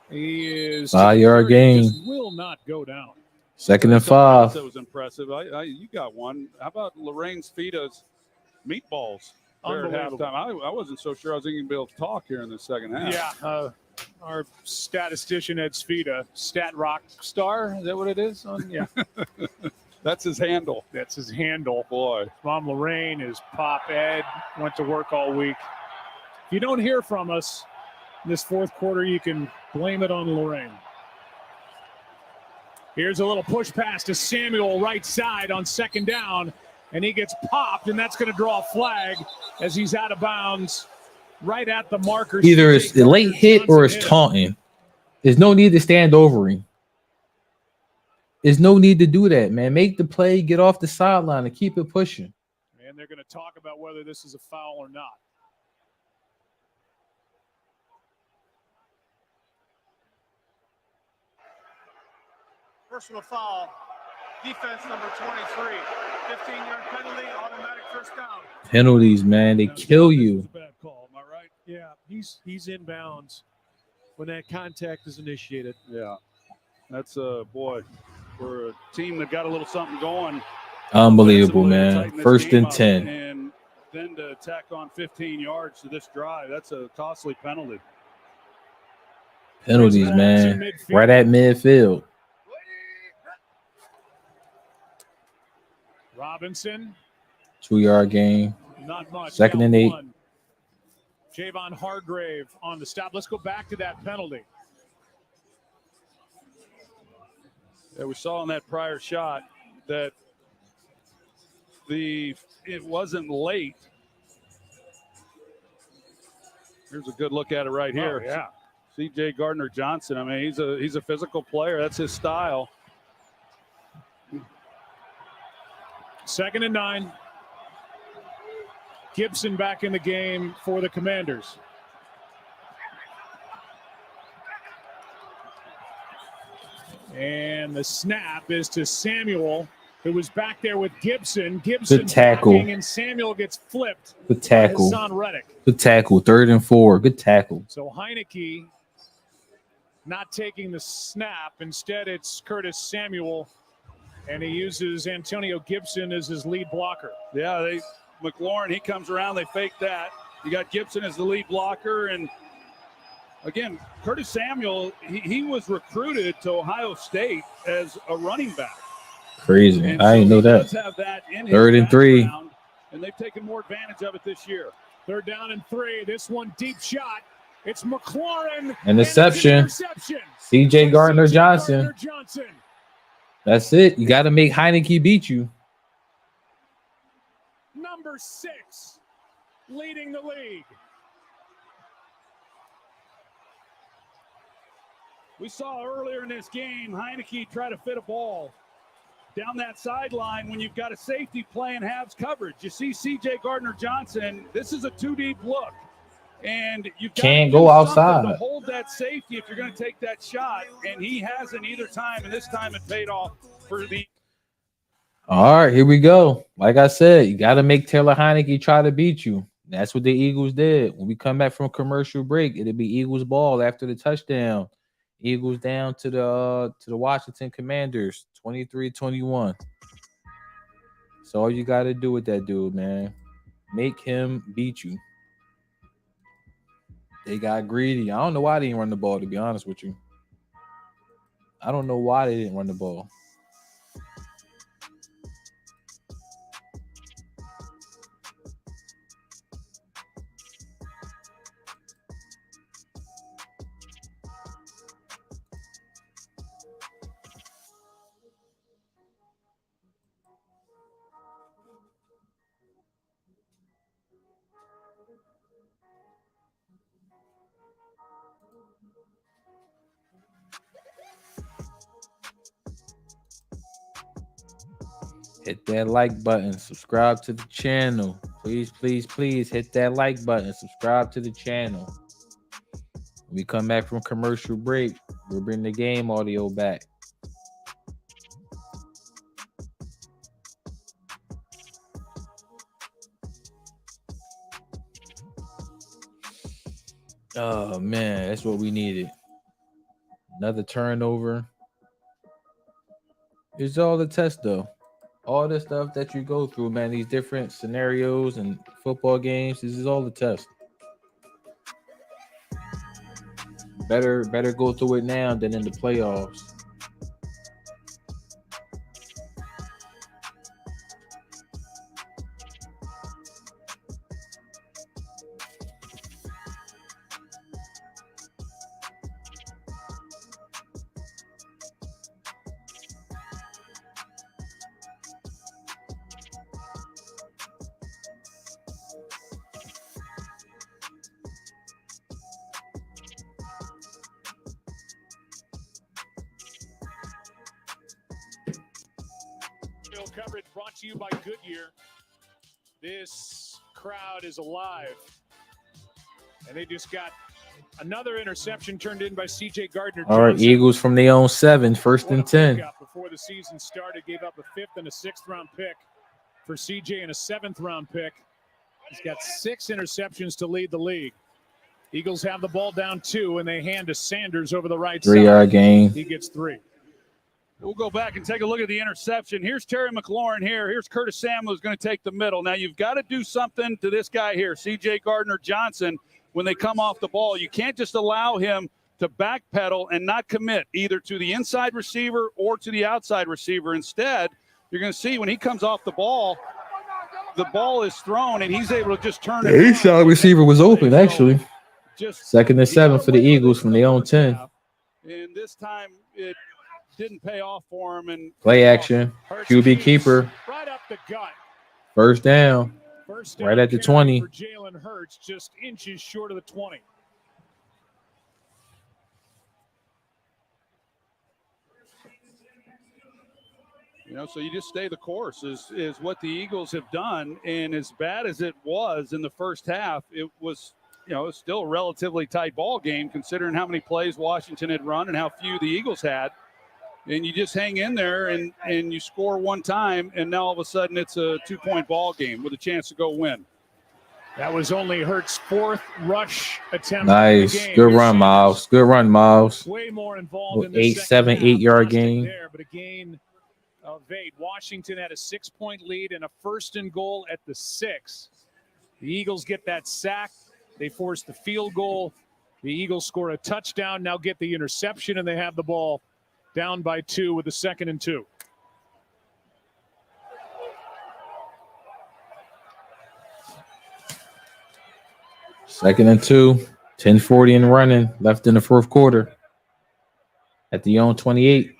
He is 5-yard gain. Just will not go down. 2nd and 5. That was impressive. You got one. How about Lorraine's Fita's meatballs? At halftime. I wasn't so sure I was even going to be able to talk here in the second half. Yeah. Our statistician Ed Svita, Stat Rock Star, is that what it is? Yeah. That's his handle. That's his handle. Boy. Mom Lorraine, his pop Ed, went to work all week. If you don't hear from us this fourth quarter, you can blame it on Lorraine. Here's a little push pass to Samuel right side on 2nd down, and he gets popped, and that's going to draw a flag as he's out of bounds right at the marker. Either it's a late hit or it's taunting. There's no need to stand over him. There's no need to do that, man. Make the play, get off the sideline, and keep it pushing. And they're going to talk about whether this is a foul or not. Personal foul. Defense number 23. 15-yard penalty, automatic first down. Penalties, man, they kill you. Bad call, am I right? Yeah, he's inbounds when that contact is initiated. Yeah. That's boy, for a team that got a little something going. Unbelievable, man. 1st and 10. And then to tack on 15 yards to this drive, that's a costly penalty. Penalties, man. Right at midfield. Robinson. 2-yard gain. Not much. 2nd and 8. Javon Hargrave on the stop. Let's go back to that penalty. Yeah, we saw in that prior shot that it wasn't late. Here's a good look at it right here. Oh, yeah. C.J. Gardner-Johnson. I mean, he's a physical player. That's his style. 2nd and 9. Gibson back in the game for the Commanders. And the snap is to Samuel, who was back there with Gibson. Gibson good tackle. And Samuel gets flipped. Good tackle. Hassan Reddick. Good tackle. 3rd and 4. Good tackle. So Heineke not taking the snap. Instead, it's Curtis Samuel, and he uses Antonio Gibson as his lead blocker. Yeah, McLaurin, he comes around, they fake that. You got Gibson as the lead blocker, and again, Curtis Samuel, he was recruited to Ohio State as a running back. Crazy. And I didn't know that. Have that in 3rd and 3. And they've taken more advantage of it this year. 3rd down and 3. This one deep shot. It's McLaurin. Interception. C.J. Gardner-Johnson. That's it. You got to make Heineke beat you. Number 6, leading the league. We saw earlier in this game, Heineke try to fit a ball down that sideline when you've got a safety playing halves coverage. You see C.J. Gardner-Johnson. This is a 2-deep look. And you can't go outside to hold that safety if you're going to take that shot, and he hasn't either time, and this time it paid off for the. All right, here we go. Like I said, you got to make Taylor Heineke try to beat you. That's what the Eagles did. When we come back from commercial break, it'll be Eagles ball after the touchdown. Eagles down to the Washington Commanders, 23-21. So all you got to do with that dude, man, make him beat you. They got greedy. I don't know why they didn't run the ball, to be honest with you. I don't know why they didn't run the ball. Hit that like button. Subscribe to the channel. Please, please, please hit that like button. Subscribe to the channel. When we come back from commercial break, we'll bring the game audio back. Oh, man, that's what we needed. Another turnover. It's all the test, though. All the stuff that you go through, man, these different scenarios and football games, this is all the test. Better go through it now than in the playoffs. Coverage brought to you by Goodyear. This crowd is alive. And they just got another interception turned in by CJ Gardner. All right, Eagles from their own 7, 1st and 10. Before the season started, gave up a 5th and a 6th round pick for CJ and a 7th round pick. He's got 6 interceptions to lead the league. Eagles have the ball down 2, and they hand to Sanders over the right 3-yard gain. He gets 3. We'll go back and take a look at the interception. Here's Terry McLaurin here. Here's Curtis Samuel who's going to take the middle. Now, you've got to do something to this guy here, C.J. Gardner-Johnson, when they come off the ball. You can't just allow him to backpedal and not commit either to the inside receiver or to the outside receiver. Instead, you're going to see when he comes off the ball is thrown, and he's able to just turn it. The inside receiver was open, actually. 2nd and 7 for the Eagles from their own 10. And this time it didn't pay off for him. And play action. QB keeper. Right up the gut. First down. Right at the 20. For Jalen Hurts, just inches short of the 20. So you just stay the course is what the Eagles have done. And as bad as it was in the first half, it was, it's still a relatively tight ball game considering how many plays Washington had run and how few the Eagles had. And you just hang in there and you score one time, and now all of a sudden it's a 2-point ball game with a chance to go win. That was only Hurts' 4th rush attempt. Nice. Good run, Miles. Good run, Miles. Way more involved in the 8-yard gain. There, but a gain of 8. Washington had a 6-point lead and a 1st and goal at the 6. The Eagles get that sack. They force the field goal. The Eagles score a touchdown, now get the interception, and they have the ball down by 2 with a 2nd and 2. Second and 2, 10:40 and running left in the 4th quarter. At the own 28.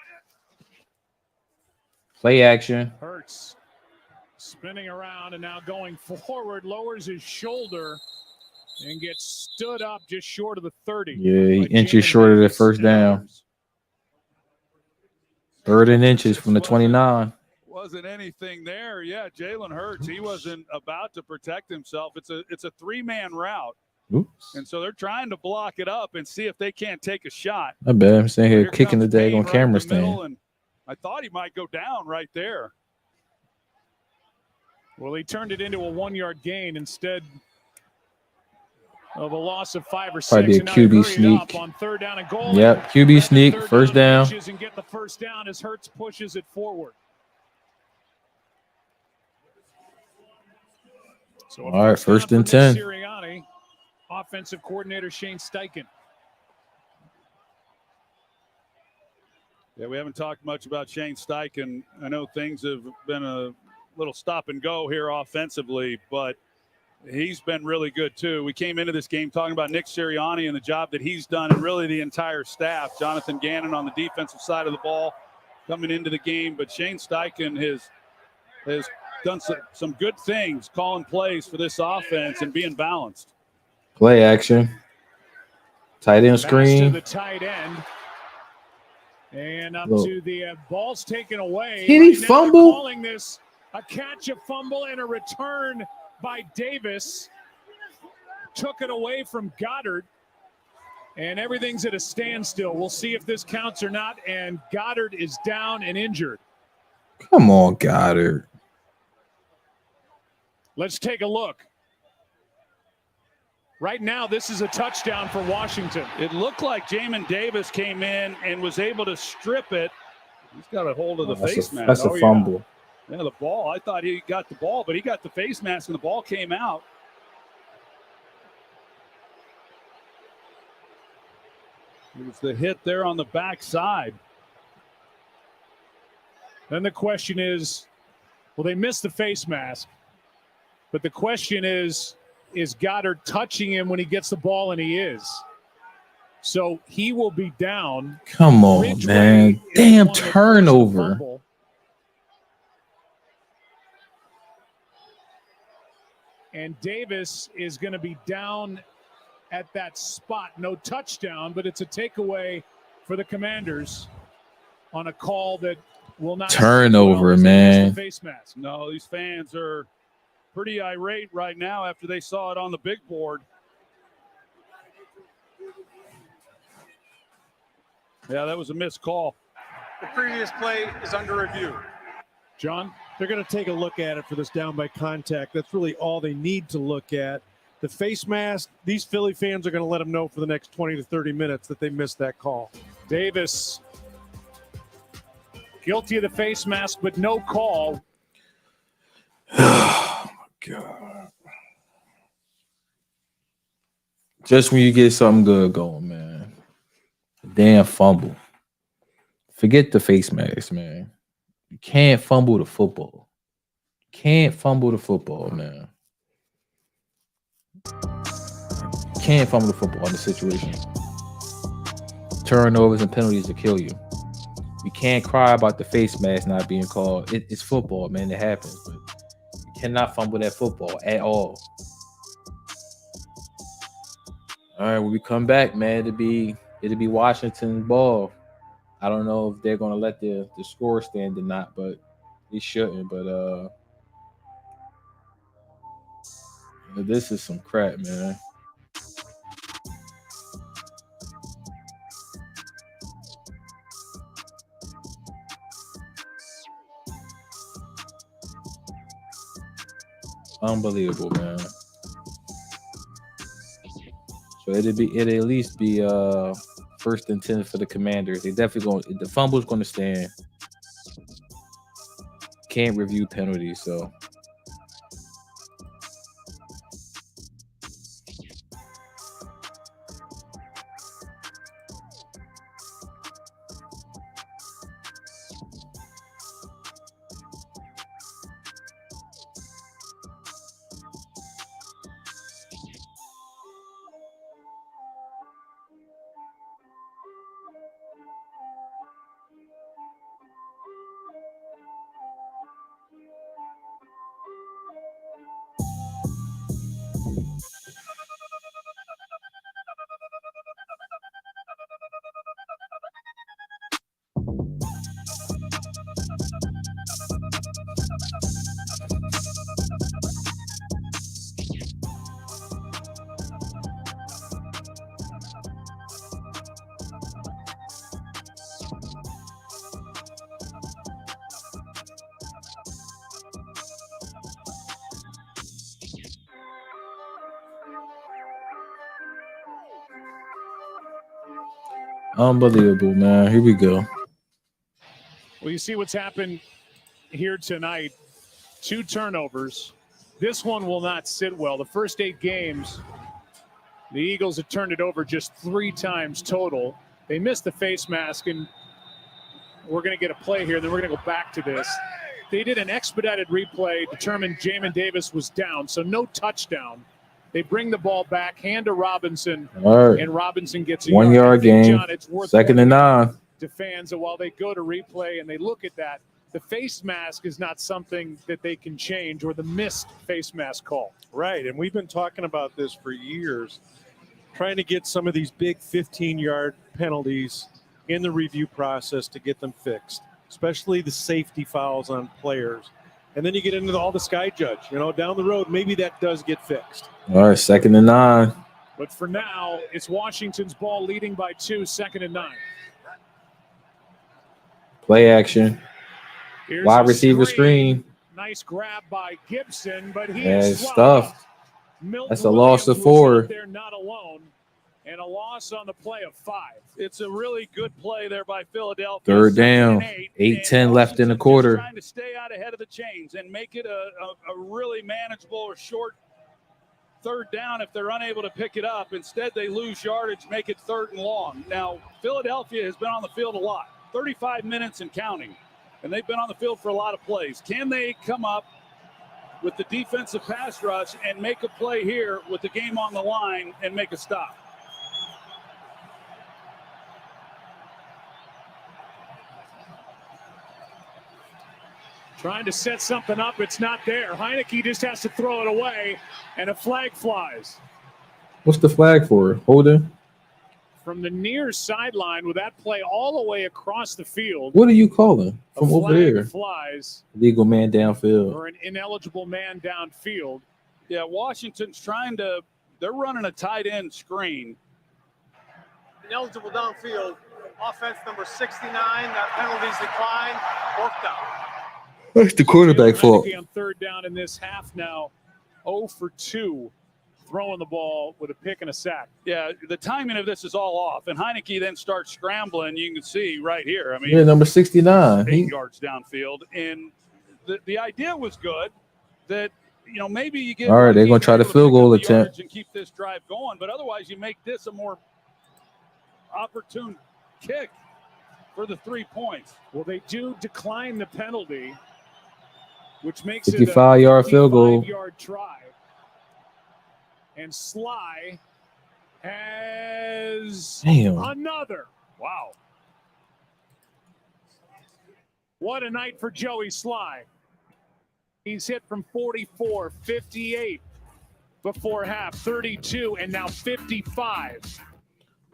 Play action. Hurts spinning around and now going forward, lowers his shoulder and gets stood up just short of the 30. Yeah, he inches short of the first down. 3rd and inches from the 29. Wasn't anything there. Yeah, Jalen Hurts, he wasn't about to protect himself. It's a 3-man route. Oops. And so they're trying to block it up and see if they can't take a shot. I bet I'm sitting here kicking the daggone camera stand. And I thought he might go down right there. Well, he turned it into a 1-yard gain instead of a loss of 5 or 6. Probably a QB sneak. On 3rd down and goal. Yep, QB sneak, 1st down. And get the 1st down as Hurts pushes it forward. So all right, 1st and 10. Sirianni, offensive coordinator Shane Steichen. Yeah, we haven't talked much about Shane Steichen. I know things have been a little stop and go here offensively, but he's been really good too. We came into this game talking about Nick Sirianni and the job that he's done, and really the entire staff. Jonathan Gannon on the defensive side of the ball coming into the game, but Shane Steichen has done some good things, calling plays for this offense and being balanced. Play action. Tight end screen. To the tight end. And up to the ball's taken away. Did he fumble? Calling this A catch, a fumble, and a return by Davis. Took it away from Goddard. And everything's at a standstill. We'll see if this counts or not. And Goddard is down and injured. Come on, Goddard. Let's take a look. Right now, this is a touchdown for Washington. It looked like Jamin Davis came in and was able to strip it. He's got a hold of the face mask. That's a fumble. Yeah, the ball. I thought he got the ball, but he got the face mask and the ball came out. It was the hit there on the backside. Then the question is, well, they missed the face mask. But the question is Goddard touching him when he gets the ball? And he is. So he will be down. Come on, man. Damn turnover. And Davis is going to be down at that spot. No touchdown, but it's a takeaway for the Commanders on a call that will not turnover, man. Face mask. No, these fans are pretty irate right now after they saw it on the big board. Yeah, that was a missed call. The previous play is under review. John? They're going to take a look at it for this down by contact. That's really all they need to look at. The face mask, these Philly fans are going to let them know for the next 20 to 30 minutes that they missed that call. Davis guilty of the face mask, but no call. Oh, my God. Just when you get something good going, man. Damn fumble. Forget the face mask, man. You can't fumble the football. You can't fumble the football, man. You can't fumble the football in the situation. Turnovers and penalties will kill you. You can't cry about the face mask not being called. It's football, man. It happens. But you cannot fumble that football at all. All right, when we come back, man, it'll be Washington's ball. I don't know if they're gonna let the score stand or not, but they shouldn't. But this is some crap, man. Unbelievable, man. So it'll at least be first and 10 for the Commanders. They definitely the fumble's gonna stand. Can't review penalties, so unbelievable, man. Here we go. Well, you see what's happened here tonight. 2 turnovers. This one will not sit well. The first 8 games, the Eagles have turned it over just 3 times total. They missed the face mask, and we're going to get a play here. Then we're going to go back to this. They did an expedited replay, determined Jamin Davis was down, so no touchdown. They bring the ball back, hand to Robinson, right, and Robinson gets a 1 yard gain. John, it's worth 2nd and 9. to fans that while they go to replay and they look at that, the face mask is not something that they can change, or the missed face mask call. Right, and we've been talking about this for years, trying to get some of these big 15-yard penalties in the review process to get them fixed, especially the safety fouls on players. And then you get into all the sky judge. You know, down the road, maybe that does get fixed. All right, 2nd and 9. But for now, it's Washington's ball leading by 2, 2nd and 9. Play action. Here's Wide receiver screen. Nice grab by Gibson, but he Yeah, is stuffed. Milton That's a loss of Williams 4. was out there not alone, and a loss on the play of 5. It's a really good play there by Philadelphia. 3rd down. 8-10 left in the quarter. Trying to stay out ahead of the chains and make it a really manageable or short 3rd down if they're unable to pick it up. Instead, they lose yardage, make it 3rd and long. Now, Philadelphia has been on the field a lot, 35 minutes and counting, and they've been on the field for a lot of plays. Can they come up with the defensive pass rush and make a play here with the game on the line and make a stop? Trying to set something up. It's not there. Heineke just has to throw it away, and a flag flies. What's the flag for? Holding? From the near sideline with that play all the way across the field. What are you calling from over there? Flies. Legal man downfield. Or an ineligible man downfield. Yeah, Washington's they're running a tight end screen. Ineligible downfield. Offense number 69. That penalty's declined. Worked out. That's the quarterback fault. On 3rd down in this half now, 0 for 2, throwing the ball with a pick and a sack. Yeah, the timing of this is all off, and Heineke then starts scrambling. You can see right here. I mean, yeah, number 69. 8 yards downfield, and the idea was good. That maybe you get. All right, they're gonna try the field goal attempt and keep this drive going, but otherwise you make this a more opportune kick for the 3 points. Well, they do decline the penalty, which makes it a 55-yard field goal. 55-yard try. And Sly has another. Wow. What a night for Joey Sly. He's hit from 44, 58 before half, 32, and now 55.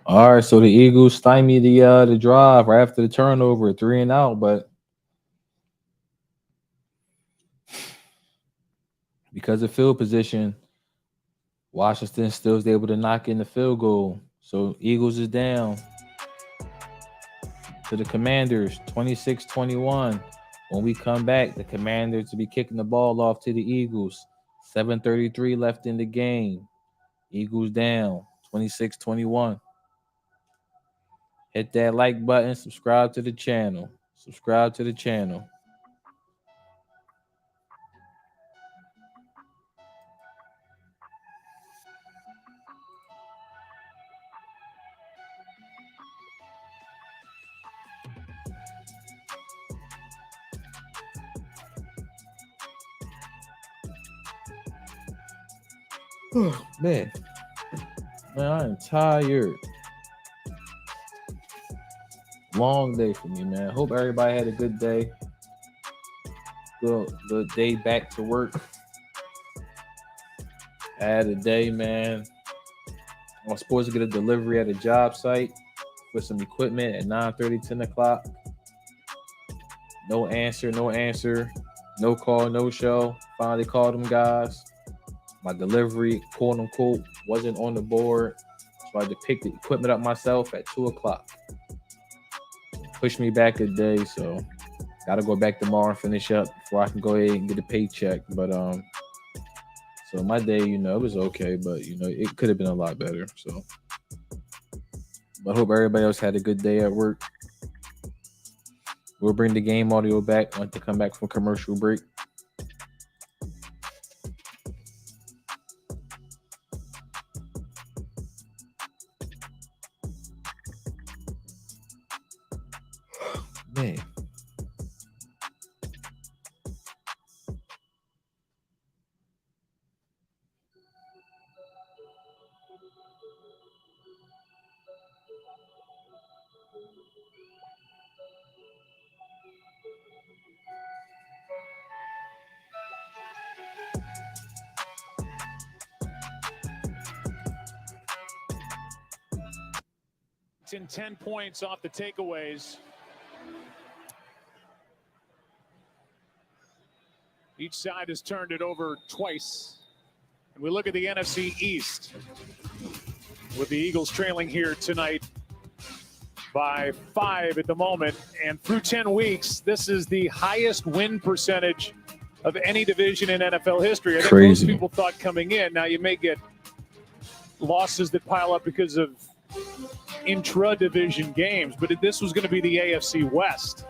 All right, so the Eagles stymie the drive right after the turnover, 3 and out, but because of field position, Washington still is able to knock in the field goal. So Eagles is down to the Commanders, 26-21. When we come back, the Commanders will be kicking the ball off to the Eagles. 7:33 left in the game. Eagles down, 26-21. Hit that like button, subscribe to the channel. Subscribe to the channel. Oh, man, I am tired. Long day for me, man. Hope everybody had a good day. Good day back to work. I had a day, man. I was supposed to get a delivery at a job site for some equipment at 9:30, 10 o'clock. No answer. No call, no show. Finally called them guys. My delivery, quote unquote, wasn't on the board. So I had to pick the equipment up myself at 2 o'clock. Pushed me back a day, so got to go back tomorrow and finish up before I can go ahead and get a paycheck. But so my day, it was okay, but it could have been a lot better. So, but I hope everybody else had a good day at work. We'll bring the game audio back once they come back from commercial break. Man. In 10 points off the takeaways. Each side has turned it over twice. And we look at the NFC East with the Eagles trailing here tonight by 5 at the moment. And through 10 weeks, this is the highest win percentage of any division in NFL history. I think most people thought coming in. Now, you may get losses that pile up because of intra-division games, but this was going to be the AFC West.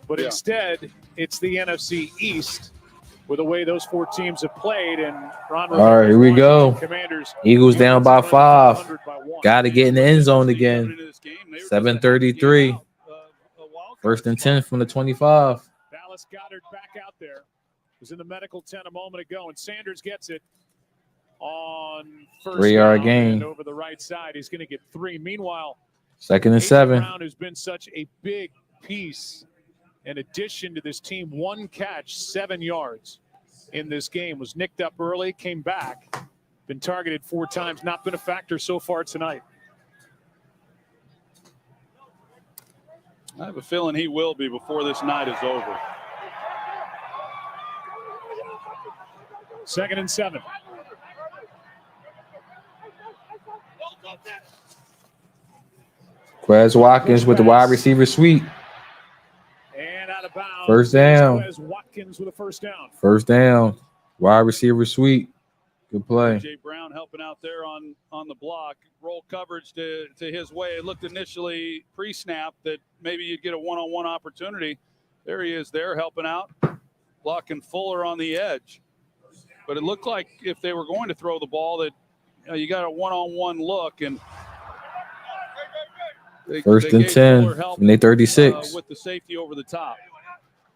But instead, it's the NFC East with the way those 4 teams have played. And Ron, all right, here we go. Commanders, Eagles down by 5. Got to get in the end zone again. 7:33. First and 10 from the 25. Dallas Goedert back out there. Was in the medical tent a moment ago, and Sanders gets it on first 3-yard down gain. and over the right side. He's going to get 3. Meanwhile, 2nd and 7. Brown, who's been such a big piece in addition to this team, 1 catch, 7 yards in this game, was nicked up early, came back, been targeted 4 times, not been a factor so far tonight. I have a feeling he will be before this night is over. 2nd and 7. Quez Watkins with the wide receiver sweep. And out of bounds. First down. Quez Watkins with a first down. First down. Wide receiver sweep. Good play. Jay Brown helping out there on the block. Roll coverage to his way. It looked initially pre-snap that maybe you'd get a one-on-one opportunity. There he is there helping out. Blocking Fuller on the edge. But it looked like if they were going to throw the ball that you got a one-on-one look. And First and 10 from their 36. With the safety over the top.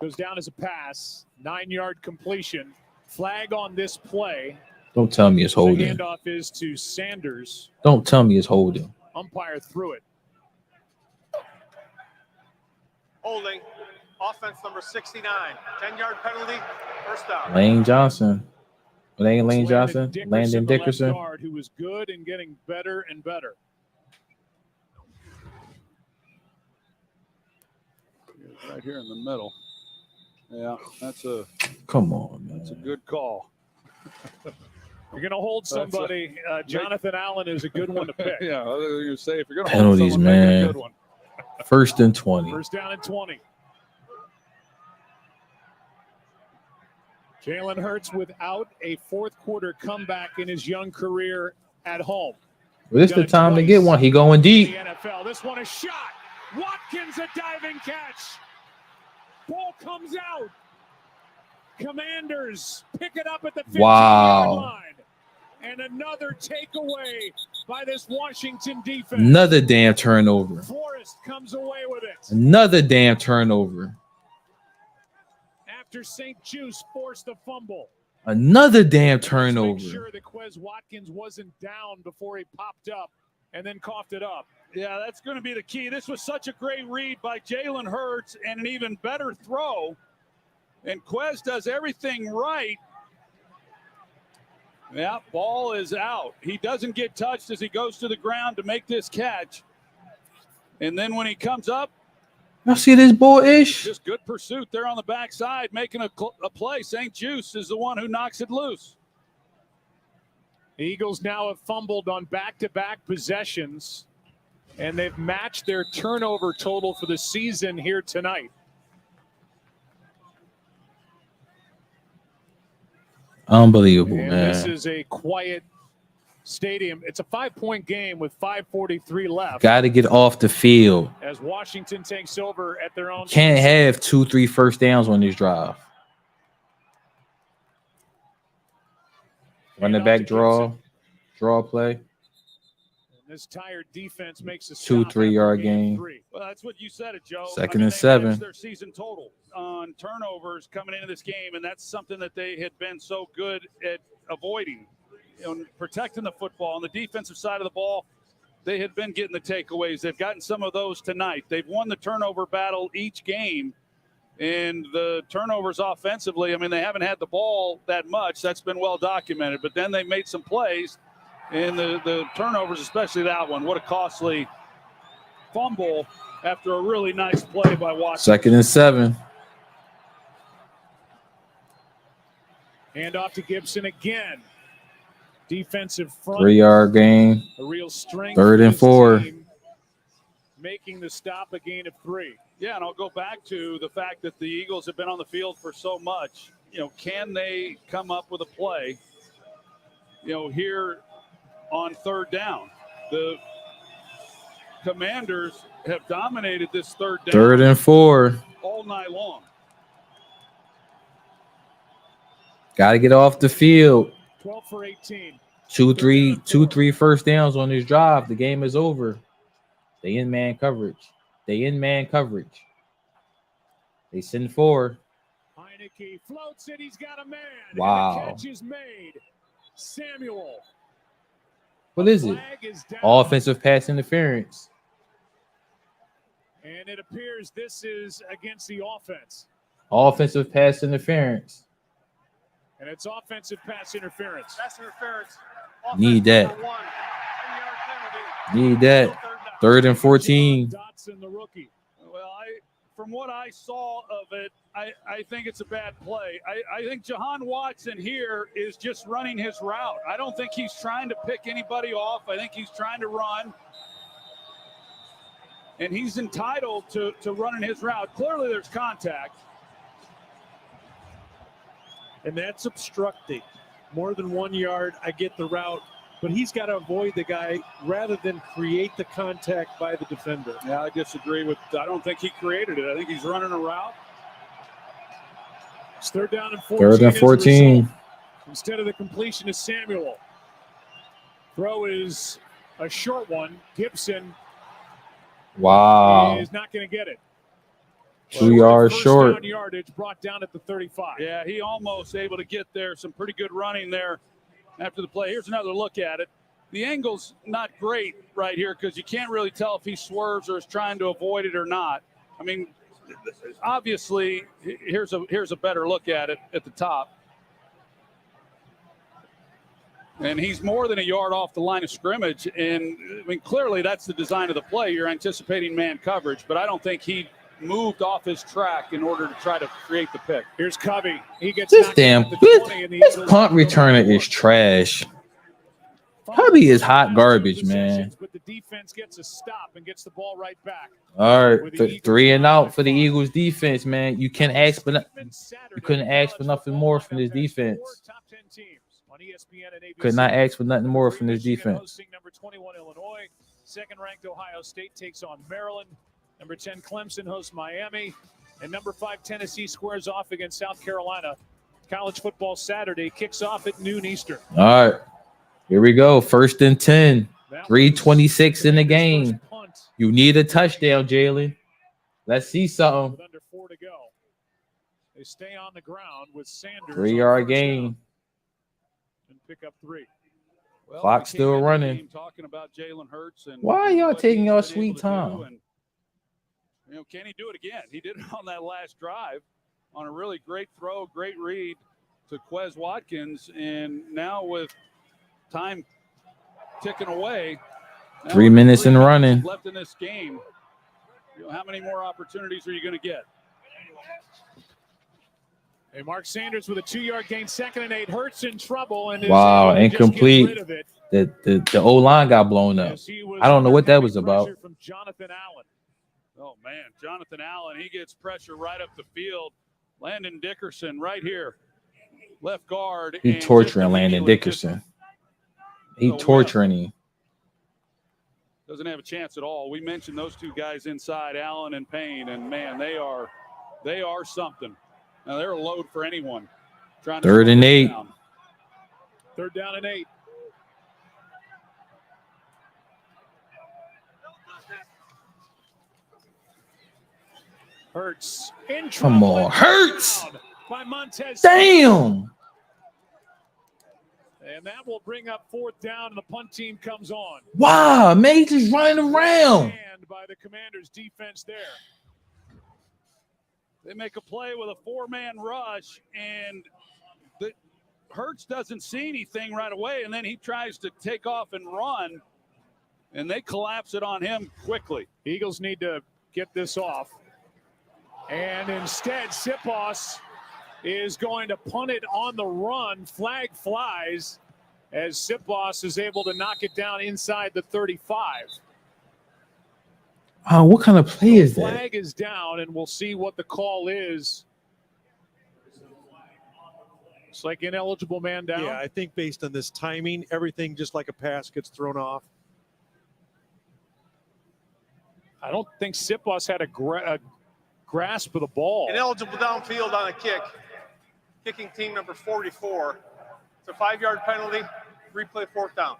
Goes down as a pass. 9-yard completion. Flag on this play. Don't tell me it's The holding. handoff is to Sanders. Don't tell me it's holding. Umpire threw it. Holding. Offense number 69. 10-yard penalty. First down. Lane Johnson. It ain't Lane Johnson. Landon the left Dickerson. guard, who was good and getting better and better. Right here in the middle. Yeah, that's a Come on, man. that's a good call. You're going to hold somebody. Jonathan Allen is a good one to pick. Yeah, I was going to say if you're going to Penalties, hold someone, make it a man. good one. First and 20. First down and 20. Jalen Hurts without a fourth quarter comeback in his young career at home. Well, this is the time to get one. He going deep. The NFL. This one is shot. Watkins a diving catch. Ball comes out. Commanders pick it up at the 15-yard line. And another takeaway by this Washington defense. Another damn turnover. Forrest comes away with it. Another damn turnover. After St. Juice forced a fumble. Another damn Make turnover. sure that Quez Watkins wasn't down before he popped up and then coughed it up. Yeah, that's going to be the key. This was such a great read by Jalen Hurts and an even better throw. And Quez does everything right. Yeah, ball is out. He doesn't get touched as he goes to the ground to make this catch. And then when he comes up, Y'all see this boy-ish? just good pursuit there on the backside, making a play. St. Juice is the one who knocks it loose. The Eagles now have fumbled on back-to-back possessions, and they've matched their turnover total for the season here tonight. Unbelievable, And man. this is a quiet stadium. It's a 5-point game with 5:43 left. Got to get off the field. As Washington takes over at their own. Can't have 2-3 first downs on this drive. Running back draw play. This tired defense makes a 2-3 yard gain. Well, that's what you said it, Joe. Second and they 7. matched their season total on turnovers coming into this game, and that's something that they had been so good at avoiding, protecting the football. On the defensive side of the ball, they had been getting the takeaways. They've gotten some of those tonight. They've won the turnover battle each game, and the turnovers offensively, I mean, they haven't had the ball that much. That's been well documented, but then they made some plays. And the turnovers, especially that one, what a costly fumble after a really nice play by Watson. Second and 7. Hand off to Gibson again. Defensive front. 3-yard gain. A real strength. 3rd and 4. Making the stop, a gain of 3. Yeah, and I'll go back to the fact that the Eagles have been on the field for so much. Can they come up with a play, here on 3rd down? The Commanders have dominated this 3rd down. 3rd and 4. All night long. Got to get off the field. 12 for 18. 2-3 first downs on this drive. The game is over. They in man coverage. They send 4. Heineke floats it. He's got a man. Wow. And the catch is made. Samuel. What is it? Offensive pass interference. And it appears this is against the offense. Offensive pass interference. And it's offensive pass interference. Pass interference. Need that. Need that. 3rd and 14. Dotson, the rookie. Well, from what I saw of it, I think it's a bad play. I think Jahan Watson here is just running his route. I don't think he's trying to pick anybody off. I think he's trying to run. And he's entitled to running his route. Clearly there's contact. And that's obstructing. More than 1 yard, I get the route. But he's got to avoid the guy rather than create the contact by the defender. Yeah, I disagree with. I don't think he created it. I think he's running a route. It's 3rd down and 14. 3rd and 14. Instead of the completion to Samuel. Throw is a short one. Gibson Wow. is not going to get it. 2 yards short. Down yardage brought down at the 35. Yeah, he almost able to get there. Some pretty good running there after the play. Here's another look at it. The angle's not great right here because you can't really tell if he swerves or is trying to avoid it or not. I mean, obviously, here's a better look at it at the top. And he's more than a yard off the line of scrimmage. And, I mean, clearly that's the design of the play. You're anticipating man coverage, but I don't think he moved off his track in order to try to create the pick. Here's Covey. He gets This punt returner is trash. Covey is hot garbage, man. But the defense gets a stop and gets the ball right back. All right, 3 and out for the Eagles defense, man. You couldn't ask for nothing more from this defense. Could not ask for nothing more from this defense. Number 21 Illinois, 2nd-ranked Ohio State takes on Maryland. Number 10 Clemson hosts Miami, and number 5 Tennessee squares off against South Carolina. College football Saturday kicks off at noon Eastern. All right, here we go. 1st and 10. 3:26 in the game. You need a touchdown, Jalen. Let's see something. With under 4 to go, they stay on the ground with Sanders. 3-yard gain. And pick up 3. Well, Clock still running. Talking about Jalen Hurts and why are y'all taking your your sweet time? Can he do it again? He did it on that last drive on a really great throw, great read to Quez Watkins. And now with time ticking away, 3 minutes and running. Left in this game. How many more opportunities are you going to get? Hey, Mark Sanders with a 2-yard gain, 2nd and 8. Hurts in trouble. And wow, incomplete. The O-line got blown up. I don't know what that was about. From Jonathan Allen. Oh, man, Jonathan Allen, he gets pressure right up the field. Landon Dickerson right here, left guard. He torturing Landon Dickerson. He torturing him. Doesn't have a chance at all. We mentioned those two guys inside, Allen and Payne, and, man, they are something. Now, they're a load for anyone. 3rd and 8. 3rd down and 8. Hurts in trouble. Come on, Hurts. By Montez. Damn. And that will bring up 4th down, and the punt team comes on. Wow, man, he's just running around. And by the Commanders' defense there. They make a play with a 4-man rush, and Hurts doesn't see anything right away, and then he tries to take off and run, and they collapse it on him quickly. Eagles need to get this off. And instead, Sipos is going to punt it on the run. Flag flies as Sipos is able to knock it down inside the 35. What kind of play is that? Flag is down, and we'll see what the call is. It's like ineligible man down. Yeah, I think based on this timing, everything just like a pass gets thrown off. I don't think Sipos had a grasp of the ball. Ineligible downfield on a kick. Kicking team number 44. It's a 5-yard penalty. Replay 4th down.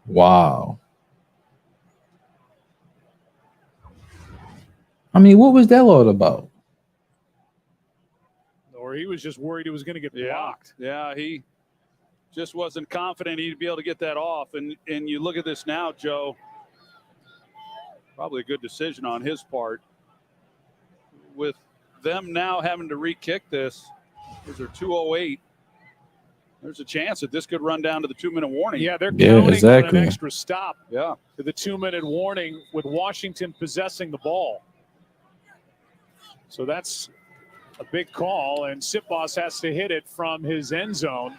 Wow. I mean, what was that all about? Or he was just worried he was going to get blocked. Yeah, he just wasn't confident he'd be able to get that off. And you look at this now, Joe. Probably a good decision on his part. With them now having to re-kick this, because they're 2:08. There's a chance that this could run down to the 2-minute warning. Yeah, they're counting exactly. on an extra stop. Yeah, to the 2-minute warning with Washington possessing the ball. So that's a big call, and Sipos has to hit it from his end zone.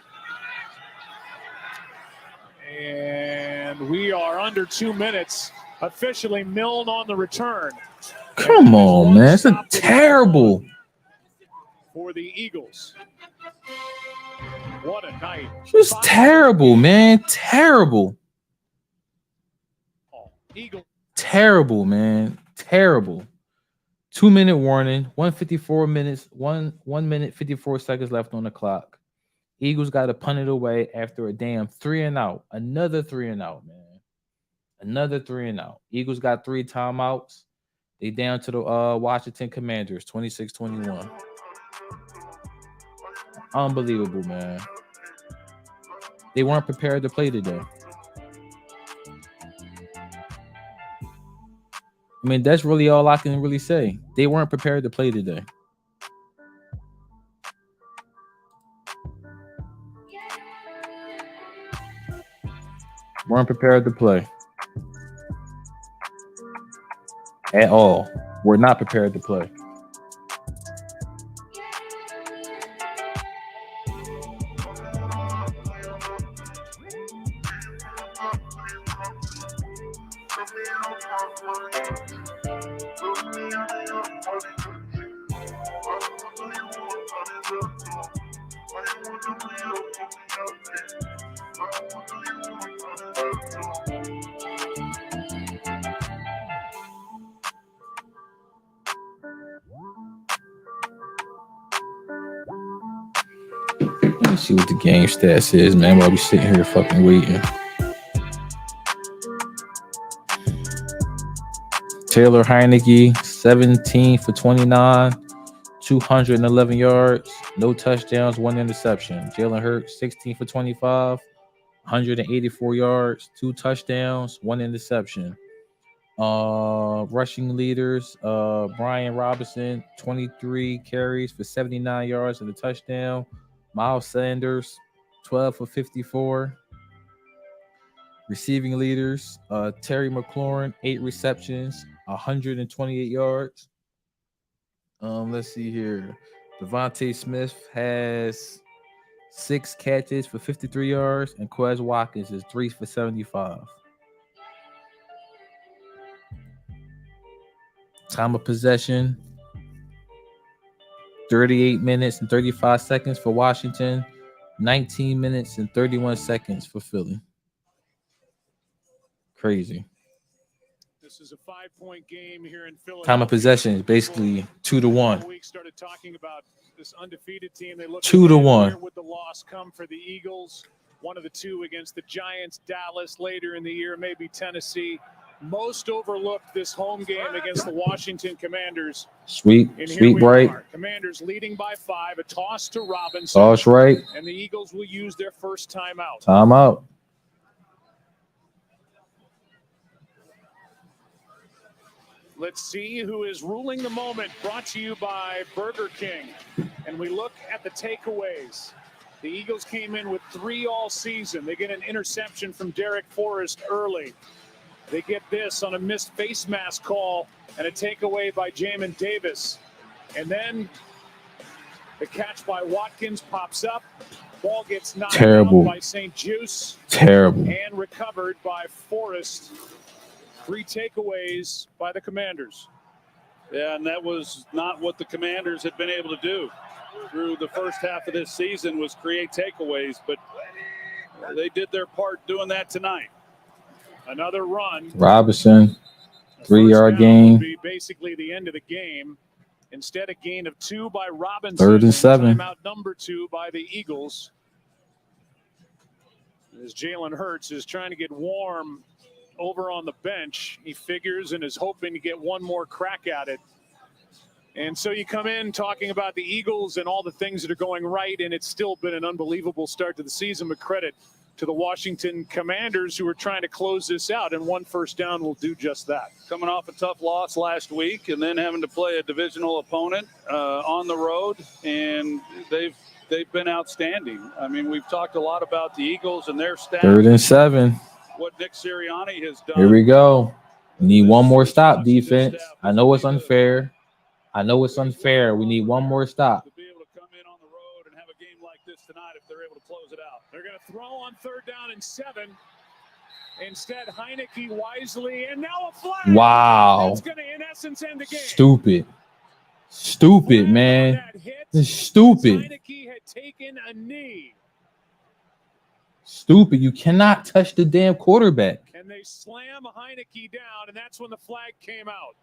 And we are under 2 minutes. Officially Milne on the return. Come on, man. It's a terrible. For the Eagles. What a night. Just terrible, man. Terrible. Eagle. Terrible, man. Terrible. 2-minute warning. 154 minutes. 1 minute 54 seconds left on the clock. Eagles got to punt it away after a damn 3-and-out. Another 3-and-out, man. Another 3-and-out. Eagles got 3 timeouts. They down to the Washington Commanders, 26-21. Unbelievable, man. They weren't prepared to play today. I mean, that's really all I can really say. They weren't prepared to play today. Weren't prepared to play. At all. We're not prepared to play. Let's see what the game stats is, man, while we sitting here fucking waiting. Taylor Heineke, 17 for 29, 211 yards, no touchdowns, 1 interception. Jalen Hurts, 16 for 25, 184 yards, 2 touchdowns, 1 interception. Rushing leaders, Brian Robinson, 23 carries for 79 yards and a touchdown. Miles Sanders, 12 for 54. Receiving leaders, Terry McLaurin, 8 receptions, 128 yards. Let's see here. Devontae Smith has 6 catches for 53 yards, and Quez Watkins is 3 for 75. Time of possession, 38 minutes and 35 seconds for Washington, 19 minutes and 31 seconds for Philly. Crazy. This is a 5-point game here in Philadelphia. Time of possession is basically 2-1. We started talking about this undefeated team. They look 2-1. Where would the loss come for the Eagles? One of the two against the Giants, Dallas later in the year, maybe Tennessee. Most overlooked this home game against the Washington Commanders. Sweet right. Commanders leading by 5. A toss to Robinson. Toss right. And the Eagles will use their first timeout. Timeout. Let's see who is ruling the moment. Brought to you by Burger King. And we look at the takeaways. The Eagles came in with 3 all season. They get an interception from Derek Forrest early. They get this on a missed face mask call and a takeaway by Jamin Davis. And then The catch by Watkins pops up. Ball gets knocked Terrible. down by St. Juice. Terrible. And recovered by Forrest. 3 takeaways by the Commanders. Yeah, and that was not what the Commanders had been able to do through the first half of this season, was create takeaways, but they did their part doing that tonight. Another run. Robinson, 3-yard Would gain. be basically the end of the game. Instead, a gain of 2 by Robinson. 3rd and 7. Timeout number 2 by the Eagles. As Jalen Hurts is trying to get warm over on the bench, he figures and is hoping to get one more crack at it. And so you come in talking about the Eagles and all the things that are going right, and it's still been an unbelievable start to the season, but credit to the Washington Commanders who are trying to close this out, and 1 first down will do just that. Coming off a tough loss last week and then having to play a divisional opponent on the road, and they've been outstanding. I mean, we've talked a lot about the Eagles and their staff. 3rd and 7. What Nick Sirianni has done. Here we go. We need one more stop, defense. I know it's unfair. I know it's unfair. We need one more stop. To be able to come in on the road and have a game like this tonight if they're able to close it out. They're going to throw on 3rd down and 7. Instead, Heineke wisely, and now a flag. Wow. That's going to, in essence, end the game. Stupid, man. It's stupid. Heineke had taken a knee. Stupid. You cannot touch the damn quarterback. And they slam Heineke down, and that's when the flag came out.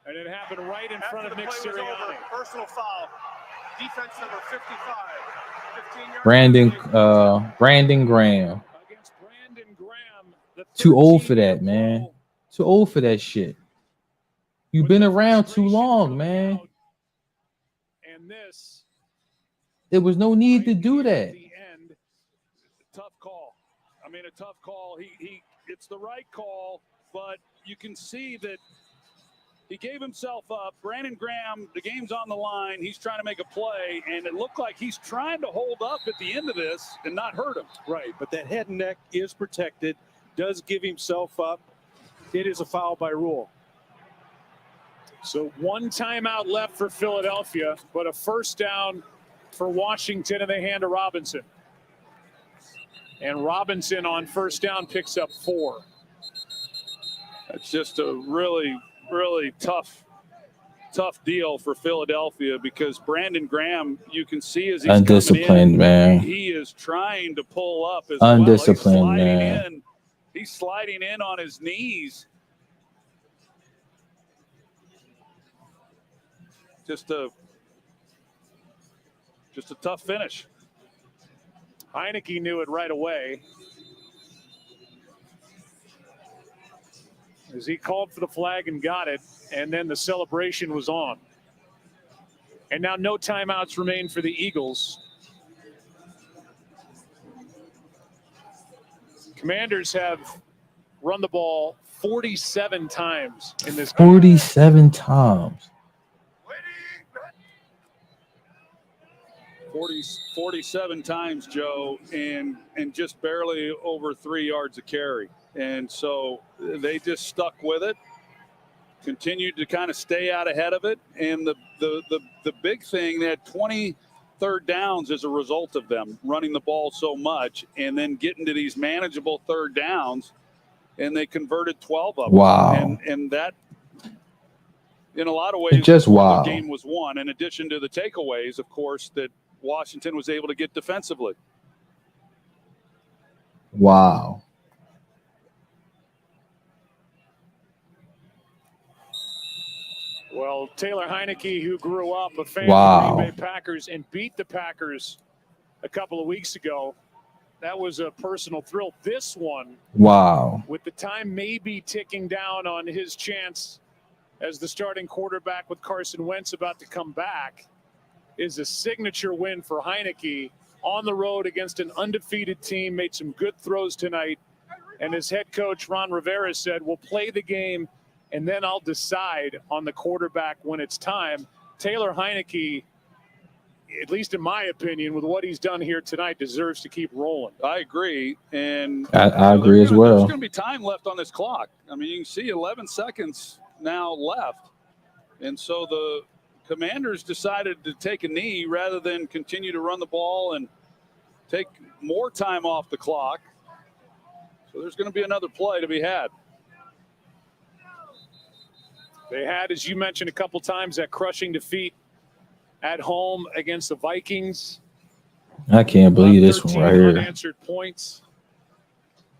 And it happened right in front of Nick Sirianni. Personal foul. Defense number 55. 15-yard Brandon Graham. Against Brandon Graham. Too old for that, man. Too old for that shit. You've been around too long, man. And this. There was no need to do that. The end. Tough call. I mean, a tough call. It's the right call, but you can see that he gave himself up. Brandon Graham, the game's on the line. He's trying to make a play, and it looked like he's trying to hold up at the end of this and not hurt him. Right, but that head and neck is protected, does give himself up. It is a foul by rule. So 1 timeout left for Philadelphia, but a first down for Washington, and they hand to Robinson. And Robinson on first down picks up 4. That's just a really, really tough deal for Philadelphia, because Brandon Graham, you can see as he's undisciplined, man. He is trying to pull up as undisciplined, well. man. He's sliding in on his knees. Just a tough finish. Heineke knew it right away as he called for the flag and got it, and then the celebration was on. And now no timeouts remain for the Eagles. Commanders have run the ball 47 times in this game. 47 times. 47 times, Joe, and just barely over 3 yards a carry. And so they just stuck with it, continued to kind of stay out ahead of it. And the big thing, they had 20 third downs as a result of them running the ball so much and then getting to these manageable third downs, and they converted 12 of them. Wow. And that, in a lot of ways, just wow. The game was won, in addition to the takeaways, of course, that Washington was able to get defensively. Wow. Well, Taylor Heineke, who grew up a fan wow. of the Green Bay Packers and beat the Packers a couple of weeks ago, that was a personal thrill. This one, wow, with the time maybe ticking down on his chance as the starting quarterback with Carson Wentz about to come back, is a signature win for Heineke on the road against an undefeated team. Made some good throws tonight, and his head coach Ron Rivera said, we'll play the game and then I'll decide on the quarterback when it's time. Taylor Heineke, at least in my opinion, with what he's done here tonight, deserves to keep rolling. I agree. And I agree as well. There's going to be time left on this clock. I mean, you can see 11 seconds now left. And so the Commanders decided to take a knee rather than continue to run the ball and take more time off the clock. So there's going to be another play to be had. They had, as you mentioned a couple times, that crushing defeat at home against the Vikings. I can't believe this one 13 right here. unanswered points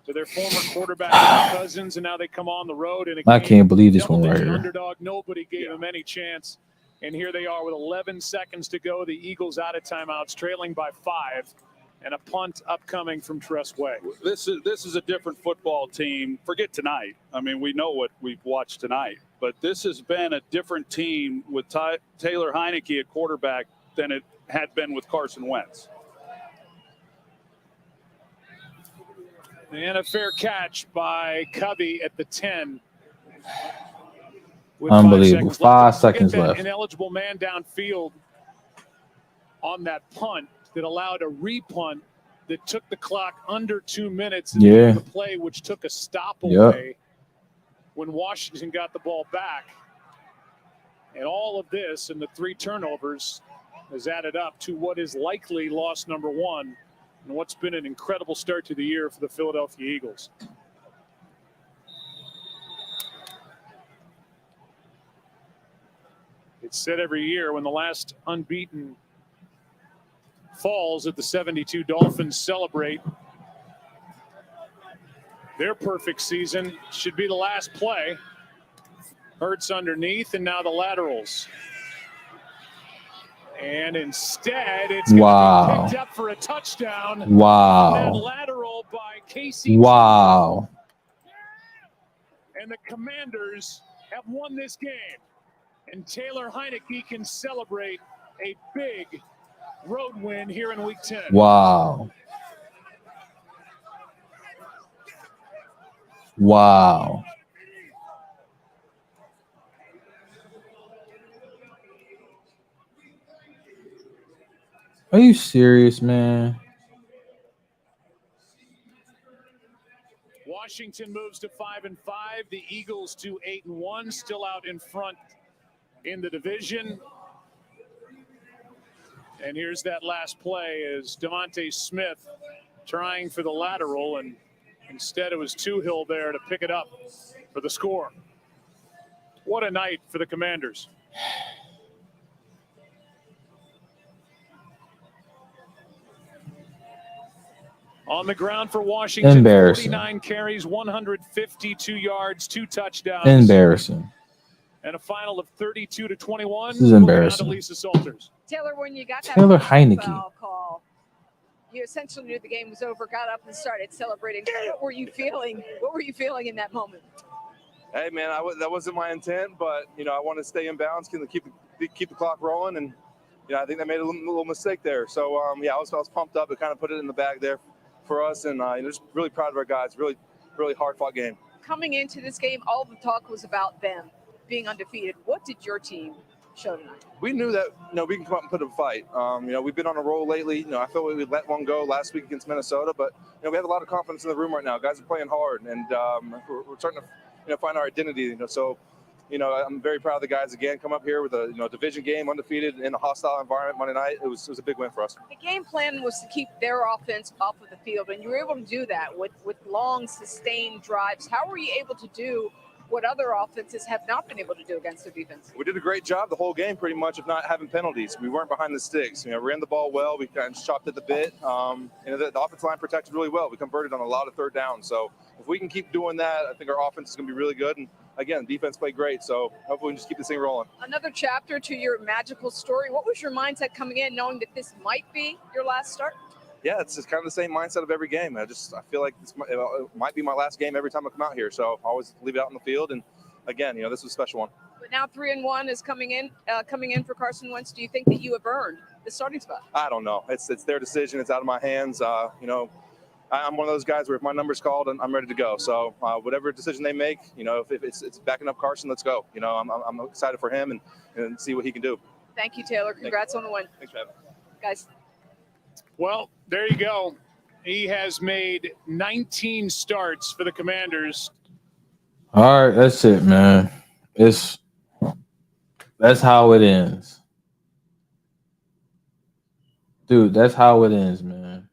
to their former quarterback Kirk Cousins, and now they come on the road in a I game, can't believe this one right double-digit here. underdog. Nobody gave them any chance, and here they are with 11 seconds to go. The Eagles out of timeouts, trailing by 5, and a punt upcoming from Tress Way. This is a different football team. Forget tonight. I mean, we know what we've watched tonight, but this has been a different team with Taylor Heineke at quarterback than it had been with Carson Wentz. And a fair catch by Covey at the 10. With Unbelievable. 5 Don't forget seconds that left. Ineligible man downfield on that punt that allowed a repunt that took the clock under 2 minutes in the end of the play, which took a stop away when Washington got the ball back. And all of this and the 3 turnovers has added up to what is likely loss number 1 and what's been an incredible start to the year for the Philadelphia Eagles. It's said every year when the last unbeaten falls at the 72 Dolphins celebrate their perfect season. Should be the last play. Hurts underneath, and now the laterals. And instead, it's going to be picked up for a touchdown. Wow. That lateral by Casey. Wow. And the Commanders have won this game. And Taylor Heineke can celebrate a big road win here in Week 10. Wow. Wow. Are you serious, man? Washington moves to 5-5. The Eagles to 8-1, still out in front in the division. And here's that last play as Devontae Smith trying for the lateral, and instead it was Toohill there to pick it up for the score. What a night for the Commanders. On the ground for Washington, Embarrassing. 49 carries, 152 yards, 2 touchdowns. Embarrassing. And a final of 32-21. This is embarrassing. Lisa Salters. Taylor, when you got that Taylor Heineke. foul call, you essentially knew the game was over, got up and started celebrating. What were you feeling? What were you feeling in that moment? Hey, man, that wasn't my intent, but, I want to stay in bounds, keep the clock rolling, and, I think they made a little mistake there. So, I was pumped up and kind of put it in the bag there for us, and just really proud of our guys. Really, really hard-fought game. Coming into this game, all the talk was about them being undefeated. What did your team show tonight? We knew that, we can come out and put up a fight. We've been on a roll lately. I feel like we let one go last week against Minnesota, but, we have a lot of confidence in the room right now. Guys are playing hard, and we're starting to, find our identity. So, I'm very proud of the guys again. Come up here with a division game, undefeated in a hostile environment Monday night. It was a big win for us. The game plan was to keep their offense off of the field, and you were able to do that with long, sustained drives. How were you able to do what other offenses have not been able to do against their defense? We did a great job the whole game, pretty much, of not having penalties. We weren't behind the sticks. Ran the ball well. We kind of chopped at the bit. The offensive line protected really well. We converted on a lot of third downs. So if we can keep doing that, I think our offense is going to be really good. And again, defense played great. So hopefully we can just keep this thing rolling. Another chapter to your magical story. What was your mindset coming in, knowing that this might be your last start? Yeah, it's just kind of the same mindset of every game. I feel like it might be my last game every time I come out here. So I always leave it out on the field. And again, this was a special one. But now 3-1 is coming in for Carson Wentz. Do you think that you have earned the starting spot? I don't know. It's their decision. It's out of my hands. I'm one of those guys where if my number's called, I'm ready to go. So whatever decision they make, if it's backing up Carson, let's go. I'm excited for him and see what he can do. Thank you, Taylor. Congrats on the win. Thanks for having me. Guys. Well, there you go. He has made 19 starts for the Commanders. All right, that's it, man. That's how it ends. Dude, that's how it ends, man.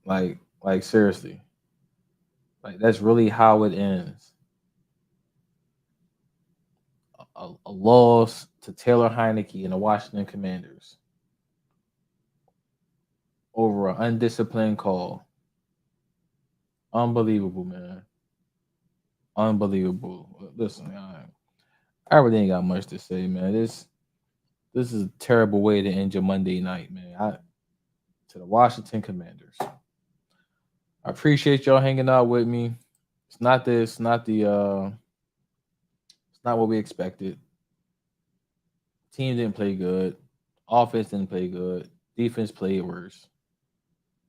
Like seriously. Like that's really how it ends. A loss to Taylor Heineke and the Washington Commanders over an undisciplined call. Unbelievable, man. Unbelievable. Listen, I really ain't got much to say, man. This is a terrible way to end your Monday night, man. To the Washington Commanders. I appreciate y'all hanging out with me. It's not this, not the it's not what we expected. Team didn't play good. Offense didn't play good. Defense played worse.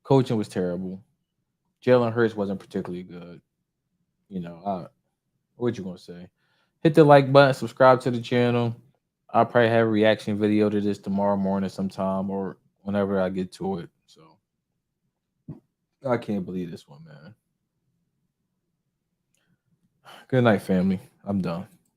Coaching was terrible. Jalen Hurts wasn't particularly good. What you gonna say? Hit the like button, subscribe to the channel. I'll probably have a reaction video to this tomorrow morning sometime or whenever I get to it. So I can't believe this one, man. Good night, family. I'm done.